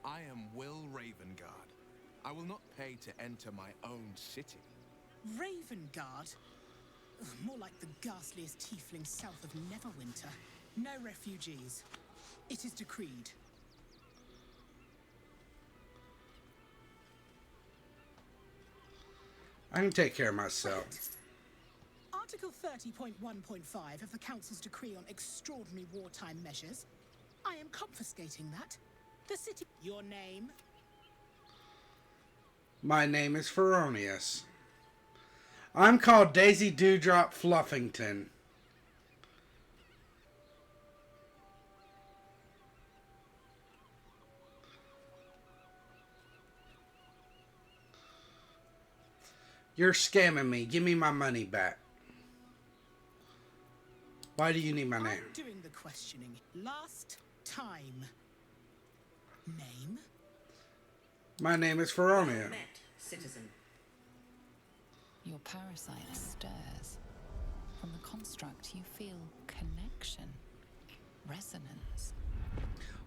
I am Will Ravengard. I will not pay to enter my own city. Ravengard? Ugh, more like the ghastliest tiefling south of Neverwinter. No refugees. It is decreed. I can take care of myself. Article 30.1.5 of the Council's decree on extraordinary wartime measures. I am confiscating that. The city... Your name? My name is Feronius. I'm called Daisy Dewdrop Fluffington. You're scamming me. Give me my money back. Why do you need my name? I'm doing the questioning. Last time. Name? My name is Feronius. Citizen. Your parasite stirs. From the construct, you feel connection, resonance.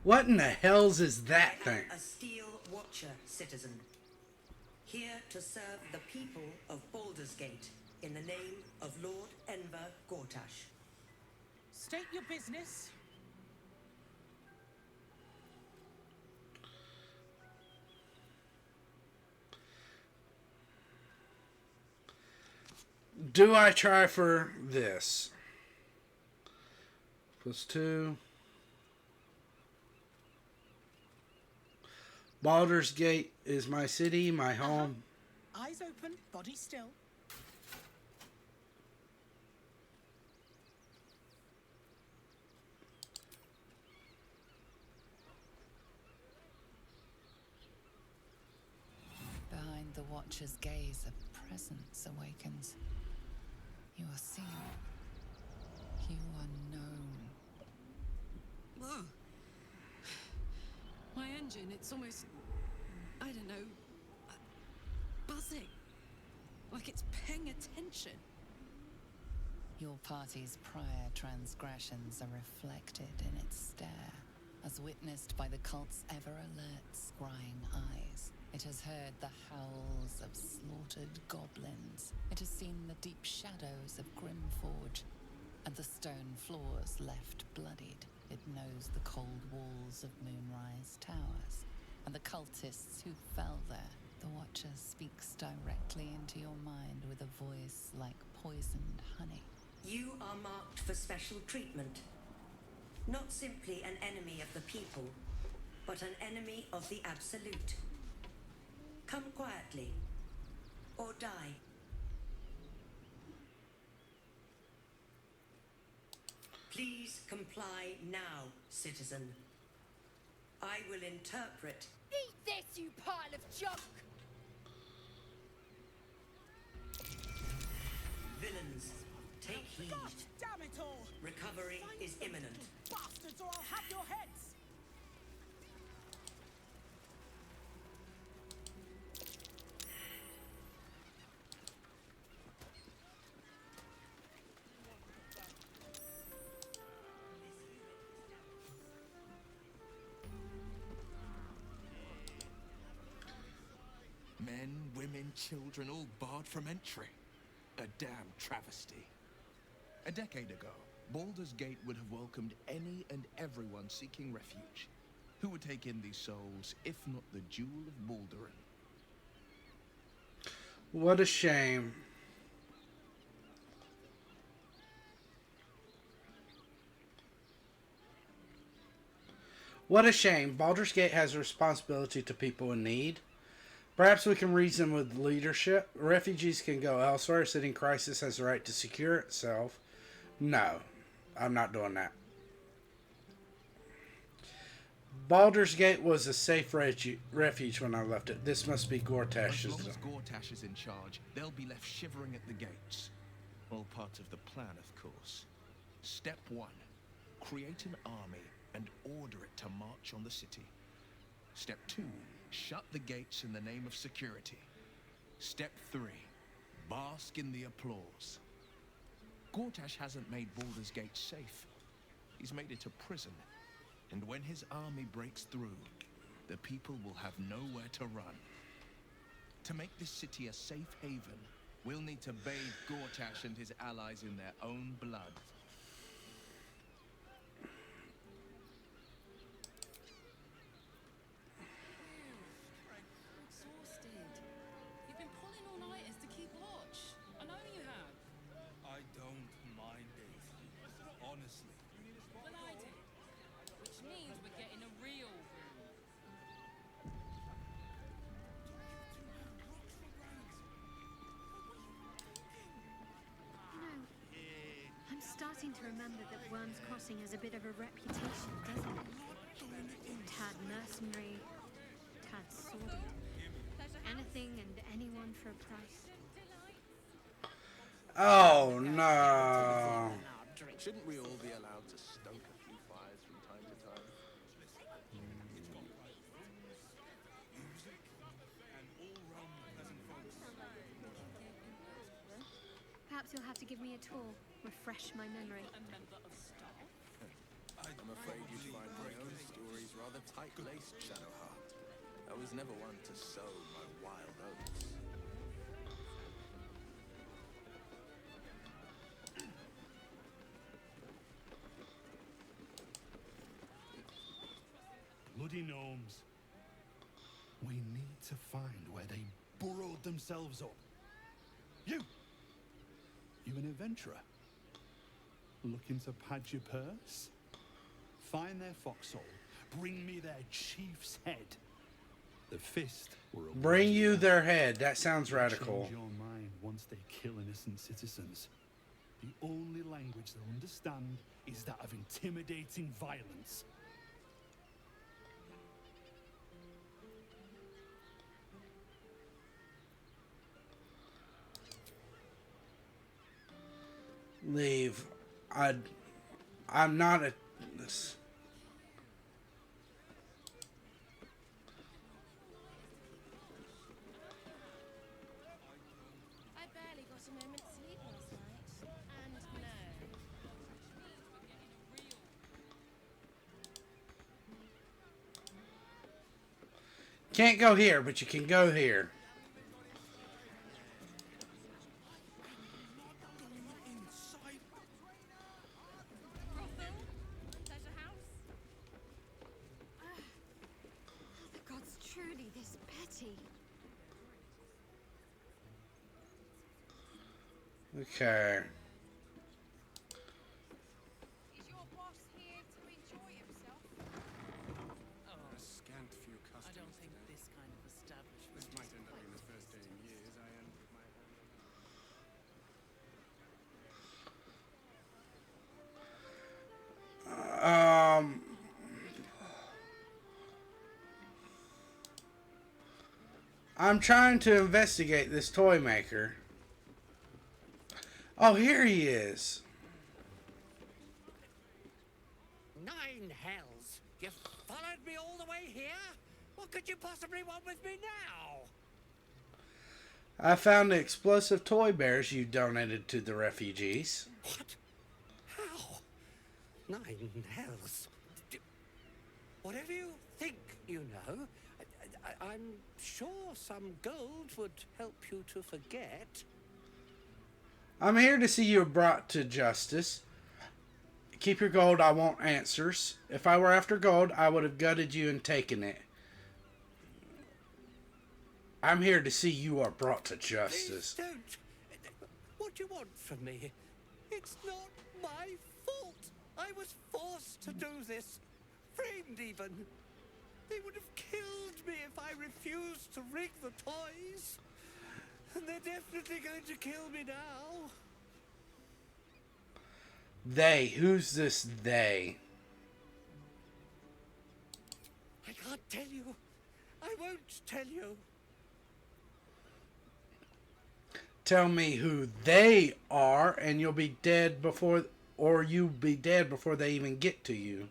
What in the hells is that thing? A steel watcher, citizen. Here to serve the people of Baldurs Gate in the name of Lord Enver Gortash. State your business. Do I try for this? +2. Baldur's Gate is my city, my home. Eyes open, body still. Behind the watcher's gaze, a presence awakens. You are seen. You are known. Whoa. My engine, it's almost, I don't know, buzzing. Like it's paying attention. Your party's prior transgressions are reflected in its stare, as witnessed by the cult's ever-alert, scrying eyes. It has heard the howls of slaughtered goblins. It has seen the deep shadows of Grimforge, and the stone floors left bloodied. It knows the cold walls of Moonrise Towers, and the cultists who fell there. The Watcher speaks directly into your mind with a voice like poisoned honey. You are marked for special treatment. Not simply an enemy of the people, but an enemy of the Absolute. Come quietly, or die. Please comply now, citizen. I will interpret. Eat this, you pile of junk! Villains, take heed. God damn it all! Recovery is imminent. Bastards, or I'll have your heads! and children all barred from entry. A damn travesty. A decade ago, Baldur's Gate would have welcomed any and everyone seeking refuge. Who would take in these souls, if not the Jewel of Baldurin? What a shame. What a shame. Baldur's Gate has a responsibility to people in need. Perhaps we can reason with leadership. Refugees can go elsewhere. A city in crisis has the right to secure itself. No, I'm not doing that. Baldur's Gate was a safe refuge when I left it. This must be Gortash's. As long as Gortash is in charge, they'll be left shivering at the gates. All part of the plan, of course. Step 1. Create an army and order it to march on the city. Step 2. Shut the gates in the name of security. Step 3. Bask in the applause. Gortash hasn't made Baldur's Gate safe. He's made it a prison. And when his army breaks through, the people will have nowhere to run. To make this city a safe haven, we'll need to bathe Gortash and his allies in their own blood. Exhausted. You've been pulling all-nighters to keep watch. I know you have. I don't mind it. Honestly. Well, I do. Which means we're getting a real room. I'm starting to remember that Worm's Crossing has a bit of a reputation, doesn't it? Tad mercenary, tad sordid. Anything and anyone for a price. Oh no. Shouldn't we all be allowed to stoke a few fires from time to time? Perhaps you'll have to give me a tour, refresh my memory. I'm afraid you'd find my own stories rather tight-laced, Shadowheart. I was never one to sow my wild oats. Bloody gnomes. We need to find where they burrowed themselves up. You an adventurer? Looking to pad your purse? Find their foxhole. Bring me their chief's head. The fist were a Bring you their head. That sounds radical. Change your mind once they kill innocent citizens. The only language they'll understand is that of intimidating violence. Leave. I'm not a... This. I barely got a moment's sleep last night. And no. Can't go here, but you can go here. The gods truly this petty. Okay. Is your boss here to enjoy himself? A scant few customers. I don't think this kind of establishment. This might end up being the first day in years I end with my I'm trying to investigate this toy maker. Oh, here he is. 9 hells! You followed me all the way here? What could you possibly want with me now? I found the explosive toy bears you donated to the refugees. What? How? 9 hells. Whatever you think you know, I'm sure some gold would help you to forget. I'm here to see you brought to justice. Keep your gold, I want answers. If I were after gold, I would have gutted you and taken it. I'm here to see you are brought to justice. Please don't. What do you want from me? It's not my fault. I was forced to do this. Framed even. They would have killed me if I refused to rig the toys. And they're definitely going to kill me now. They. Who's this they? I can't tell you. I won't tell you. Tell me who they are, and you'll be dead before, or you'll be dead before they even get to you.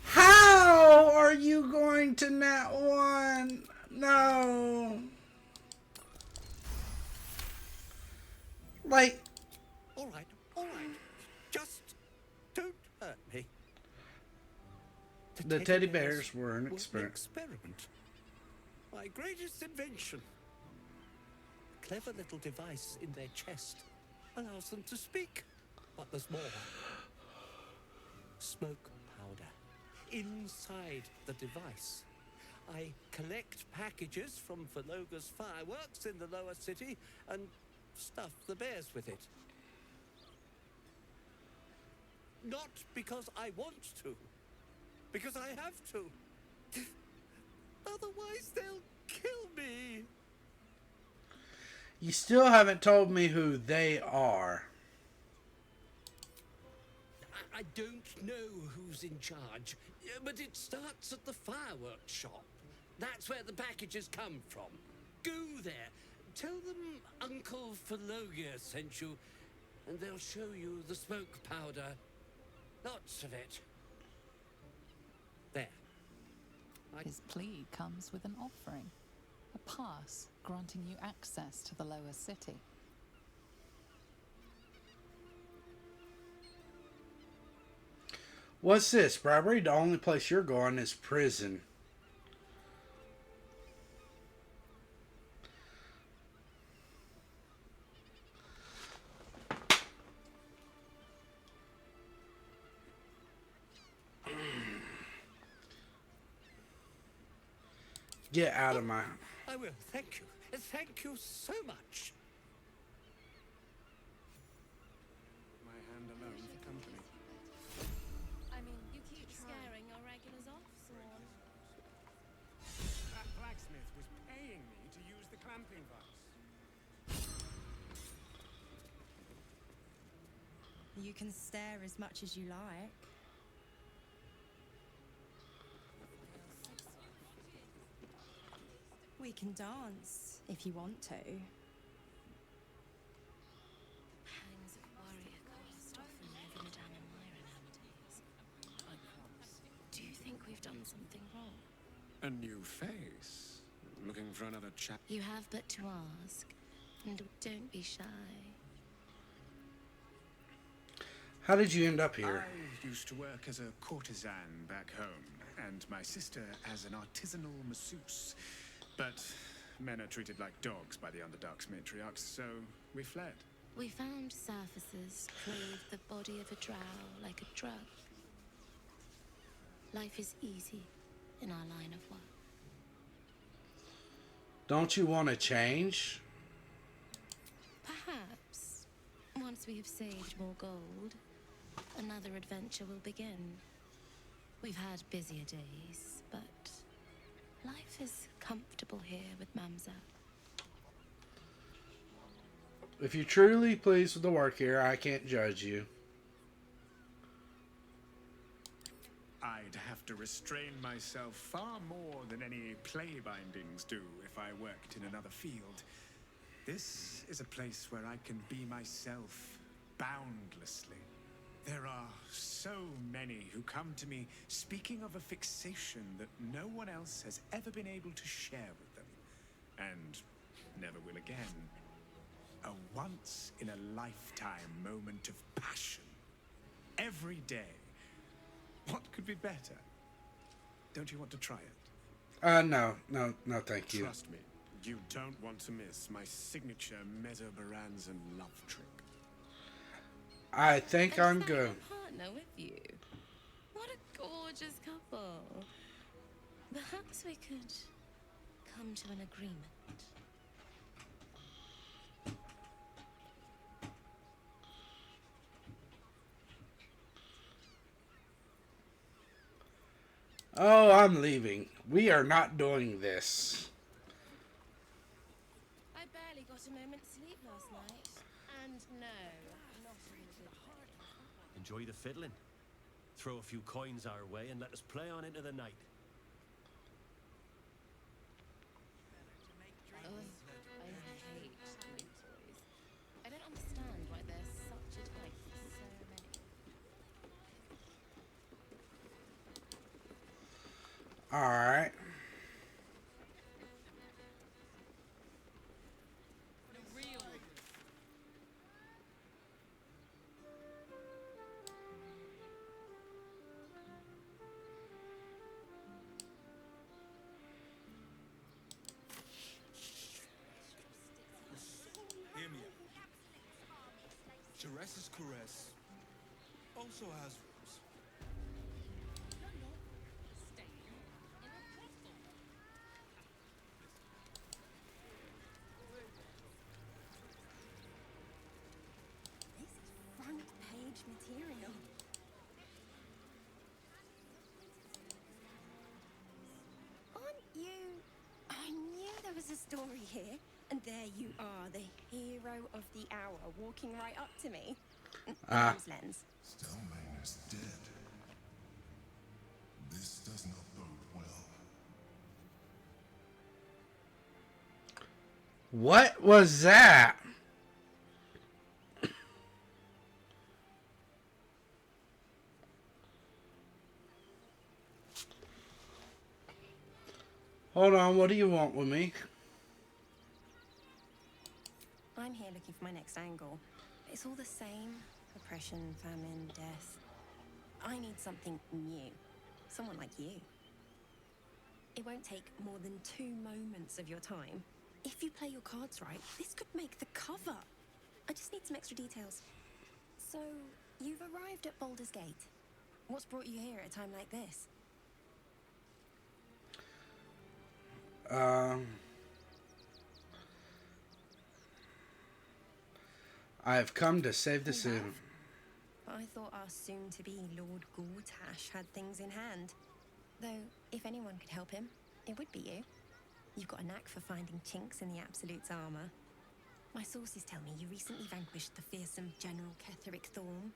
How are you going to nat one? No. Like. All right. Just don't hurt me. The teddy bears were an experiment. My greatest invention. A clever little device in their chest allows them to speak. But there's more. Smoke powder. Inside the device. I collect packages from Verloga's fireworks in the lower city and stuff the bears with it. Not because I want to. Because I have to. Otherwise, they'll kill me. You still haven't told me who they are. I don't know who's in charge, but it starts at the fireworks shop. That's where the packages come from. Go there. Tell them Uncle Verloga sent you, and they'll show you the smoke powder. Lots of it. There. His plea comes with an offering. A pass granting you access to the lower city. What's this, bribery? The only place you're going is prison. Get out of my... I will. Thank you. Thank you so much. My hand alone for company. I mean, you keep scaring your regulars off, Swan. That blacksmith was paying me to use the clamping vise. You can stare as much as you like. We can dance, if you want to. Pangs of warrior cast often over Madame Myra nowadays. Do you think we've done something wrong? A new face. Looking for another chap. You have but to ask, and don't be shy. How did you end up here? I used to work as a courtesan back home, and my sister as an artisanal masseuse. But men are treated like dogs by the Underdark's matriarchs, so we fled. We found surfaces clothe the body of a drow like a drug. Life is easy in our line of work. Don't you want to change? Perhaps, once we have saved more gold, another adventure will begin. We've had busier days, but life is comfortable here with Mamza. If you're truly pleased with the work here, I can't judge you. I'd have to restrain myself far more than any play bindings do if I worked in another field. This is a place where I can be myself boundlessly. There are so many who come to me speaking of a fixation that no one else has ever been able to share with them, and never will again. A once-in-a-lifetime moment of passion. Every day. What could be better? Don't you want to try it? No, thank you. Trust me, you don't want to miss my signature Mesobaranzan love trick. I think I'm good. Partner with you. What a gorgeous couple. Perhaps we could come to an agreement. Oh, I'm leaving. We are not doing this. I barely got a moment's sleep last night. And no, not in a good way. Enjoy the fiddling. Throw a few coins our way and let us play on into the night. Ugh, I hate toy toys. I don't understand why there's such a type for so many. Alright. Hear me out. Jerez's caress also has rules. This is front page material. Aren't you? I knew there was a story here, and there you are, the hero of the hour, walking right up to me. Arm's lens. Stelmane is dead. This does not bode well. What was that? Hold on, what do you want with me? I'm here looking for my next angle. It's all the same. Oppression, famine, death. I need something new. Someone like you. It won't take more than 2 moments of your time. If you play your cards right, this could make the cover. I just need some extra details. So, you've arrived at Baldur's Gate. What's brought you here at a time like this? I have come to save the city. I thought our soon-to-be Lord Gortash had things in hand. Though, if anyone could help him, it would be you. You've got a knack for finding chinks in the Absolute's armor. My sources tell me you recently vanquished the fearsome General Ketheric Thorm.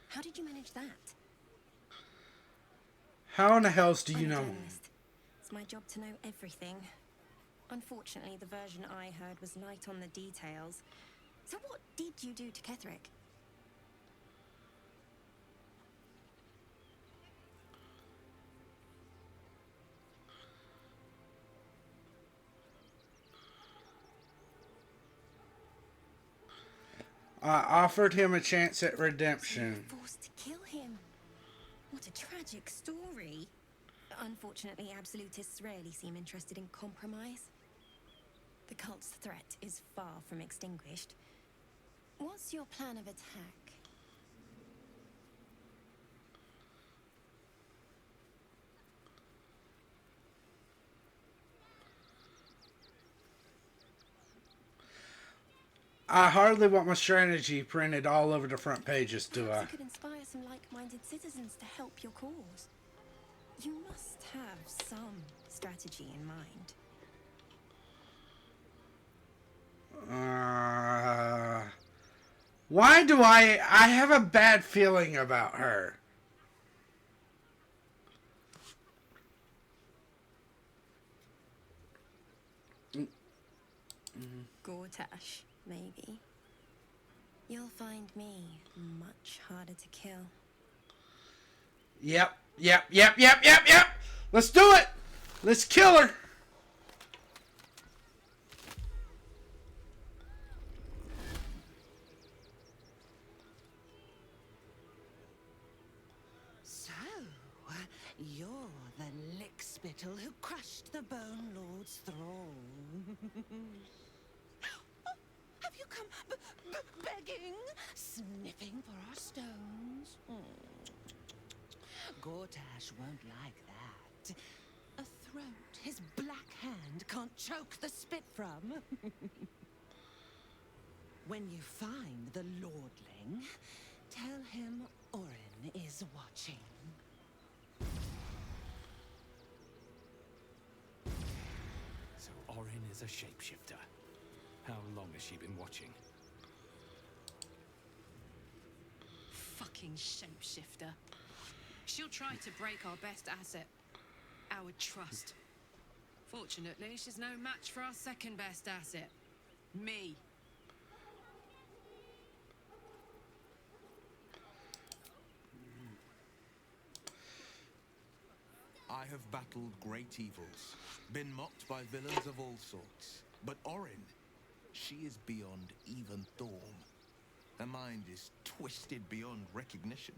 How did you manage that? How in the hell do you I'm a know? journalist. It's my job to know everything. Unfortunately, the version I heard was light on the details. So what did you do to Ketheric? I offered him a chance at redemption. Forced to kill him. What a tragic story. Unfortunately, absolutists rarely seem interested in compromise. The cult's threat is far from extinguished. What's your plan of attack? I hardly want my strategy printed all over the front pages, do I? You could inspire some like-minded citizens to help your cause. You must have some strategy in mind. Why do I have a bad feeling about her? Gortash, maybe. You'll find me much harder to kill. Yep. Let's do it. Let's kill her. crashed the Bone Lord's throne. Have you come begging? Sniffing for our stones? Gortash won't like that. A throat his black hand can't choke the spit from. When you find the Lordling, tell him Orin is watching. So Orin is a shapeshifter. How long has she been watching? Fucking shapeshifter. She'll try to break our best asset, our trust. Fortunately, she's no match for our second best asset, me. I have battled great evils, been mocked by villains of all sorts. But Orin, she is beyond even Thorm. Her mind is twisted beyond recognition.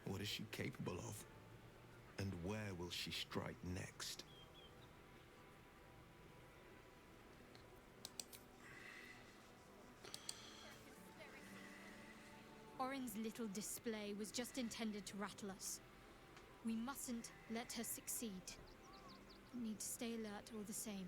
What is she capable of? And where will she strike next? Orin's little display was just intended to rattle us. We mustn't let her succeed. Need to stay alert all the same.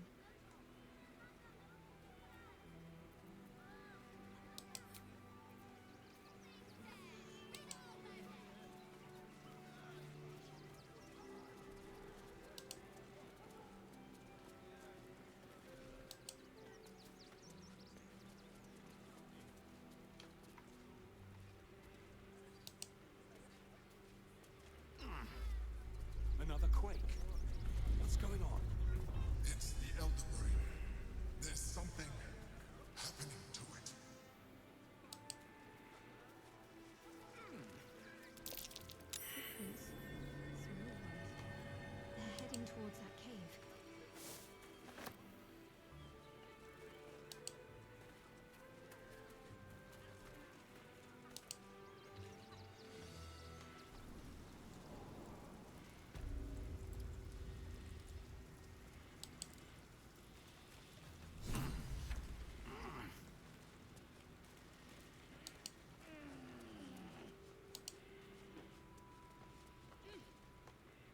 Another quake. What's going on? It's the Elder Brain. There's something happening to it. Footprints. Small ones. They're heading towards that cave.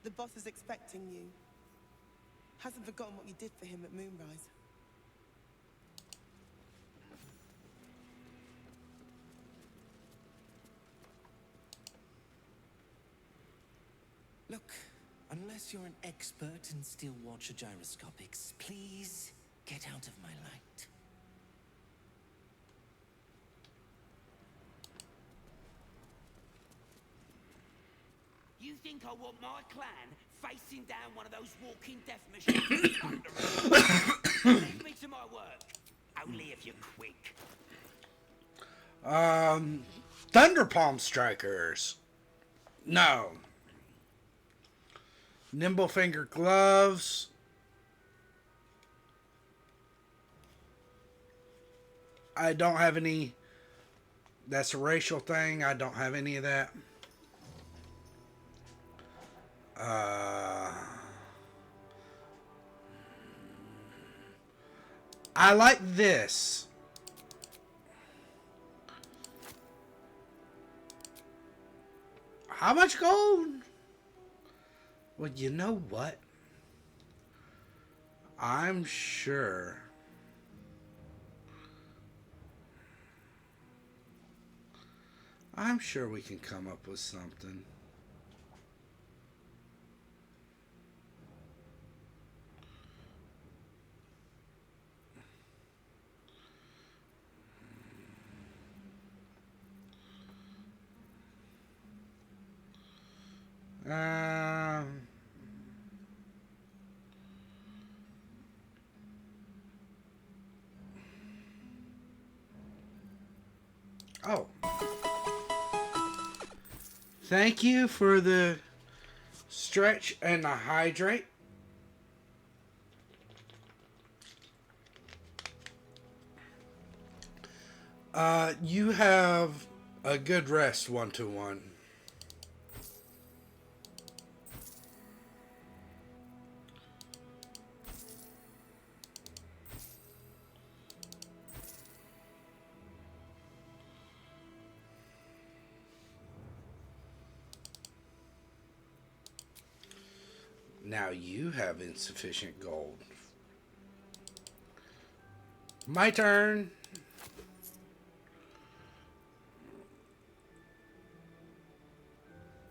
The boss is expecting you. Hasn't forgotten what you did for him at Moonrise. Look, unless you're an expert in steel watcher gyroscopics, please get out of my light. You think I want my clan facing down one of those walking death machines? Leave me to my work. Only if you're quick. Thunder Palm Strikers. No. Nimble Finger Gloves. I don't have any. That's a racial thing. I don't have any of that. I like this. How much gold? Well, you know what? I'm sure. I'm sure we can come up with something. Oh. Thank you for the stretch and the hydrate. You have a good rest, 121. Now you have insufficient gold. My turn.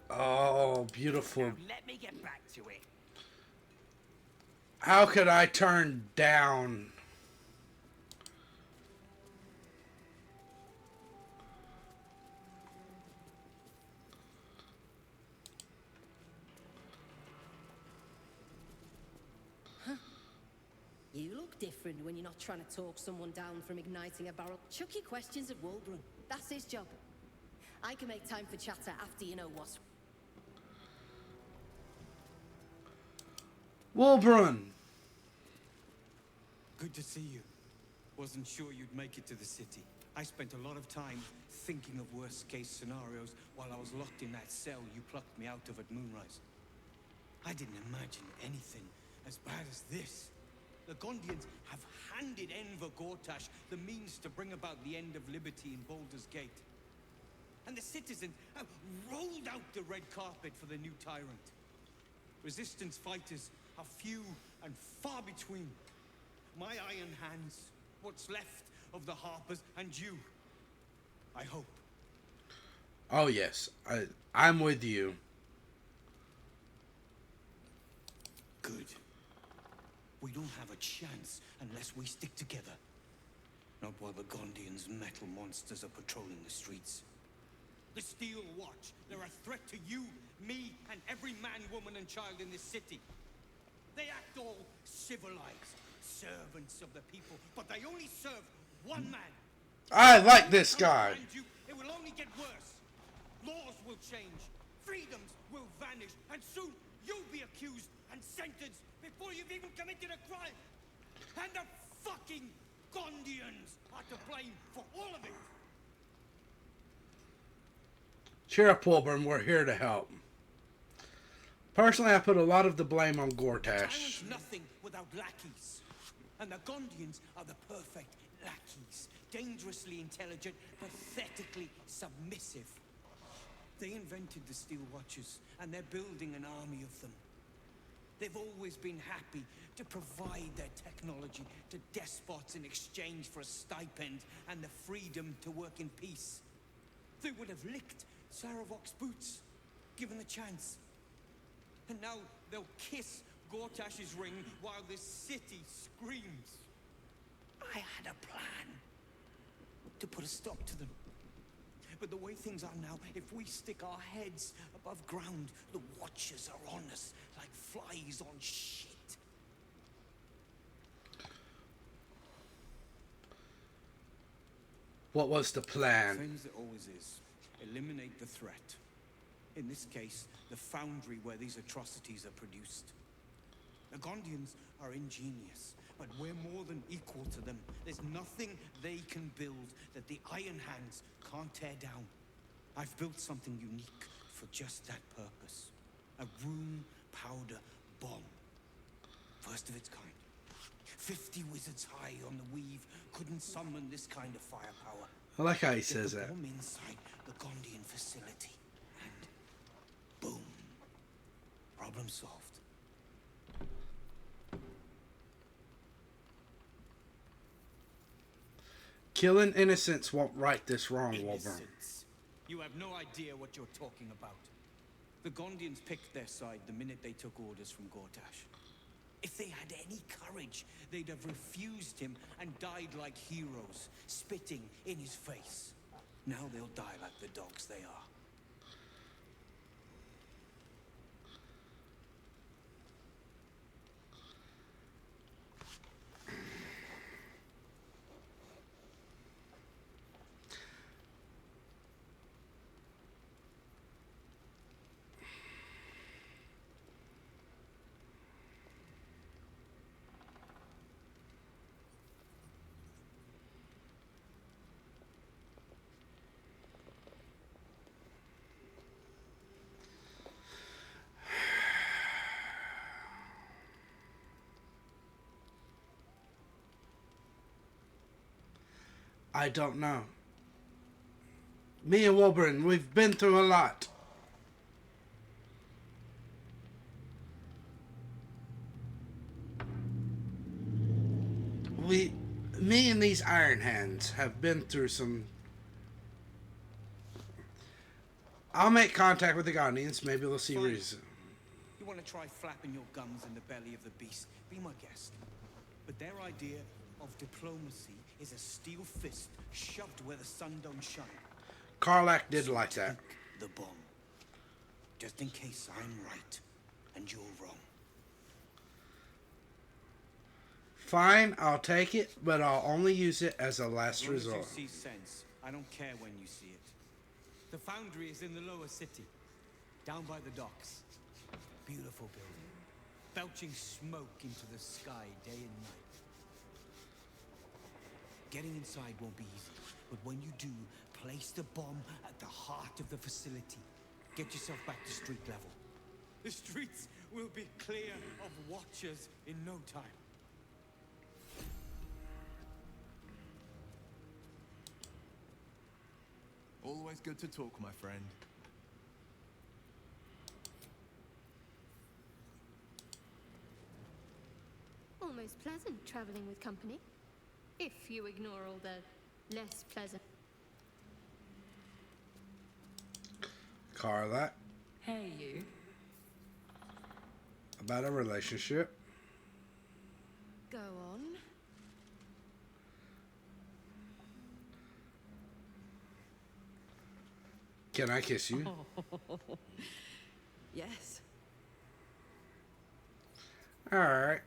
Oh, beautiful. Now let me get back to it. How could I turn down? You look different when you're not trying to talk someone down from igniting a barrel. Chuck your questions at Wulbrun. That's his job. I can make time for chatter after you know what's... Wulbrun! Good to see you. Wasn't sure you'd make it to the city. I spent a lot of time thinking of worst-case scenarios while I was locked in that cell you plucked me out of at Moonrise. I didn't imagine anything as bad as this. The Gondians have handed Enver Gortash the means to bring about the end of liberty in Baldur's Gate. And the citizens have rolled out the red carpet for the new tyrant. Resistance fighters are few and far between. My iron hands, what's left of the Harpers, and you. I hope. Oh yes, I'm with you. Good. We don't have a chance unless we stick together. Not while the Gondians' metal monsters are patrolling the streets. The Steel Watch, they're a threat to you, me, and every man, woman, and child in this city. They act all civilized, servants of the people, but they only serve one man. I like this guy. It will only get worse. Laws will change, freedoms will vanish, and soon you'll be accused and sentenced before you've even committed a crime. And the fucking Gondians are to blame for all of it. Cheer up, Wulbrun. We're here to help. Personally, I put a lot of the blame on Gortash. Nothing without lackeys. And the Gondians are the perfect lackeys. Dangerously intelligent, pathetically submissive. They invented the Steel Watchers, and they're building an army of them. They've always been happy to provide their technology to despots in exchange for a stipend and the freedom to work in peace. They would have licked Saravok's boots, given the chance. And now they'll kiss Gortash's ring while this city screams. I had a plan to put a stop to them. But the way things are now, if we stick our heads above ground, the Watchers are on us like flies on shit. What was the plan? Same as it always is. Eliminate the threat. In this case, the foundry where these atrocities are produced. The Gondians are ingenious, but we're more than equal to them. There's nothing they can build that the Iron Hands can't tear down. I've built something unique for just that purpose. A room powder bomb. First of its kind. 50 wizards high on the weave couldn't summon this kind of firepower. I like how he says Get the that. bomb inside the Gondian facility. And boom. Problem solved. Killing innocents won't right this wrong, Wulbrun. Innocence. You have no idea what you're talking about. The Gondians picked their side the minute they took orders from Gortash. If they had any courage, they'd have refused him and died like heroes, spitting in his face. Now they'll die like the dogs they are. I don't know. Me and Wulbrun, we've been through a lot. me and these Iron Hands have been through some. I'll make contact with the Guardians. Maybe we'll see reason. You want to try flapping your gums in the belly of the beast? Be my guest. But their idea of diplomacy is a steel fist shoved where the sun don't shine. Karlach did like that. The bomb. Just in case I'm right and you're wrong. Fine, I'll take it, but I'll only use it as a last As long as resort. you see sense, I don't care when you see it. The foundry is in the lower city, down by the docks. Beautiful building, belching smoke into the sky day and night. Getting inside won't be easy, but when you do, place the bomb at the heart of the facility. Get yourself back to street level. The streets will be clear of watchers in no time. Always good to talk, my friend. Almost pleasant traveling with company. If you ignore all the less pleasant. Karlach, Hey, you. about a relationship. Go on. Can I kiss you? Yes. All right.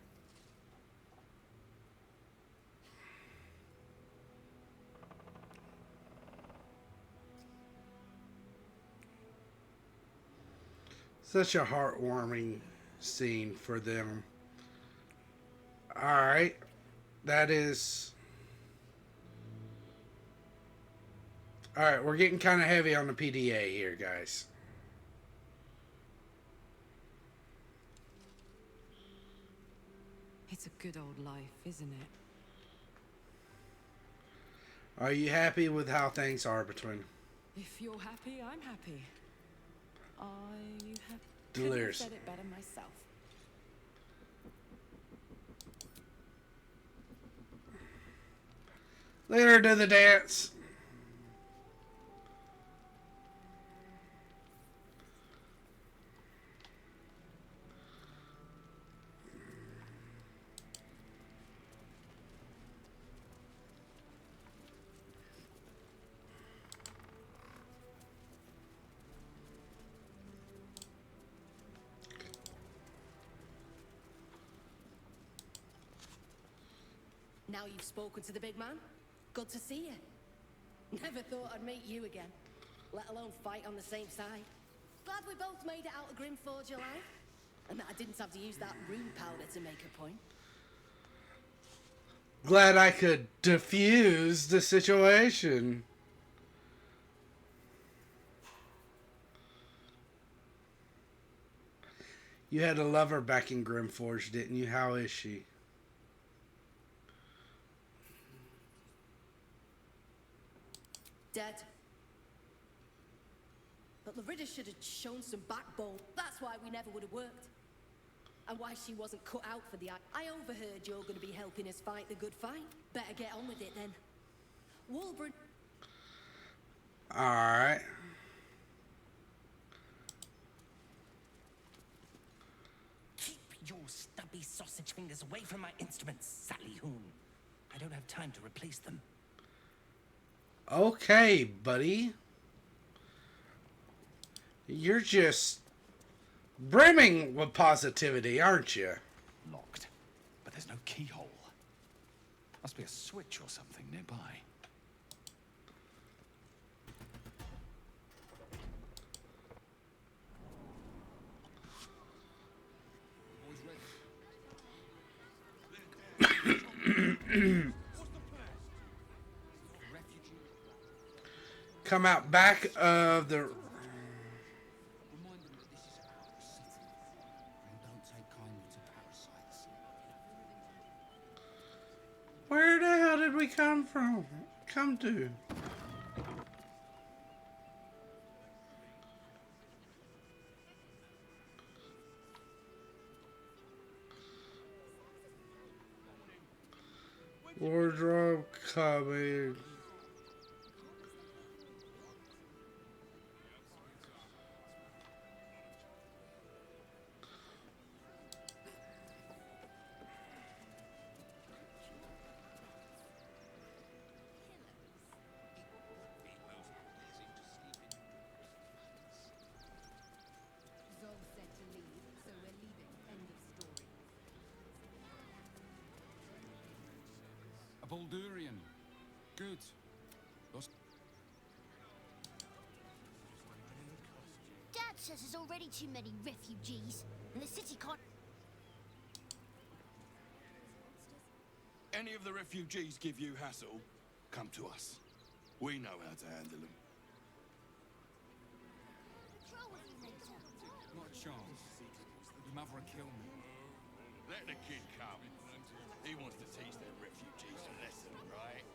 Such a heartwarming scene for them. All right. That is. All right, we're getting kind of heavy on the PDA here, guys. It's a good old life, isn't it? Are you happy with how things are between? If you're happy, I'm happy. I have Delirious. said it better myself. Let her do the dance. Now you've spoken to the big man. Good to see you. Never thought I'd meet you again, let alone fight on the same side. Glad we both made it out of Grimforge alive, and that I didn't have to use that rune powder to make a point. Glad I could diffuse the situation. You had a lover back in Grimforge, didn't you? How is she? Dead. But Larida should have shown some backbone. That's why we never would have worked. And why she wasn't cut out for the... I overheard you're going to be helping us fight the good fight. Better get on with it then. Wolverine... Alright. Keep your stubby sausage fingers away from my instruments, Sally Hoon. I don't have time to replace them. Okay, buddy. You're just brimming with positivity, aren't you? Locked, but there's no keyhole. Must be a switch or something nearby. Come out back of the... Where the hell did we come from? Come to? When Wardrobe coming. Zol said to leave, so we're leaving. End of story. A Baldurian. Good. Dad says there's already too many refugees, and the city can't... Any of the refugees give you hassle, come to us. We know how to handle them. Patrol with you later. Not a chance. Your mother will kill me. Let the kid come. He wants to teach them refugees a lesson, right?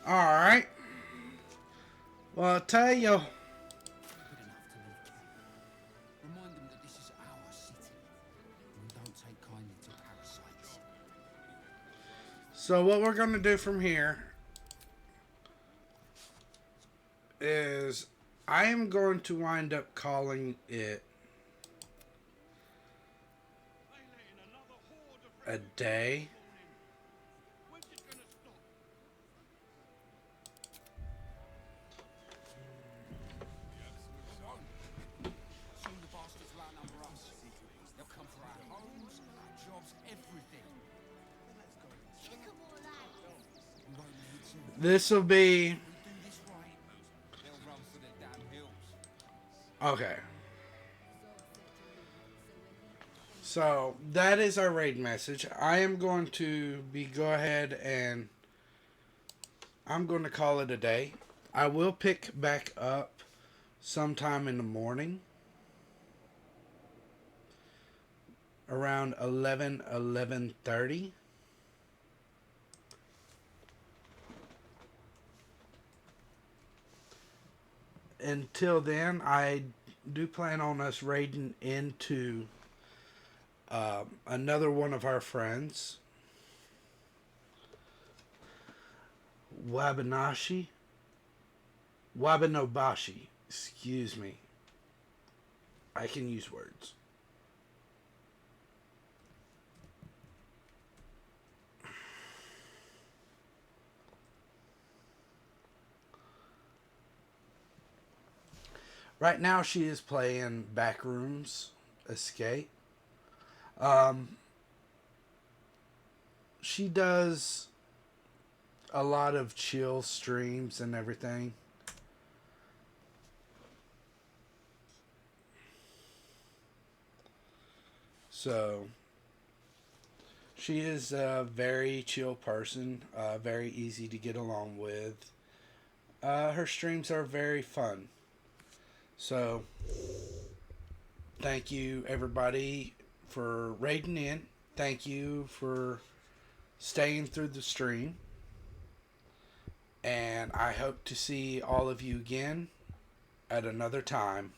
Alright. Well, I'll tell you. Remind them that this is our city. And we don't take kindly to parasites. So what we're going to do from here is I am going to wind up calling it a day. Soon the bastards will outnumber us. They'll come for our homes, our jobs, everything. Kick 'em all out. We won't need to. This will be... If we do this right, they'll run for their damn hills. Okay. So that is our raid message. I am going to go ahead and I'm going to call it a day. I will pick back up sometime in the morning around 11:30. Until then, I do plan on us raiding into another one of our friends, Wabanobashi. Excuse me. I can use words. Right now she is playing Backrooms Escape. She does a lot of chill streams and everything. So she is a very chill person, very easy to get along with. Her streams are very fun. So thank you everybody for raiding in. Thank you for staying through the stream. And I hope to see all of you again at another time.